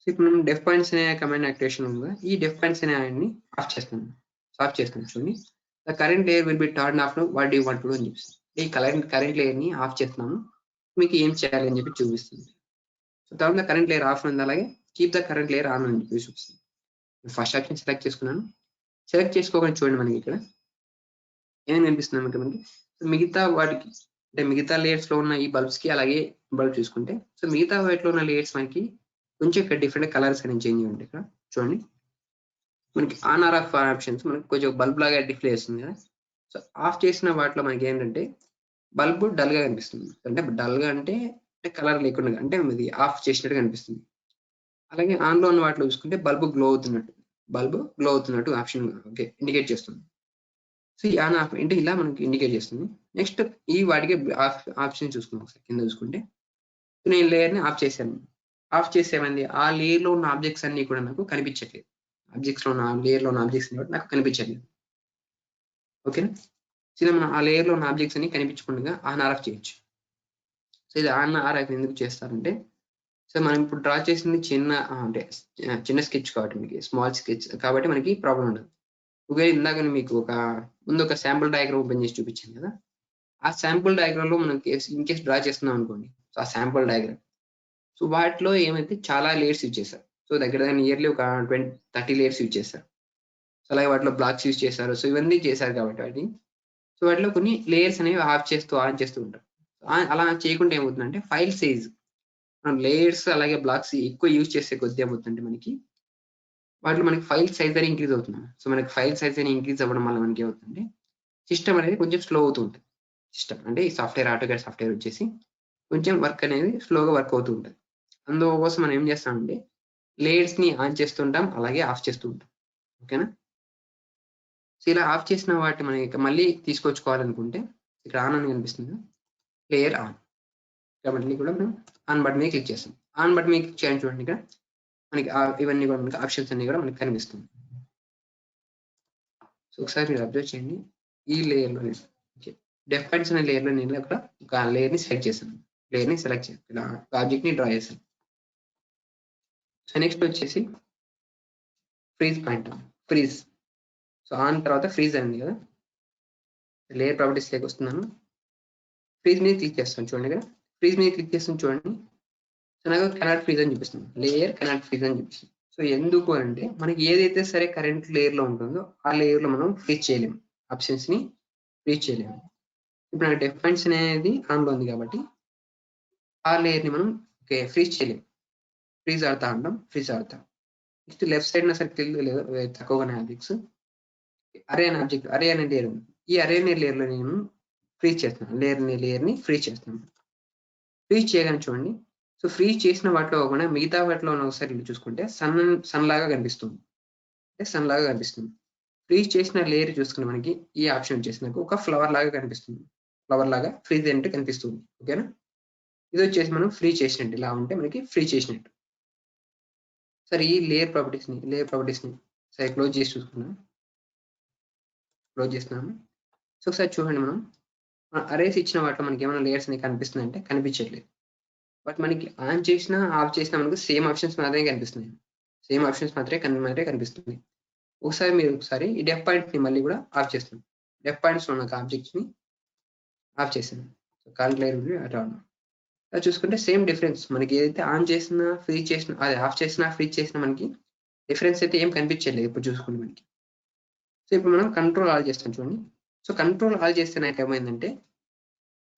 Speaker 2: సో ఇప్పుడు మనం డెఫ్ పాయింట్స్ అనే కమాండ్ యాక్టివేషన్ ఉంది. ఈ డెఫ్ పాయింట్స్ అనే ఆయన్ని ఆఫ్ చేస్తాను. ఆఫ్ చేస్తాను చూడండి. The current layer will be turn off what you want to అని చూపిస్తుంది. ఈ కరెంట్ లేయర్ ని ఆఫ్ చేస్తున్నాము, మీకు ఏం చేయాలి అని చెప్పి చూపిస్తుంది. సో తర్వాత కరెంట్ లేయర్ ఆఫ్ ఉంది, అలాగే keep the current layer on అని చెప్పి చూపిస్తుంది. ఫస్ట్ ఆప్షన్ సెలెక్ట్ చేసుకున్నాను. సెలెక్ట్ చేసుకోకుండా చూడండి మనకి ఇక్కడ ఏం కనిపిస్తుంది అంటే మనకి మిగతా వాటికి అంటే మిగతా లేయర్స్ లో ఉన్న ఈ బల్బ్స్ కి అలాగే బల్బ్ చూసుకుంటే సో మిగతా వాటిలో ఉన్న లేయర్స్ మనకి కొంచెం ఇక్కడ డిఫరెంట్ కలర్స్ అనేది చేంజ్ ఉంటాయి. ఇక్కడ చూడండి మనకి ఆన్ ఆర్ ఆఫ్ ఆప్షన్స్ మనకి కొంచెం బల్బ్ లాగా డిస్ప్లే చేస్తుంది కదా. సో ఆఫ్ చేసిన వాటిలో మనకి ఏంటంటే బల్బ్ డల్ గా కనిపిస్తుంది. అంటే డల్ గా అంటే కలర్ లేకుండా అంటే ఇది ఆఫ్ చేసినట్టు కనిపిస్తుంది. అలాగే ఆన్ లో ఉన్న వాటిలో చూసుకుంటే బల్బ్ గ్లో అవుతున్నట్టు ఆప్షన్ ఓకే ఇండికేట్ చేస్తుంది. సో ఈ ఆన్ ఆఫ్ అంటే ఇలా మనకి ఇండికేట్ చేస్తుంది. నెక్స్ట్ ఈ వాటికి ఆప్షన్ చూసుకున్నాం ఒకసారి కింద చూసుకుంటే నేను లేయర్ ని ఆఫ్ చేశాను. ఆఫ్ చేస్తే ఏమైంది, ఆ లేయర్‌లో ఉన్న ఆబ్జెక్ట్స్ అన్నీ కూడా నాకు కనిపించట్లేదు. లేయర్‌లో ఉన్న ఆబ్జెక్ట్స్ కూడా నాకు కనిపించట్లేదు. ఓకేనా? సో, ఇలా మనం ఆ లేయర్‌లో ఉన్న ఆబ్జెక్ట్స్ అన్ని కనిపించకుండా ఆన్, ఆర్ ఆఫ్ చేయొచ్చు. సో, ఇది ఆన్, ఆర్ ఆఫ్ ఎందుకు చేస్తారంటే, సో, మనం ఇప్పుడు డ్రా చేసింది అంటే చిన్న స్కెచ్ కాబట్టి మీకు స్మాల్ స్కెచ్ కాబట్టి మనకి ప్రాబ్లమ్ ఉండదు. ఒకవేళ ఇందాక మీకు ముందు ఒక శాంపుల్ డయాగ్రామ్ ఓపెన్ చేసి చూపించాను కదా! ఆ శాంపుల్ డయాగ్రామ్‌లో మనం ఇన్‌కేస్ డ్రా చేస్తున్నాం అనుకోండి. సో, ఆ శాంపుల్ డయాగ్రామ్. సో, వాటిలో ఏమైతే చాలా లేయర్స్ యూజ్ చేశారు. సో, దగ్గర దగ్గర నియర్లీ ఒక 30 లేయర్స్ యూజ్ చేశారు. సో, అలాగే వాటిలో బ్లాక్స్ యూజ్ చేశారు. సో, ఇవన్నీ చేశారు కాబట్టి సో, వాటిలో కొన్ని లేయర్స్ అనేవి ఆఫ్ చేస్తూ, ఆన్ చేస్తూ ఉంటారు. అలా చేయకుండా ఏమవుతుందంటే ఫైల్ సైజ్ మనం లేయర్స్ అలాగే బ్లాక్స్ ఎక్కువ యూజ్ చేసే కొద్దీ ఏమవుతుందంటే వాటిలో మనకి ఫైల్ సైజ్ అనేది ఇంక్రీజ్ అవుతుంది. సో, మనకి ఫైల్ సైజ్ అనేది ఇంక్రీజ్ అవ్వడం వల్ల మనకి ఏమవుతుందంటే సిస్టమ్ అనేది కొంచెం స్లో అవుతూ ఉంటుంది. సిస్టమ్ అంటే ఈ సాఫ్ట్‌వేర్ ఆటోకాడ్ సాఫ్ట్‌వేర్ వచ్చేసి కొంచెం వర్క్ అనేది స్లోగా వర్క్ అవుతూ ఉంటది. అందుకోసం మనం ఏం చేస్తామంటే లేయర్స్‌ని ఆన్ చేస్తుంటాం. అలాగే ఆఫ్ చేస్తూ ఉంటాం. ఓకేనా? సో, ఇలా ఆఫ్ చేసిన వాటిని మనం ఇక మళ్ళీ తీసుకొచ్చుకోవాలనుకుంటే ఇక్కడ ఆన్ అని కనిపిస్తుంది కదా! Layer on. మళ్ళీ కూడా మనం ఆన్ బటన్ మీద క్లిక్ చేస్తాం. ఆన్ బటన్ మీద క్లిక్ చేయండి చూడండి ఇక్కడ. మనకి ఇవన్నీ కూడా మనకి ఆప్షన్స్ అన్నీ కూడా మనకి కనిపిస్తుంది. సో, ఒకసారి మీరు అబ్జర్వ్ చేయండి. ఈ లేయర్‌లోనే ఓకే. డెఫ్ పాయింట్స్ అనే లేయర్‌లో నేను అక్కడ ఒక లేయర్‌ని సెలెక్ట్ చేశాను. లేయర్‌ని సెలెక్ట్ చేశాను. ఇలా ఆబ్జెక్ట్‌ని డ్రా చేశాను. సో, నెక్స్ట్ వచ్చేసి freeze point. Freeze. So, on తర్వాత ఫ్రీజ్ అయింది కదా! లేయర్ ప్రాపర్టీస్‌లోకి వస్తున్నాను. ఫ్రీజ్ మీద క్లిక్ చేస్తాను చూడండి ఇక్కడ. ఫ్రీజ్ మీద క్లిక్ చేస్తాను చూడండి. సో, నాకు కెనాట్ ఫ్రీజ్ అని చూపిస్తుంది. లేయర్ కెనాట్ ఫ్రీజ్ అని చూపిస్తుంది. సో, ఎందుకు అనంటే మనకి ఏదైతే సరే కరెంట్ లేయర్‌లో ఉంటుందో ఆ లేయర్‌లో మనం ఫ్రీజ్ చేయలేము. ఆప్షన్స్‌ని ఫ్రీజ్ చేయలేము. ఇప్పుడు నాకు డెఫ్ పాయింట్స్ అనేది ఆన్‌లో ఉంది కాబట్టి ఆ లేయర్‌ని మనం ఫ్రీజ్ చేయలేము. ఫ్రీజ్ ఆడతా అంటాం. ఫ్రీజ్ ఆడతాం. నెక్స్ట్ లెఫ్ట్ సైడ్‌న సర్కిల్ లేదా తక్కువగానే ఆబ్జెక్ట్స్ అరే అనే లేయర్ ఉంది. ఈ అరే అనే లేయర్‌లో నేను ఫ్రీజ్ చేస్తున్నాను. లేయర్‌ని ఫ్రీజ్ చేస్తున్నాను. ఫ్రీజ్ చేయగానే చూడండి. సో, ఫ్రీజ్ చేసిన వాటిలో కాకుండా మిగతా వాటిలో ఒకసారి చూసుకుంటే సన్ లాగా కనిపిస్తుంది. అంటే సన్ లాగా కనిపిస్తుంది. ఫ్రీజ్ చేసిన లేయర్ చూసుకుంటే మనకి ఈ ఆప్షన్ వచ్చేసి నాకు ఒక ఫ్లవర్ లాగా కనిపిస్తుంది. ఫ్లవర్ లాగా ఫ్రీజ్ అయినట్టు కనిపిస్తుంది. ఓకేనా? ఇదొచ్చేసి మనం ఫ్రీజ్ చేసినట్టు. ఇలా ఉంటే మనకి ఫ్రీజ్ చేసినట్టు. సరే ఈ లేయర్ ప్రాపర్టీస్‌ని సరే క్లోజ్ చేసి చూసుకుందాం. క్లోజ్ చేస్తున్నాము. సో, ఒకసారి చూడండి మనం అరేస్ ఇచ్చిన వాటిలో మనకేమైనా లేయర్స్ అనేవి కనిపిస్తున్నాయంటే కనిపించట్లేదు. బట్ మనకి ఆన్ చేసినా, ఆఫ్ చేసినా మనకు సేమ్ ఆప్షన్స్ మాత్రమే కనిపిస్తున్నాయి. సేమ్ ఆప్షన్స్ మాత్రమే కనిపిస్తుంది. ఒకసారి ఈ డెఫ్ పాయింట్‌ని మళ్ళీ కూడా ఆఫ్ చేస్తున్నాం. డెఫ్ పాయింట్స్‌లో ఉన్న ఆబ్జెక్ట్స్‌ని ఆఫ్ చేశాను. కాలిక్ లేయర్ నుండి అటు ఆన్. అది చూసుకుంటే సేమ్ డిఫరెన్స్. మనకి ఏదైతే ఆన్ చేసినా, ఫ్రీజ్ చేసినా అది ఆఫ్ చేసినా, ఫ్రీజ్ చేసినా మనకి డిఫరెన్స్ అయితే ఏం కనిపించట్లేదు ఇప్పుడు చూసుకుంటే మనకి. సో, ఇప్పుడు మనం కంట్రోల్ ఆల్ చేస్తాం చూడండి. సో, కంట్రోల్ ఆల్ చేస్తే నాకేమైందంటే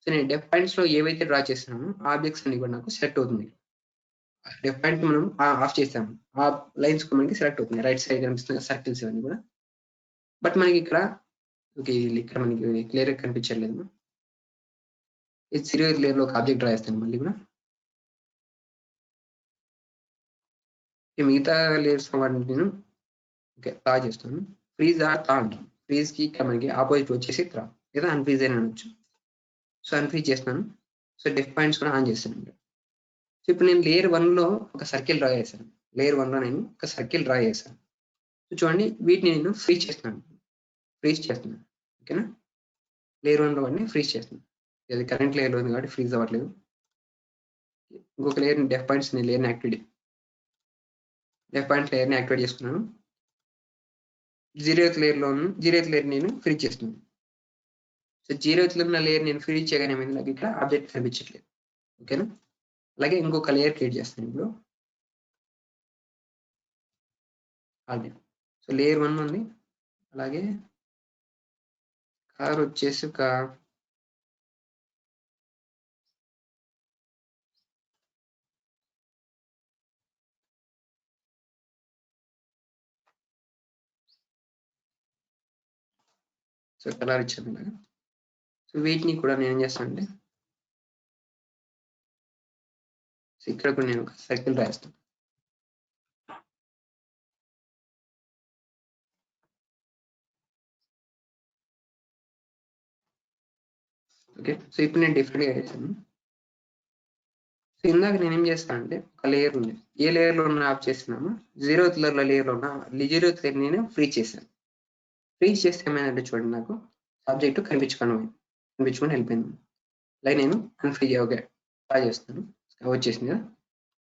Speaker 2: సో, నేను డెఫ్ పాయింట్స్‌లో ఏవైతే డ్రా చేస్తున్నానో ఆ ఆబ్జెక్ట్స్ అన్ని కూడా నాకు సెలెక్ట్ అవుతుంది. డెఫ్ పాయింట్ మనం ఆఫ్ చేసాము. ఆ లైన్స్ మనకి సెలెక్ట్ అవుతున్నాయి. రైట్ సైడ్ కనిపిస్తున్న సర్కిల్స్ ఇవన్నీ కూడా. బట్ మనకి ఇక్కడ ఓకే. ఇక్కడ మనకి క్లియర్‌గా కనిపించట్లేదు. ఈ సిల్వర్ లేయర్‌లో ఒక ఆబ్జెక్ట్ డ్రా చేస్తాను మళ్ళీ కూడా. ఈ మిగతా లేయర్స్ వాటిని నేను డ్రా చేస్తాను. ఫ్రీజ్ ఆర్ థా అంటాం. ఫ్రీజ్‌కి ఇక్కడ మనకి అపోజిట్ వచ్చేసి థా లేదా అన్‌ఫ్రీజ్ అని అనొచ్చు. సో, అన్‌ఫ్రీజ్ చేస్తున్నాను. సో, డెఫ్ పాయింట్స్ కూడా ఆన్ చేస్తాను. సో, ఇప్పుడు నేను లేయర్ 1లో ఒక సర్కిల్ డ్రా చేశాను. లేయర్ 1లో నేను ఒక సర్కిల్ డ్రా చేశాను. సో, చూడండి వీటిని నేను ఫ్రీజ్ చేస్తున్నాను. ఫ్రీజ్ చేస్తున్నాను. ఓకేనా? లేయర్ 1లో వాటిని ఫ్రీజ్ చేస్తున్నాను. ఇది కరెంట్ లేయర్‌లో ఉంది కాబట్టి ఫ్రీజ్ అవ్వట్లేదు. ఇంకొక లేయర్‌ని డెఫ్ పాయింట్స్ లేయర్‌ని యాక్టివేట్ చేసుకున్నాను. జీరోత్ లేయర్ నేను ఫ్రీజ్ చేస్తున్నాను. సో, జీరోత్‌లో ఉన్న లేయర్ నేను ఫ్రీజ్ చేయగానే ఏమైంది నాకు ఇక్కడ ఆబ్జెక్ట్ కనిపించట్లేదు. ఓకేనా? అలాగే ఇంకొక లేయర్ క్రియేట్ చేస్తాను ఇప్పుడు. ఆబ్జెక్ట్. సో, లేయర్ 1 ఉంది. అలాగే కలర్ వచ్చేసి సో, కలర్ ఇచ్చాను ఇలాగా. సో, వీటిని కూడా నేనేం చేస్తానంటే సో, ఇక్కడ కూడా నేను ఒక సర్కిల్ రాస్తాను. ఓకే. సో, ఇప్పుడు నేను డిఫరెంట్‌గా చేశాను. సో ఇందాక నేనేం చేస్తానంటే ఒక లేయర్ ఉంది. ఏ లేయర్‌లో ఉన్న ఆఫ్ చేస్తున్నామో 0th లేయర్‌లో ఉన్న 0th లేయర్ నేను ఫ్రీజ్ చేశాను. ఫ్రీజ్ చేస్తే ఏమైందంటే చూడండి నాకు ఆబ్జెక్ట్ కనిపించుకొని వెళ్ళిపోయింది. అలాగే నేను అన్‌ఫ్రీజ్ ఓకే. ట్రై చేస్తున్నాను. వచ్చేసింది కదా!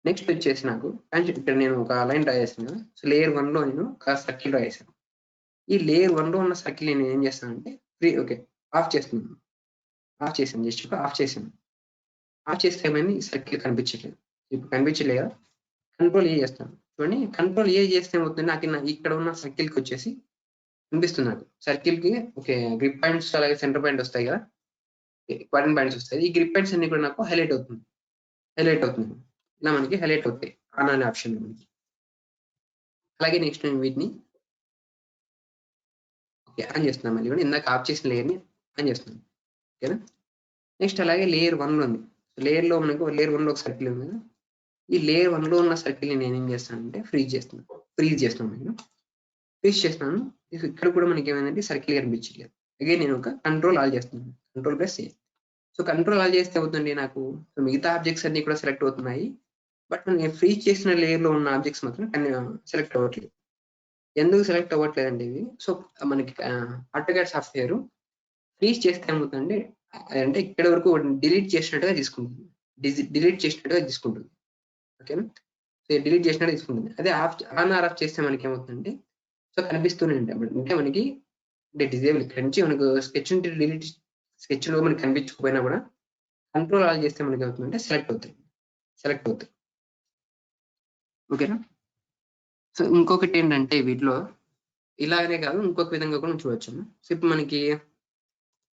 Speaker 2: నెక్స్ట్ వచ్చేసి నాకు ఇక్కడ నేను ఒక లైన్ డ్రా చేశాను కదా! సో లేయర్ 1లో నేను ఒక సర్కిల్ డ్రా చేశాను. ఈ లేయర్ 1లో ఉన్న సర్కిల్ నేను ఏం చేస్తానంటే ఓకే. ఆఫ్ చేస్తున్నాను. ఆఫ్ చేశాను. జస్ట్ ఆఫ్ చేశాను. ఆఫ్ చేస్తే ఏమైంది సర్కిల్ కనిపించట్లేదు. ఇప్పుడు కనిపించలేదు కదా! కంట్రోల్ ఏ చేస్తాను. చూడండి కంట్రోల్ ఏ చేస్తే ఏమవుతుంది నాకు ఇక్కడ ఉన్న సర్కిల్‌కి వచ్చేసి కనిపిస్తుంది నాకు. సర్కిల్‌కి ఓకే. గ్రిప్ పాయింట్స్ అలాగే సెంటర్ పాయింట్ వస్తాయి కదా! ఇంపార్టెంట్ పాయింట్స్ వస్తాయి. ఈ గ్రిప్ పాయింట్స్ అన్ని కూడా నాకు హైలైట్ అవుతుంది. ఇలా మనకి హైలైట్ అవుతాయి. ఆన్ అనే ఆప్షన్ మనకి. అలాగే నెక్స్ట్ నేను వీటిని ఓకే. ఆన్ చేస్తున్నాను మళ్ళీ కూడా ఇందాక ఆఫ్ చేసిన లేయర్‌ని ఆన్ చేస్తున్నాను. ఓకేనా? నెక్స్ట్ అలాగే లేయర్ 1లో ఉంది. లేయర్ 1లో ఒక సర్కిల్ ఉంది కదా! ఈ లేయర్ 1లో ఉన్న సర్కిల్‌ని నేనేం చేస్తానంటే ఫ్రీజ్ చేస్తున్నాను నేను. ఫ్రీజ్ చేస్తున్నాను. ఇక్కడ కూడా మనకి ఏమైందంటే సర్కిల్ కనిపించట్లేదు. అగైన్ నేను ఒక కంట్రోల్ ఆల్ చేస్తున్నాను. కంట్రోల్ ప్లస్ ఏ. సో కంట్రోల్ ఆల్ చేస్తే ఏమవుతుంది నాకు మిగతా ఆబ్జెక్ట్స్ అన్ని కూడా సెలెక్ట్ అవుతున్నాయి. బట్ నేను ఫ్రీజ్ చేసిన లేయర్‌లో ఉన్న ఆబ్జెక్ట్స్ మాత్రం సెలెక్ట్ అవ్వట్లేదు. ఎందుకు సెలెక్ట్ అవ్వట్లేదంటే ఇవి సో మనకి ఆటోకాడ్ సాఫ్ట్‌వేర్ ఫ్రీజ్ చేస్తే ఏమవుతుందంటే అంటే ఇక్కడి వరకు డిలీట్ చేసినట్టుగా తీసుకుంటుంది. డిలీట్ చేసినట్టుగా తీసుకుంటుంది. ఓకేనా? సో డిలీట్ చేసినట్టుగా తీసుకుంటుంది. అదే ఆన్ ఆర్ ఆఫ్ చేస్తే మనకి ఏమవుతుందంటే సో కనిపిస్తూనే ఉంటాయి. అంటే మనకి డిజేబుల్ ఇక్కడ నుంచి మనకు స్కెచ్‌లో మనకి కనిపించకపోయినా కూడా కంట్రోల్ ఆల్ చేస్తే మనకి ఏమవుతుందంటే సెలెక్ట్ అవుతాయి. ఓకేనా? సో ఇంకొకటి ఏంటంటే వీటిలో ఇలాగనే కాదు ఇంకొక విధంగా కూడా మనం చూడొచ్చు. సో ఇప్పుడు మనకి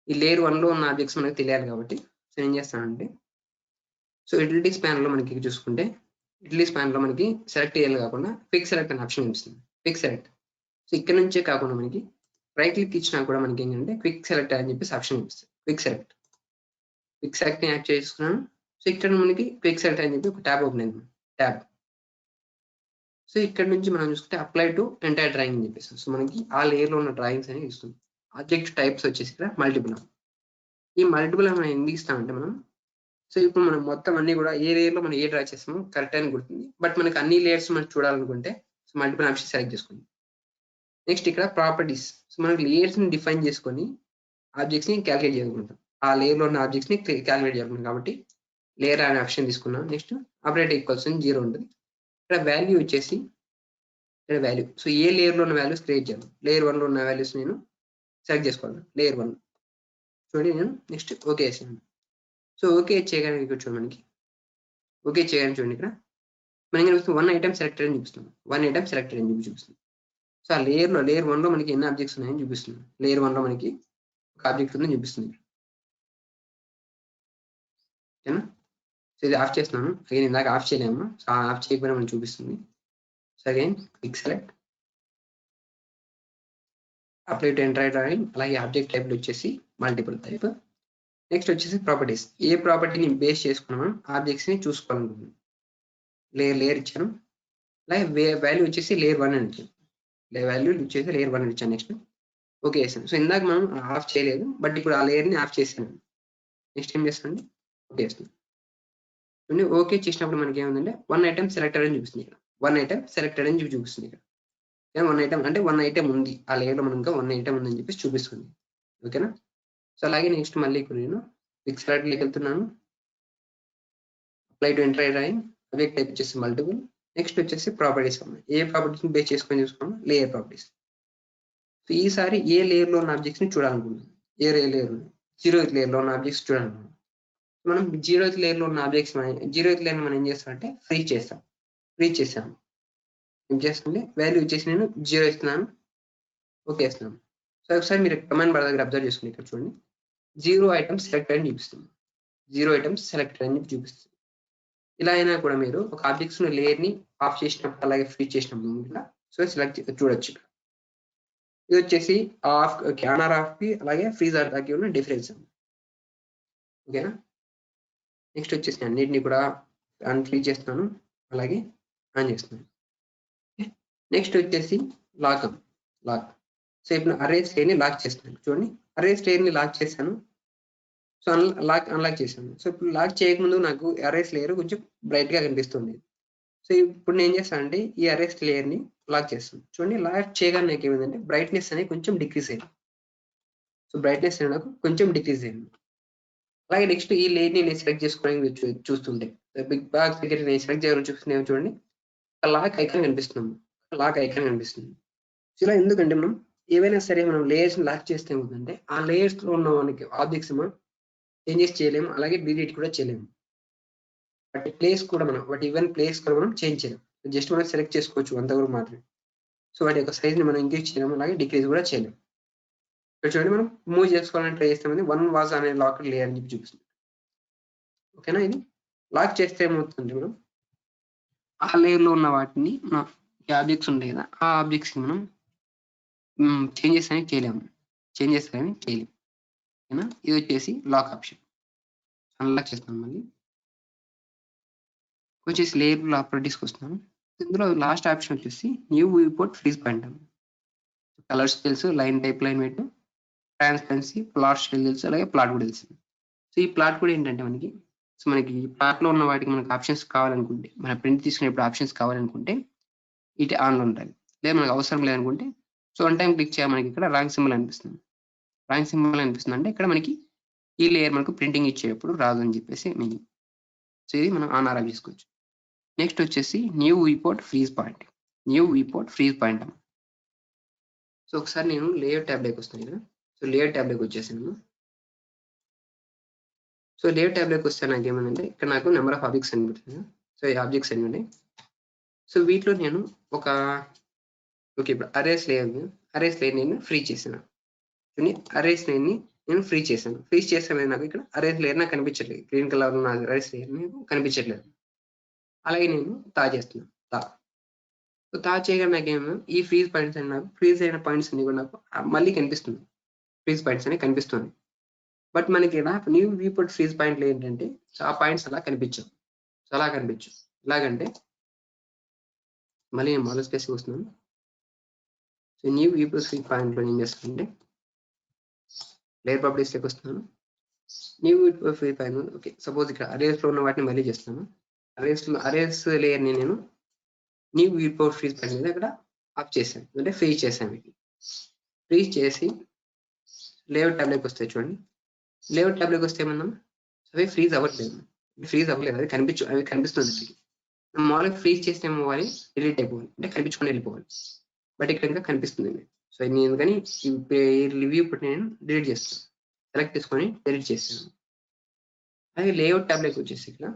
Speaker 2: ఈ లేయర్ 1లో ఉన్న ఆబ్జెక్ట్స్ మనకు తెలియాలి కాబట్టి సో ఏం చేస్తానంటే సో యుటిలిటీస్ ప్యానెల్‌లో మనకి చూసుకుంటే యుటిలిటీస్ ప్యానెల్‌లో మనకి సెలెక్ట్ చేయాలి కాకుండా క్విక్ సెలెక్ట్ అనే ఆప్షన్ కనిపిస్తుంది. Quick select. సో ఇక్కడ నుంచే కాకుండా మనకి రైట్ క్లిక్ ఇచ్చినా కూడా మనకి ఏంటంటే క్విక్ సెలెక్ట్ అని చెప్పేసి ఆప్షన్ కనిపిస్తుంది. క్విక్ సెలెక్ట్‌ని యాక్ట్ చేసుకున్నాను. సో ఇక్కడ మనకి క్విక్ సెలెక్ట్ అని చెప్పి ఒక ట్యాబ్ ఓపెన్ అయింది. ట్యాబ్. సో ఇక్కడ నుంచి మనం చూసుకుంటే అప్లై టు ఎంటైర్ డ్రాయింగ్ అని చెప్పేసి. సో మనకి ఆ లేయర్‌లో ఉన్న డ్రాయింగ్స్ అనేవి ఇస్తుంది. ఆబ్జెక్ట్ టైప్స్ వచ్చేసి ఇక్కడ మల్టిపుల్. ఈ మల్టిపుల్ మనం ఎందుకు ఇస్తామంటే మనం సో ఇప్పుడు మనం మొత్తం అన్ని కూడా ఏ లేయర్‌లో మనం ఏ డ్రా చేస్తామో కరెక్ట్ అని గుర్తుంది. బట్ మనకి అన్ని లేయర్స్ మనం చూడాలనుకుంటే సో మల్టిపుల్ ఆప్షన్ సెలెక్ట్ చేసుకోండి. నెక్స్ట్ ఇక్కడ ప్రాపర్టీస్. సో మనకి లేయర్స్‌ని డిఫైన్ చేసుకొని ఆబ్జెక్ట్స్‌ని క్యాలిక్యులేట్ చేయాలనుకుంటాం. ఆ లేయర్‌లో ఉన్న ఆబ్జెక్ట్స్‌ని క్యాలిక్యులేట్ చేయాలనుకుంటాం కాబట్టి లేయర్ అనే ఆప్షన్ తీసుకున్నాం. నెక్స్ట్ ఆపరేటర్ ఈక్వల్స్ 0 ఉంటుంది. ఇక్కడ వాల్యూ వచ్చేసి ఇక్కడ వాల్యూ. సో ఏ లేయర్‌లో ఉన్న వాల్యూస్ క్రియేట్ చేయాలి. లేయర్ 1లో ఉన్న వాల్యూస్ నేను సెలెక్ట్ చేసుకోవాలి. లేయర్ 1 చూడండి నేను నెక్స్ట్ ఓకే చేశాను. సో ఓకే చేయగానే ఇక్కడ చూడండి మనకి ఓకే చేయగానే చూడండి ఇక్కడ మనకి చూస్తే 1 ఐటెమ్ సెలెక్టెడ్ అని చూపిస్తుంది. 1 ఐటెమ్ సెలెక్టెడ్ అని చూపిస్తుంది. సో ఆ లేయర్ 1లో మనకి ఎన్ని ఆబ్జెక్ట్స్ ఉన్నాయని చూపిస్తుంది. లేయర్ 1లో మనకి ఒక ఆబ్జెక్ట్ ఉందని చూపిస్తుంది. ఓకేనా? సో ఇది ఆఫ్ చేస్తున్నాను. అగైన్ ఇందాక ఆఫ్ చేయలేము. సో ఆఫ్ చేయకపోయినా మనకి చూపిస్తుంది. So again quick select apply to entire drawing అలాగే ఆబ్జెక్ట్ టైప్‌లో వచ్చేసి మల్టిపుల్ టైప్. నెక్స్ట్ వచ్చేసి ప్రాపర్టీస్. ఏ ప్రాపర్టీని బేస్ చేసుకున్నామో ఆబ్జెక్ట్స్‌ని చూసుకోవాలనుకుంటున్నాం. లేయర్ ఇచ్చాను. అలాగే వాల్యూ వచ్చేసి లేయర్ 1 అని ఇచ్చాను. వాల్యూ వచ్చేసి లేయర్ 1 అని ఇచ్చాను. నెక్స్ట్ ఓకే చేశాను. సో ఇందాక మనం ఆఫ్ చేయలేదు. బట్ ఇప్పుడు ఆ లేయర్‌ని ఆఫ్ చేశాను. నెక్స్ట్ ఏం చేస్తానంటే ఓకే చేస్తున్నాను. చూడండి ఓకే చేసినప్పుడు మనకి ఏముందంటే 1 ఐటెమ్ సెలెక్టెడ్ అని చూపిస్తుంది ఇక్కడ. 1 ఐటెమ్ సెలెక్టెడ్ అని చూపిస్తుంది ఇక్కడ. 1 ఐటెమ్ అంటే 1 ఐటెమ్ ఉంది. ఆ లేయర్‌లో మనకు ఇంకా 1 ఐటెమ్ ఉందని చెప్పేసి చూపిస్తుంది. ఓకేనా? సో అలాగే నెక్స్ట్ మళ్ళీ ఇక్కడ నేను క్విక్ సెలెక్ట్‌లోకి వెళ్తున్నాను. Apply to entire drawing object type వచ్చేసి మల్టిపుల్. నెక్స్ట్ వచ్చేసి ప్రాపర్టీస్ ఉన్నాయి. ఏ ప్రాపర్టీస్‌ని బేస్ చేసుకొని చూసుకున్నాం లేయర్ ప్రాపర్టీస్. సో ఈసారి ఏ లేయర్‌లో ఉన్న ఆబ్జెక్ట్స్‌ని చూడాలనుకుంటున్నాం. ఏ లేయర్ 0th లేయర్‌లో ఉన్న ఆబ్జెక్ట్స్ చూడాలనుకుంటున్నాం. మనం 0th లేయర్‌లో ఉన్న ఆబ్జెక్ట్స్ 0th లేయర్‌ని మనం ఏం చేస్తామంటే ఫ్రీజ్ చేసాము. ఏం చేస్తుంటే వాల్యూ వచ్చేసి నేను 0 ఇస్తున్నాను. ఓకే ఇస్తున్నాను. సో ఒకసారి మీరు కమాండ్ బార్ దగ్గర అబ్జర్వ్ చేసుకోండి ఇక్కడ చూడండి. 0 ఐటెమ్స్ సెలెక్టెడ్ అని చూపిస్తుంది. 0 ఐటెమ్స్ సెలెక్టెడ్ అని చూపిస్తుంది. ఇలా అయినా కూడా మీరు ఒక ఆబ్జెక్ట్స్ లేయర్‌ని ఆఫ్ చేసినప్పుడు అలాగే ఫ్రీజ్ చేసినప్పుడు కూడా సో సెలెక్ట్ చూడొచ్చు. ఇది వచ్చేసి ఆన్ ఆర్ ఆఫ్‌కి అలాగే ఫ్రీజ్ ఆర్ దానికి ఉన్న డిఫరెన్స్. ఓకేనా? నెక్స్ట్ వచ్చేసి అన్నిటిని కూడా ఫ్రీజ్ చేస్తున్నాను. అలాగే ఆన్ చేస్తున్నాను. నెక్స్ట్ వచ్చేసి లాక్. సో ఇప్పుడు అర్రే స్టేర్‌ని లాక్ చేస్తున్నాను. చూడండి అర్రే స్టేర్‌ని లాక్ చేశాను. సో అన్లాక్ చేశాను. సో ఇప్పుడు లాక్ చేయకముందు నాకు అరేస్ లేయర్ కొంచెం బ్రైట్‌గా కనిపిస్తుంది. సో ఇప్పుడు నేను ఏం చేస్తానంటే ఈ అరేస్ లేయర్‌ని లాక్ చేస్తాను. చూడండి లాక్ చేయగానే నాకేమైందంటే బ్రైట్‌నెస్ అనేది కొంచెం డిక్రీజ్ అయింది. సో బ్రైట్‌నెస్ అనేది నాకు కొంచెం డిక్రీజ్ అయింది. అలాగే నెక్స్ట్ ఈ లేయర్‌ని నేను సెలెక్ట్ చేసుకోవడానికి మీరు చూస్తుంటే బిగ్ బాక్స్ దగ్గర నేను సెలెక్ట్ చేయాలని చూస్తున్నాను చూడండి. లాక్ ఐకాన్ కనిపిస్తుంది. లాక్ ఐకాన్ కనిపిస్తుంది. సో ఇలా ఎందుకంటే మనం ఏవైనా సరే మనం లేయర్స్‌ని లాక్ చేస్తే ఏమవుతుందంటే ఆ లేయర్స్‌లో ఉన్న మనకి ఆబ్జెక్ట్స్ మనం చేంజెస్ చేయలేము. అలాగే డిలీట్ కూడా చేయలేము. వాటి ప్లేస్ కూడా వాటి ఈవెన్ ప్లేస్ కూడా మనం చేంజ్ చేయలేం. జస్ట్ మనం సెలెక్ట్ చేసుకోవచ్చు అంతవరకు మాత్రమే. సో వాటి యొక్క సైజ్‌ని మనం ఇంక్రీజ్ చేయలేము. అలాగే డిక్రీజ్ కూడా చేయలేం. ఇక్కడ చూడండి మనం మూవ్ చేసుకోవాలని ట్రై చేస్తామని వన్ వాజ్ అనే లాక్ లేయర్ అని చెప్పి చూపిస్తుంది. ఓకేనా ఇది? లాక్ చేస్తే ఏమవుతుందంటే మనం ఆ లేయర్‌లో ఉన్న వాటిని మనం ఈ ఆబ్జెక్ట్స్ ఉంటాయి కదా! ఆ ఆబ్జెక్ట్స్‌ని మనం చేంజెస్ అనేవి చేయలేము. చేంజెస్ అనేవి చేయలేము. ఓకేనా? ఇది వచ్చేసి లాక్ ఆప్షన్. అన్లాక్ చేస్తాను మళ్ళీ. వచ్చేసి లేయర్ ప్రాపర్టీస్‌కి వస్తున్నాను. ఇందులో లాస్ట్ ఆప్షన్ వచ్చేసి new viewport freeze point. Colours తెలుసు, line type, line weight, transparency, plot style తెలుసు, అలాగే ప్లాట్ కూడా తెలుసు. సో ఈ ప్లాట్ కూడా ఏంటంటే మనకి ప్లాట్‌లో ఉన్న వాటికి మనకు ఆప్షన్స్ కావాలనుకుంటే, మన ప్రింట్ తీసుకునేప్పుడు ఆప్షన్స్ కావాలనుకుంటే ఇటు ఆన్‌లో ఉండాలి. లేదా మనకు అవసరం లేదనుకుంటే సో వన్ టైమ్ క్లిక్ చేయాలి మనకి ఇక్కడ రాంగ్ సింబల్ అనిపిస్తుంది. రాంగ్ సింబల్ అనిపిస్తుంది అంటే ఇక్కడ మనకి ఈ లేయర్ మనకు ప్రింటింగ్ ఇచ్చేటప్పుడు రాదు అని చెప్పేసి మీనింగ్. సో ఇది మనం ఆన్ ఆర్ ఆఫ్ చేసుకోవచ్చు. నెక్స్ట్ వచ్చేసి new viewport freeze point. New viewport freeze point. So ఒకసారి నేను లేయర్ ట్యాబ్‌లోకి వస్తాను ఇక్కడ. సో లేయర్ ట్యాబ్‌లోకి వచ్చేసాను. సో లేయర్ ట్యాబ్‌లోకి వస్తే నాకేమైందంటే ఇక్కడ నాకు నంబర్ ఆఫ్ ఆబ్జెక్ట్స్ కనిపిస్తుంది. సో ఈ ఆబ్జెక్ట్స్ అన్ని ఉన్నాయి. సో వీటిలో నేను ఓకే ఇప్పుడు అరేస్ లేయర్ నేను ఫ్రీ చేశాను. అరేస్ లేయర్‌ని నేను ఫ్రీ చేశాను. ఫ్రీ చేస్తే నాకు ఇక్కడ అరేస్ లేయర్ నాకు కనిపించట్లేదు. గ్రీన్ కలర్‌లో ఉన్న అరేస్ లేయర్ నాకు కనిపించట్లేదు. అలాగే నేను చేస్తున్నాను. సో చేయగానే నాకేమో ఈ ఫ్రీజ్ పాయింట్స్ అన్ని నాకు ఫ్రీజ్ అయిన పాయింట్స్ అన్ని కూడా నాకు మళ్ళీ కనిపిస్తుంది. ఫ్రీజ్ పాయింట్స్ అనేవి కనిపిస్తుంది. బట్ మనకి ఇక్కడ న్యూ వ్యూపోర్ట్ ఫ్రీజ్ పాయింట్‌లో ఏంటంటే సో ఆ పాయింట్స్ అలా కనిపించవు. సో అలా కనిపించవు. ఎలాగంటే మళ్ళీ నేను మోడల్ స్పేస్‌కి వస్తున్నాను. సో న్యూ వ్యూపోర్ట్ ఫ్రీజ్ పాయింట్‌లో ఏం చేస్తానంటే లేయర్ ప్రాపర్టీస్‌లోకి వస్తున్నాను. New viewport freeze point okay. Suppose ఇక్కడ అరేస్‌లో ఉన్న వాటిని మళ్ళీ చేస్తాను. అరేస్ లేయర్‌ని నేను న్యూ వ్యూపోర్ట్ ఫ్రీజ్ పాయింట్ మీద ఇక్కడ ఆఫ్ చేశాను. అంటే ఫ్రీజ్ చేశాను వీటిని. ఫ్రీజ్ చేసి లేఅవుట్ ట్యాబ్‌లోకి వస్తాయి చూడండి. లేఅవుట్ ట్యాబ్‌లోకి వస్తే ఏమన్నాం అవి ఫ్రీజ్ అవ్వట్లేదు. ఫ్రీజ్ అవ్వలేదు. అవి కనిపిస్తుంది మీకు. మామూలుగా ఫ్రీజ్ చేస్తే ఏమవ్వాలి డిలీట్ అయిపోవాలి. అంటే కనిపించకుండా వెళ్ళిపోవాలి. బట్ ఇక్కడ ఇంకా కనిపిస్తుంది. సో నేను ఎందుకని ఈ రివ్యూ నేను డిలీట్ చేస్తాను. సెలెక్ట్ చేసుకొని డిలీట్ చేస్తాను. అలాగే లేఅవుట్ ట్యాబ్‌లోకి వచ్చేసి ఇక్కడ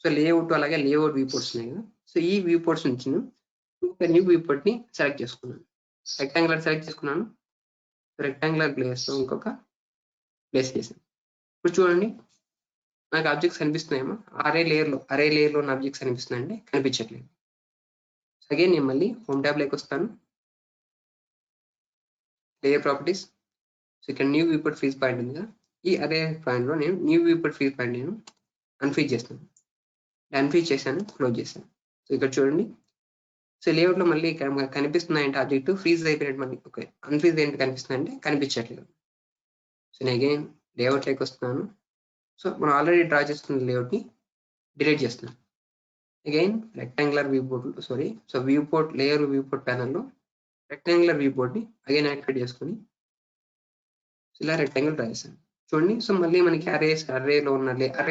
Speaker 2: సో లేఅవుట్ అలాగే లేఅవుట్ వ్యూ పోర్ట్స్ ఉన్నాయి కదా! సో ఈ వ్యూ పోర్ట్స్ నుంచి ఒక న్యూ వ్యూ పోర్ట్‌ని సెలెక్ట్ చేసుకున్నాను. రెక్టాంగులర్ సెలెక్ట్ చేసుకున్నాను. రెక్టాంగులర్ ప్లేస్‌లో ఇంకొక ప్లేస్ చేశాను. ఇప్పుడు చూడండి నాకు ఆబ్జెక్ట్స్ కనిపిస్తున్నాయేమో అరే లేయర్‌లో ఉన్న ఆబ్జెక్ట్స్ కనిపిస్తున్నాయంటే కనిపించట్లేదు. అగైన్ నేను మళ్ళీ హోమ్ ట్యాబ్‌లోకి వస్తాను. Layer properties. సో ఇక్కడ న్యూ వ్యూపోర్ట్ ఫ్రీజ్ పాయింట్ ఉంది కదా! ఈ అరే పాయింట్‌లో నేను న్యూ వ్యూపోర్ట్ ఫ్రీజ్ పాయింట్ నేను అన్‌ఫ్రీజ్ చేస్తాను. అన్‌ఫ్రీజ్ చేశాను. క్లోజ్ చేశాను. సో ఇక్కడ చూడండి. సో లేఅవుట్‌లో మళ్ళీ కనిపిస్తున్నాయంటే ఆబ్జెక్ట్ ఫ్రీజ్ అయిపోయినట్టు మనకి ఓకే. అన్‌ఫ్రీజ్ ఏంటి కనిపిస్తుందంటే కనిపించట్లేదు. సో నేను అగైన్ లేఅవుట్‌లోకి వస్తున్నాను. సో మనం ఆల్రెడీ డ్రా చేసుకున్న లేఅవుట్‌ని డిలీట్ చేస్తున్నాను. అగైన్ రెక్టాంగులర్ లేయర్ వ్యూపోర్ట్ ప్యానెల్‌లో రెక్టాంగులర్ వ్యూపోర్ట్‌ని అగైన్ యాక్టివేట్ చేసుకొని ఇలా రెక్టాంగిల్ డ్రా చేశాను. చూడండి. సో మళ్ళీ మనకి అరే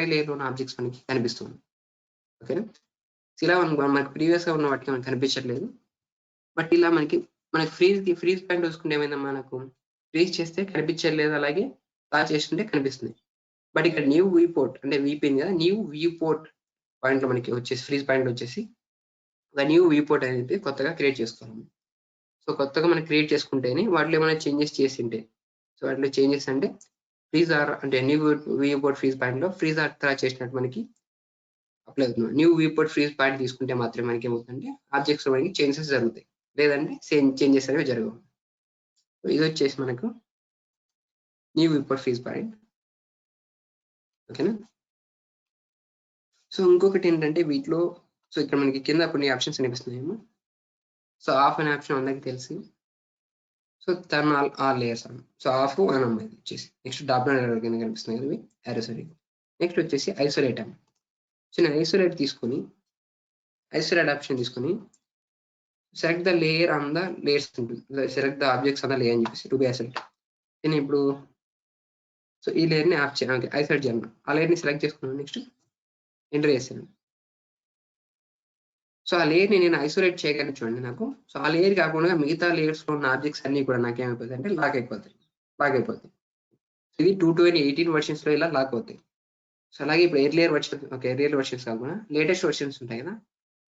Speaker 2: లేయర్‌లో ఉన్న ఆబ్జెక్ట్స్ మనకి కనిపిస్తుంది. ఓకేనా? ఇలా మనకి ప్రీవియస్‌గా ఉన్న వాటికి మనకు కనిపించట్లేదు. బట్ ఇలా మనకి ఫ్రీజ్ పాయింట్ చూసుకుంటే ఏమైందమ్మా మనకు ఫ్రీజ్ చేస్తే కనిపించట్లేదు. అలాగే చేస్తుంటే కనిపిస్తుంది. బట్ ఇక్కడ న్యూ వ్యూపోర్ట్ అంటే వీపీఎన్ కదా! న్యూ వ్యూపోర్ట్ పాయింట్‌లో మనకి వచ్చేసి ఫ్రీజ్ పాయింట్ వచ్చేసి ఒక న్యూ వ్యూపోర్ట్ అనేది కొత్తగా క్రియేట్ చేసుకోవాలి. సో కొత్తగా మనం క్రియేట్ చేసుకుంటేనే వాటిలో ఏమైనా చేంజెస్ చేసింటే సో వాటిలో చేంజెస్ అంటే అంటే న్యూ వ్యూపోర్ట్ ఫ్రీజ్ పాయింట్‌లో ఫ్రీజ్ ఆర్ చేసినట్టు మనకి అప్లై అవుతుంది. న్యూ వ్యూపోర్ట్ ఫ్రీజ్ పాయింట్ తీసుకుంటే మాత్రమే మనకి ఏమవుతుందంటే ఆబ్జెక్ట్స్ మనకి చేంజెస్ జరుగుతాయి. లేదంటే చేంజెస్ అనేవి జరగవు. ఇది వచ్చేసి మనకు న్యూ వ్యూపోర్ట్ ఫ్రీజ్ పాయింట్. ఓకేనా? సో ఇంకొకటి ఏంటంటే వీటిలో సో ఇక్కడ మనకి కింద కొన్ని ఆప్షన్స్ కనిపిస్తున్నాయేమో. సో ఆఫ్ అనే ఆప్షన్ అందరికీ తెలుసు. సో టర్న్ ఆల్ లేయర్స్ అన్న. సో ఆఫ్ అని అమ్మాయి వచ్చేసి నెక్స్ట్ డ్రాప్ డౌన్ కింద కనిపిస్తున్నాయి కదా ఇవి యారోస్ అనేవి. నెక్స్ట్ వచ్చేసి ఐసోలేట్ అమ్మ. సో నేను ఐసోలేట్ తీసుకొని ఐసోలేట్ ఆప్షన్ తీసుకొని select the layer on the layers ఉంటుంది, select the objects on the layer అని చెప్పేసి టు బి ఐసోలేట్. నేను ఇప్పుడు సో ఈ లేయర్ని ఆఫ్ చేయాలి, ఐసోలేట్ చేయాలి. ఆ లేయర్ని సెలెక్ట్ చేసుకున్నాను, నెక్స్ట్ ఎంటర్ చేశాను. సో ఆ లేయర్ని నేను ఐసోలేట్ చేయగానే చూడండి నాకు, సో ఆ లేయర్ కాకుండా మిగతా లేయర్స్లో ఉన్న ఆబ్జెక్ట్స్ అన్ని కూడా నాకేమైపోతాయి అంటే లాక్ అయిపోతాయి. ఇది 2018 వర్షన్స్లో ఇలా లాక్ అవుతాయి. సో అలాగే ఇప్పుడు ఎయిర్లియర్ వర్షన్స్ కాకుండా లేటెస్ట్ వర్షన్స్ ఉంటాయి కదా,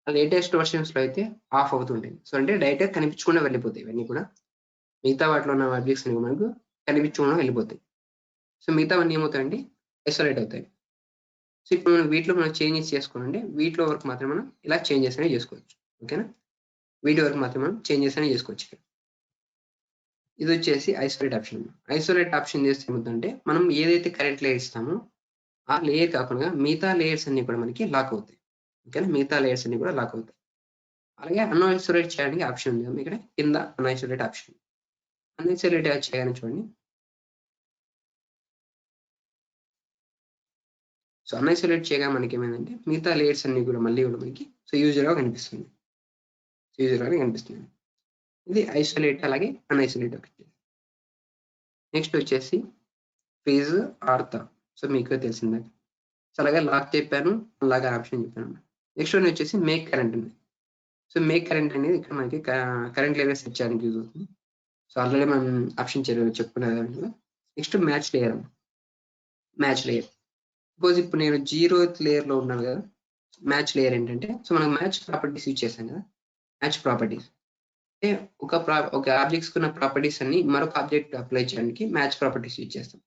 Speaker 2: ఆ లేటెస్ట్ వర్షన్స్లో అయితే ఆఫ్ అవుతుంటాయి. సో అంటే డైరెక్ట్గా కనిపించకుండా వెళ్ళిపోతాయి ఇవన్నీ కూడా. మిగతా వాటిలో ఉన్న ఆబ్జెక్ట్స్ అనేవి మనకు కనిపించకుండా వెళ్ళిపోతాయి. సో మిగతావన్నీ ఏమవుతాయండి ఐసోలేట్ అవుతాయి. సో ఇప్పుడు మనం వీటిలో మనం చేంజెస్ చేసుకోవాలంటే వీటిలో వరకు మాత్రం మనం ఇలా చేంజెస్ అనేవి చేసుకోవచ్చు. ఓకేనా, వీటి వరకు మాత్రం మనం చేంజెస్ అనేవి చేసుకోవచ్చు. ఇది వచ్చేసి ఐసోలేట్ ఆప్షన్. ఐసోలేట్ ఆప్షన్ చేస్తే ఏమవుతుందంటే మనం ఏదైతే కరెంట్ లేయర్ ఇస్తామో ఆ లేయర్ కాకుండా మిగతా లేయర్స్ అన్ని కూడా మనకి లాక్ అవుతాయి. ఓకేనా, మిగతా లేయర్స్ అన్ని కూడా లాక్ అవుతాయి. అలాగే అన్ఐసోలేట్ చేయడానికి ఆప్షన్ ఉంది ఇక్కడ కింద, అన్ఐసోలేట్ ఆప్షన్. అన్ఐసోలేట్ చేయాలని చూడండి. సో అన్ఐసోలేట్ చేయగా మనకి ఏమైందంటే మిగతా లేయర్స్ అన్ని కూడా మళ్ళీ కూడా మనకి సో యూజర్గా కనిపిస్తుంది. ఇది ఐసోలేట్ అలాగే అన్ఐసోలేట్ ఒకటి. నెక్స్ట్ వచ్చేసి ఫ్రీజ్ ఆర్త. సో మీకు తెలిసిందే. సో అలాగే లాక్ చెప్పాను, అలాగే ఆప్షన్ చెప్పాను. నెక్స్ట్ వన్ వచ్చేసి మేక్ కరెంట్ ఉంది. సో మేక్ కరెంట్ అనేది ఇక్కడ మనకి కరెంట్ లెవెల్ సెట్ చేయడానికి యూజ్ అవుతుంది. సో ఆల్రెడీ మనం ఆప్షన్ చెప్పుకునే దాంట్లో. Next match layer. సపోజ్ ఇప్పుడు నేను 0th లేయర్లో ఉన్నాను కదా, మ్యాచ్ లేయర్ ఏంటంటే సో మనం మ్యాచ్ ప్రాపర్టీస్ యూజ్ చేస్తాం కదా. మ్యాచ్ ప్రాపర్టీస్ అంటే ఒక ఆబ్జెక్ట్స్ ఉన్న ప్రాపర్టీస్ అన్ని మరొక ఆబ్జెక్ట్ అప్లై చేయడానికి మ్యాచ్ ప్రాపర్టీస్ యూజ్ చేస్తాం.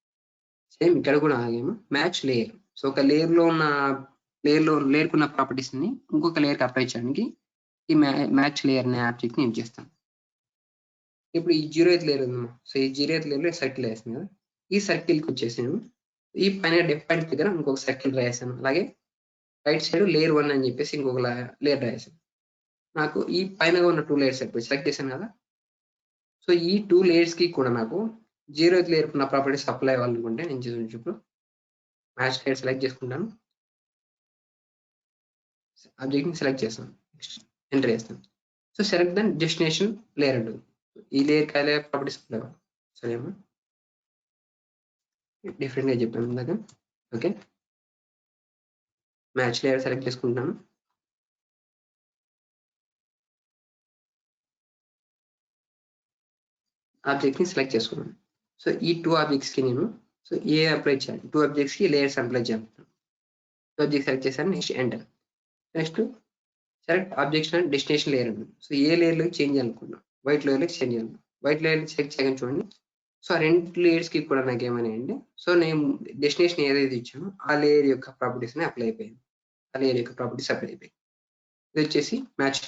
Speaker 2: సేమ్ ఇక్కడ కూడా అలాగేమో మ్యాచ్ లేయర్. సో ఒక లేయర్లో ఉన్న లేయర్కున్న ప్రాపర్టీస్ ని ఇంకొక లేయర్కి అప్లై చేయడానికి ఈ మ్యాచ్ లేయర్ అనే ఆబ్జెక్ట్ ని యూజ్ చేస్తాం. ఇప్పుడు ఈ 0th లేయర్ ఉందమ్మా. సో ఈ 0th లేయర్లో సర్కిల్ వేస్తుంది కదా, ఈ సర్కిల్కి వచ్చేసాను. ఈ పైన డెఫ్ పాయింట్ దగ్గర ఇంకొక సర్కిల్ రాసాను. అలాగే రైట్ సైడ్ లేయర్ 1 అని చెప్పేసి ఇంకొక లేయర్ రాసాను. నాకు ఈ పైన ఉన్న 2 లేయర్స్ అయిపోయి సెలెక్ట్ చేశాను కదా. సో ఈ 2 లేయర్స్ కి కూడా నాకు 0th లేయర్ ఉన్న ప్రాపర్టీస్ అప్లై అవ్వాలనుకుంటే నేను చూసి ఇప్పుడు మ్యాచ్ లేయర్ సెలెక్ట్ చేసుకుంటాను. ఆబ్జెక్ట్ ని సెలెక్ట్ చేస్తాను, ఎంటర్ చేస్తాను. So select then destination layer అంటుంది. ఈ లేయర్ కాలే ప్రాపర్టీస్ అప్లై అవ్వాలి. సరేమా, డిఫరెంట్ గా చెప్పాను ఇందాక. ఓకే, మ్యాచ్ లేయర్ సెలెక్ట్ చేసుకుంటాను. ఆబ్జెక్ట్ ని సెలెక్ట్ చేసుకున్నాను. సో ఈ 2 ఆబ్జెక్ట్స్ కి నేను సో ఏ అప్లై చేయాలి, 2 ఆబ్జెక్ట్స్ కి లేయర్స్ అప్లై చేయాలి. 2 ఆబ్జెక్ట్స్ సెలెక్ట్ చేశాను, next enter. Next select objects and destination layer అండి. సో ఏ లేయర్ లోకి చేంజ్ చేయాలనుకున్నాం, వైట్ లేయర్ లోకి చేంజ్ చేయాలి. వైట్ లేయర్ సెలెక్ట్ చేయగానే చూడండి, సో ఆ 2 లేయర్స్ కి కూడా నాకు ఏమన్నాయండి, సో నేను డెస్టినేషన్ ఏదైతే ఇచ్చానో ఆ లేయర్ యొక్క ప్రాపర్టీస్ ని అప్లై అయిపోయింది. ఆ లేయర్ యొక్క ప్రాపర్టీస్ అప్లై అయిపోయింది. ఇది వచ్చేసి మ్యాచ్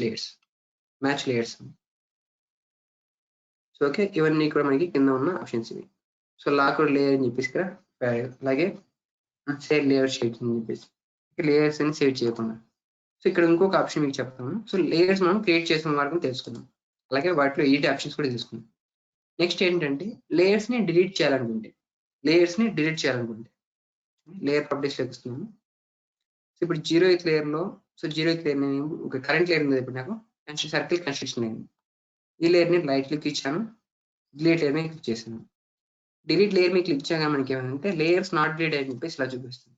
Speaker 2: లేయర్స్. సో ఓకే, ఇవన్నీ కూడా మనకి కింద ఉన్న ఆప్షన్స్ ఇవి. సో లాక్ లేయర్ అని చెప్పేసి ఇక్కడ అలాగే సేవ్ లేయర్ షేడ్స్ అని చెప్పేసి లేయర్స్ అని సేవ్ చేయకుండా. సో ఇక్కడ ఇంకొక ఆప్షన్ మీకు చెప్తాను. సో లేయర్స్ మనం క్రియేట్ చేసిన వరకు తెలుసుకుందాం. అలాగే వాటిలో ఎడిట్ ఆప్షన్స్ కూడా తీసుకుందాం. నెక్స్ట్ ఏంటంటే లేయర్స్ ని డిలీట్ చేయాలనుకుంటే లేయర్ ప్రాపర్టీస్ వస్తున్నాను. సో ఇప్పుడు 0th లేయర్ లో సో 0th లేయర్ నేను ఒక కరెంట్ లేయర్ ఉంది ఇప్పుడు నాకు సర్కిల్ కన్స్ట్రక్షన్ అయింది. ఈ లేయర్ ని రైట్ క్లిక్ ఇచ్చాను, డిలీట్ లేయర్ మీద క్లిక్ చేశాను. డిలీట్ లేయర్ మీద క్లిక్ చేయగా మనకి ఏమంటే లేయర్స్ నాట్ డిలీట్ అని చెప్పేసి ఇలా చూపిస్తుంది.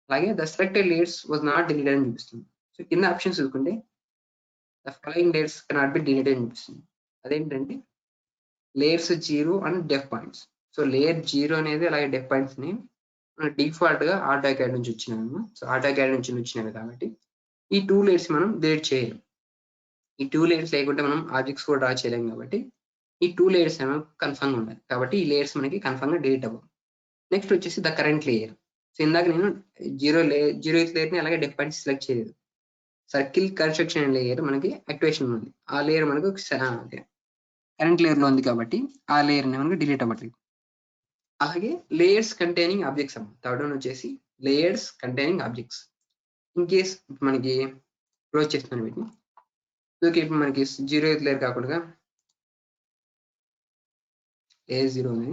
Speaker 2: అలాగే the selected layers was not deleted అని చూపిస్తుంది. సో కింద ఆప్షన్స్ చూసుకుంటే the following layers cannot be deleted అని చూపిస్తుంది. అదేంటంటే layers 0 and deaf points. So layer 0 అనేది అలాగే డెఫ్ పాయింట్స్ ని డిఫాల్ట్ గా ఆటోకాడ్ నుంచి వచ్చినాము. సో ఆటోకాడ్ నుంచి వచ్చినవి కాబట్టి ఈ 2 లేయర్స్ మనం డిలీట్ చేయలేం. ఈ 2 లేయర్స్ లేకుంటే మనం ఆబ్జెక్ట్స్ కూడా డ్రా చేయలేం కాబట్టి ఈ 2 లేయర్స్ ఏమో కన్ఫర్మ్ గా ఉండాలి. కాబట్టి ఈ లేయర్స్ మనకి కన్ఫర్మ్ గా డిలీట్ అవ్వవు. నెక్స్ట్ వచ్చేసి ద కరెంట్ లేయర్. సో ఇందాక నేను 0th లేయర్ ని అలాగే డెఫ్ పాయింట్స్ సెలెక్ట్ చేయలేదు. సర్కిల్ కన్స్ట్రక్షన్ లేయర్ మనకి యాక్టివేషన్ ఉంది. ఆ లేయర్ మనకు కరెంట్ లేయర్ లో ఉంది కాబట్టి ఆ లేయర్ మనకి డిలీట్ అవ్వట్లేదు. అలాగే లేయర్స్ కంటైనింగ్ ఆబ్జెక్ట్స్ అమ్మ. థర్డ్ వన్ వచ్చేసి layers containing objects. In case మనకి క్లోజ్ చేస్తున్నాను వీటిని. ఓకే, ఇప్పుడు మనకి 0th లేయర్ కాకుండా లేయర్ 0 ఉంది.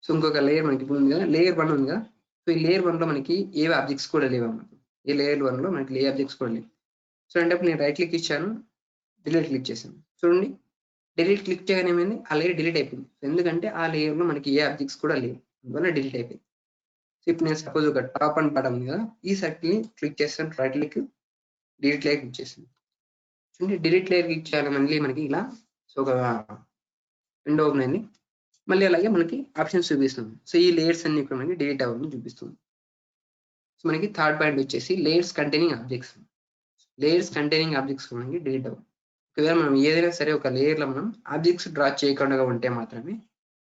Speaker 2: సో ఇంకొక లేయర్ మనకి ఇప్పుడు ఉంది కదా, లేయర్ 1 ఉంది కదా. సో ఈ లేయర్ 1 లో మనకి ఏ ఆబ్జెక్ట్స్ కూడా లేవు అన్నమాట. ఈ లేయర్ 1 లో మనకి ఏ ఆబ్జెక్ట్స్ కూడా లేవు. సో అంటే నేను రైట్ క్లిక్ ఇచ్చాను, డిలీట్ క్లిక్ చేశాను. చూడండి, డిలీట్ క్లిక్ చేయగానే ఏమైంది, ఆ లేయర్ డిలీట్ అయిపోయింది. ఎందుకంటే ఆ లేయర్ లో మనకి ఏ ఆబ్జెక్ట్స్ కూడా లేవు, అందువల్ల డిలీట్ అయిపోయింది. సో ఇప్పుడు నేను సపోజ్ ఒక టాప్ అండ్ బాటమ్ ఉంది కదా, ఈ సర్కిల్ ని క్లిక్ చేస్తాను, right click, delete layer click చేస్తాను. చూడండి, డిలీట్ లేయర్ క్లిక్ చేయాలి మళ్ళీ మనకి ఇలా. సో ఒక విండో ఓపెన్ అయింది. మళ్ళీ అలాగే మనకి ఆప్షన్స్ చూపిస్తుంది. సో ఈ లేయర్స్ అన్ని ఇక్కడ మనకి డిలీట్ అవ్వాలని చూపిస్తుంది. సో మనకి థర్డ్ పాయింట్ వచ్చేసి layers containing objects. Layers containing objects మనకి డిలీట్ అవ్వాలి. ఒకవేళ మనం ఏదైనా సరే ఒక లేయర్ లో మనం ఆబ్జెక్ట్స్ డ్రా చేయకుండా ఉంటే మాత్రమే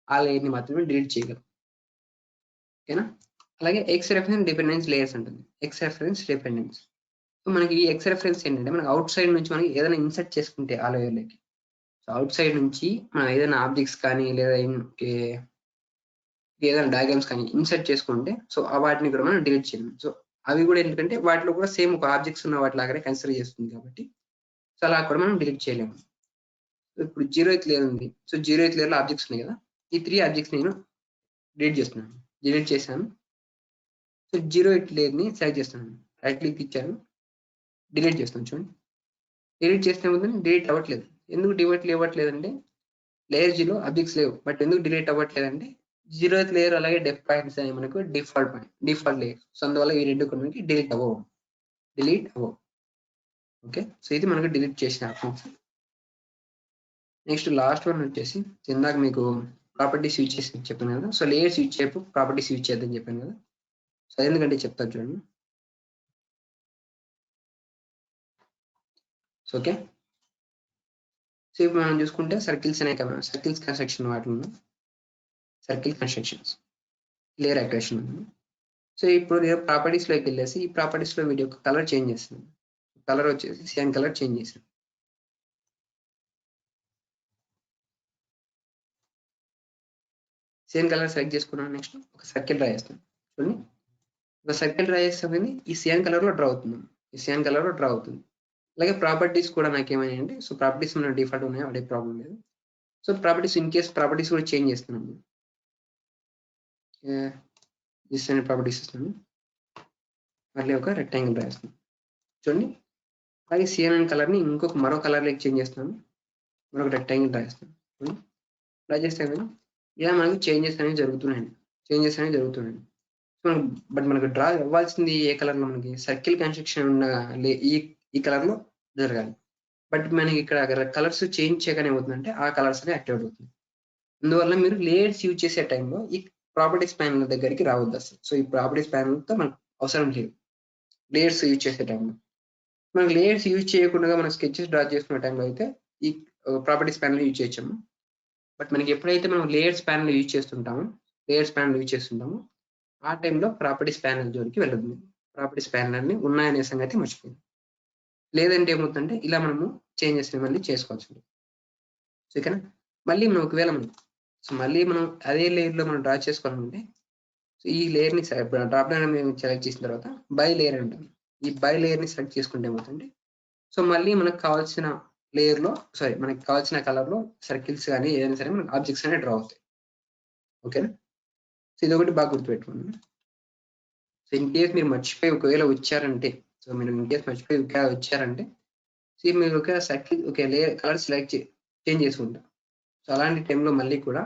Speaker 2: ఆ లేయర్ ని మాత్రమే డిలీట్ చేయగలం. ఓకేనా? అలాగే ఎక్స్ రెఫరెన్స్ డిపెండెన్స్ లేయర్స్ ఉంటుంది. X reference dependence. సో మనకి ఈ ఎక్స్ రెఫరెన్స్ ఏంటంటే మనకి అవుట్ సైడ్ నుంచి మనకి ఏదైనా ఇన్సర్ట్ చేసుకుంటే ఆ లేయర్లోకి, సో అవుట్ సైడ్ నుంచి మనం ఏదైనా ఆబ్జెక్ట్స్ కానీ లేదా ఏదైనా డయాగ్రామ్స్ కానీ ఇన్సర్ట్ చేసుకుంటే సో వాటిని కూడా మనం డిలీట్ చేయలేము. సో అవి కూడా ఎందుకంటే వాటిలో కూడా సేమ్ ఒక ఆబ్జెక్ట్స్ ఉన్న వాటి లాగానే కన్సిడర్ చేస్తుంది కాబట్టి సో అలా కూడా మనం డిలీట్ చేయలేము. ఇప్పుడు 0th లేయర్ ఉంది. సో 0th లేయర్ లో ఆబ్జెక్ట్స్ ఉన్నాయి కదా, ఈ 3 ఆబ్జెక్ట్స్ నేను డిలీట్ చేస్తున్నాను. డిలీట్ చేశాను. సో 0th లేయర్ ని సెలెక్ట్ చేస్తున్నాను, రైట్ క్లిక్ ఇచ్చాను, డిలీట్ చేస్తాను. చూడండి, డిలీట్ చేసిన ముందు డిలీట్ అవ్వట్లేదు. ఎందుకు డిలీట్ అవ్వట్లేదు అంటే లేయర్ 0 ఆబ్జెక్ట్స్ లేవు. బట్ ఎందుకు డిలీట్ అవ్వట్లేదు అంటే 0th లేయర్ అలాగే డెఫ్ పాయింట్స్ అనే మనకు డిఫాల్ట్ లేయర్. సో అందువల్ల ఈ రెండు మనకి డిలీట్ అవ్వవు. ఓకే, సో ఇది మనకు డిలీట్ చేసిన ఆప్షన్స్. నెక్స్ట్ లాస్ట్ వన్ వచ్చేసి ఇందాక మీకు ప్రాపర్టీస్ యూజ్ చేసి చెప్పాను కదా. సో లేయర్స్ యూజ్ చేయకు, ప్రాపర్టీస్ యూజ్ చేద్దని చెప్పాను కదా. సో ఎందుకంటే చెప్తాను చూడండి. సో ఓకే, సో ఇప్పుడు మనం చూసుకుంటే సర్కిల్స్ అనే కదా, సర్కిల్స్ కన్స్ట్రక్షన్ వాటిలో సర్కిల్ కన్స్ట్రక్షన్స్ లేయర్ యాక్టివేషన్ ఉంది. సో ఇప్పుడు నేను ప్రాపర్టీస్ లోకి వెళ్ళేసి ఈ ప్రాపర్టీస్ లో వీడియో కలర్ చేంజ్ చేస్తున్నాను. కలర్ వచ్చేసి సియాన్ కలర్ చేంజ్ చేశాను. సేమ్ కలర్ సెలెక్ట్ చేసుకున్నాను. నెక్స్ట్ ఒక సర్కిల్ డ్రా చేస్తాను. చూడండి, ఒక సర్కిల్ డ్రా చేస్తామని ఈ సియాన్ కలర్ లో డ్రా అవుతుంది. అలాగే ప్రాపర్టీస్ కూడా నాకు ఏమైనాయంటే, సో ప్రాపర్టీస్ మన డిఫాల్ట్ ఉన్నాయి, అదే ప్రాబ్లం లేదు. So properties in case properties కూడా చేంజ్ చేస్తున్నాను. దిస్ అనే ప్రాపర్టీస్ ఇస్తున్నాను, మళ్ళీ ఒక రెక్టాంగిల్ డ్రా చేస్తున్నాను. చూడండి, అలాగే సియాన్ కలర్ ని మరో కలర్ లోకి చేంజ్ చేస్తున్నాను, మరొక రెక్టాంగిల్ డ్రా చేస్తాను. డ్రా చేస్తే ఇలా మనకు చేంజెస్ అనేవి జరుగుతున్నాయండి. బట్ మనకు డ్రా అవ్వాల్సింది ఏ కలర్ లో, మనకి సర్కిల్ కన్స్ట్రక్షన్ ఉన్న ఈ కలర్ లో జరగాలి. బట్ మనకి ఇక్కడ కలర్స్ చేంజ్ చేయగానే ఏమవుతుందంటే ఆ కలర్స్ అనేవి యాక్టివేట్ అవుతుంది. అందువల్ల మీరు లేయర్స్ యూజ్ చేసే టైంలో ఈ ప్రాపర్టీస్ ప్యానల్ దగ్గరికి రావద్దు అసలు. సో ఈ ప్రాపర్టీస్ ప్యానల్ తో మనకు అవసరం లేదు లేయర్స్ యూజ్ చేసే టైంలో. మనకి లేయర్స్ యూజ్ చేయకుండా మనం స్కెచెస్ డ్రా చేసుకునే టైంలో అయితే ఈ ప్రాపర్టీస్ ప్యానల్ యూజ్ చేయొచ్చాము. బట్ మనకి ఎప్పుడైతే మనం లేయర్స్ ప్యానల్ యూజ్ చేస్తుంటామో ఆ టైంలో ప్రాపర్టీస్ ప్యానల్ జోలికి వెళ్ళదు. ప్రాపర్టీస్ ప్యానల్ అన్ని ఉన్నాయనే సంగతి మర్చిపోయింది. లేదంటే ఏమవుతుందంటే ఇలా మనము చేంజెస్ మళ్ళీ చేసుకోవచ్చు. సో ఓకేనా, మళ్ళీ మనం ఒకవేళ మనం అదే లేయర్ లో మనం డ్రా చేసుకోవాలంటే సో ఈ లేయర్ ని డ్రాప్ డౌన్ మేము సెలెక్ట్ చేసిన తర్వాత బై లేయర్ అంటాం. ఈ బై లేయర్ ని సెలెక్ట్ చేసుకుంటే ఏమవుతుందంటే సో మళ్ళీ మనకు కావాల్సిన లేయర్ లో మనకి కావాల్సిన కలర్ లో సర్కిల్స్ కానీ ఏదైనా సరే మనకి ఆబ్జెక్ట్స్ అనేవి డ్రా అవుతాయి. ఓకేనా, సో ఇది ఒకటి బాగా గుర్తుపెట్టుకోండి. సో ఇన్ కేస్ మీరు మర్చిపోయి ఒకవేళ వచ్చారంటే సో మీరు ఒక సర్కిల్ ఒక లేయర్ కలర్ చేంజ్ చేసుకుంటాం. సో అలాంటి టైంలో మళ్ళీ కూడా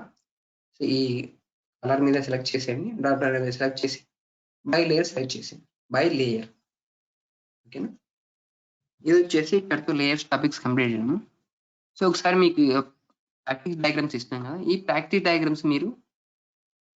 Speaker 2: ఈ కలర్ మీద సెలెక్ట్ చేసేయండి, డ్రాప్ డౌన్ మీద సెలెక్ట్ చేసి బై లేయర్ సెలెక్ట్ చేసేయండి, బై లేయర్. ఓకేనా, ఇది వచ్చేసి ఇక్కడితో లేయర్స్ టాపిక్స్ కంప్లీట్ అయ్యాము. సో ఒకసారి మీకు ప్రాక్టీస్ డయాగ్రామ్స్ ఇస్తాం కదా, ఈ ప్రాక్టీస్ డయాగ్రామ్స్ మీరు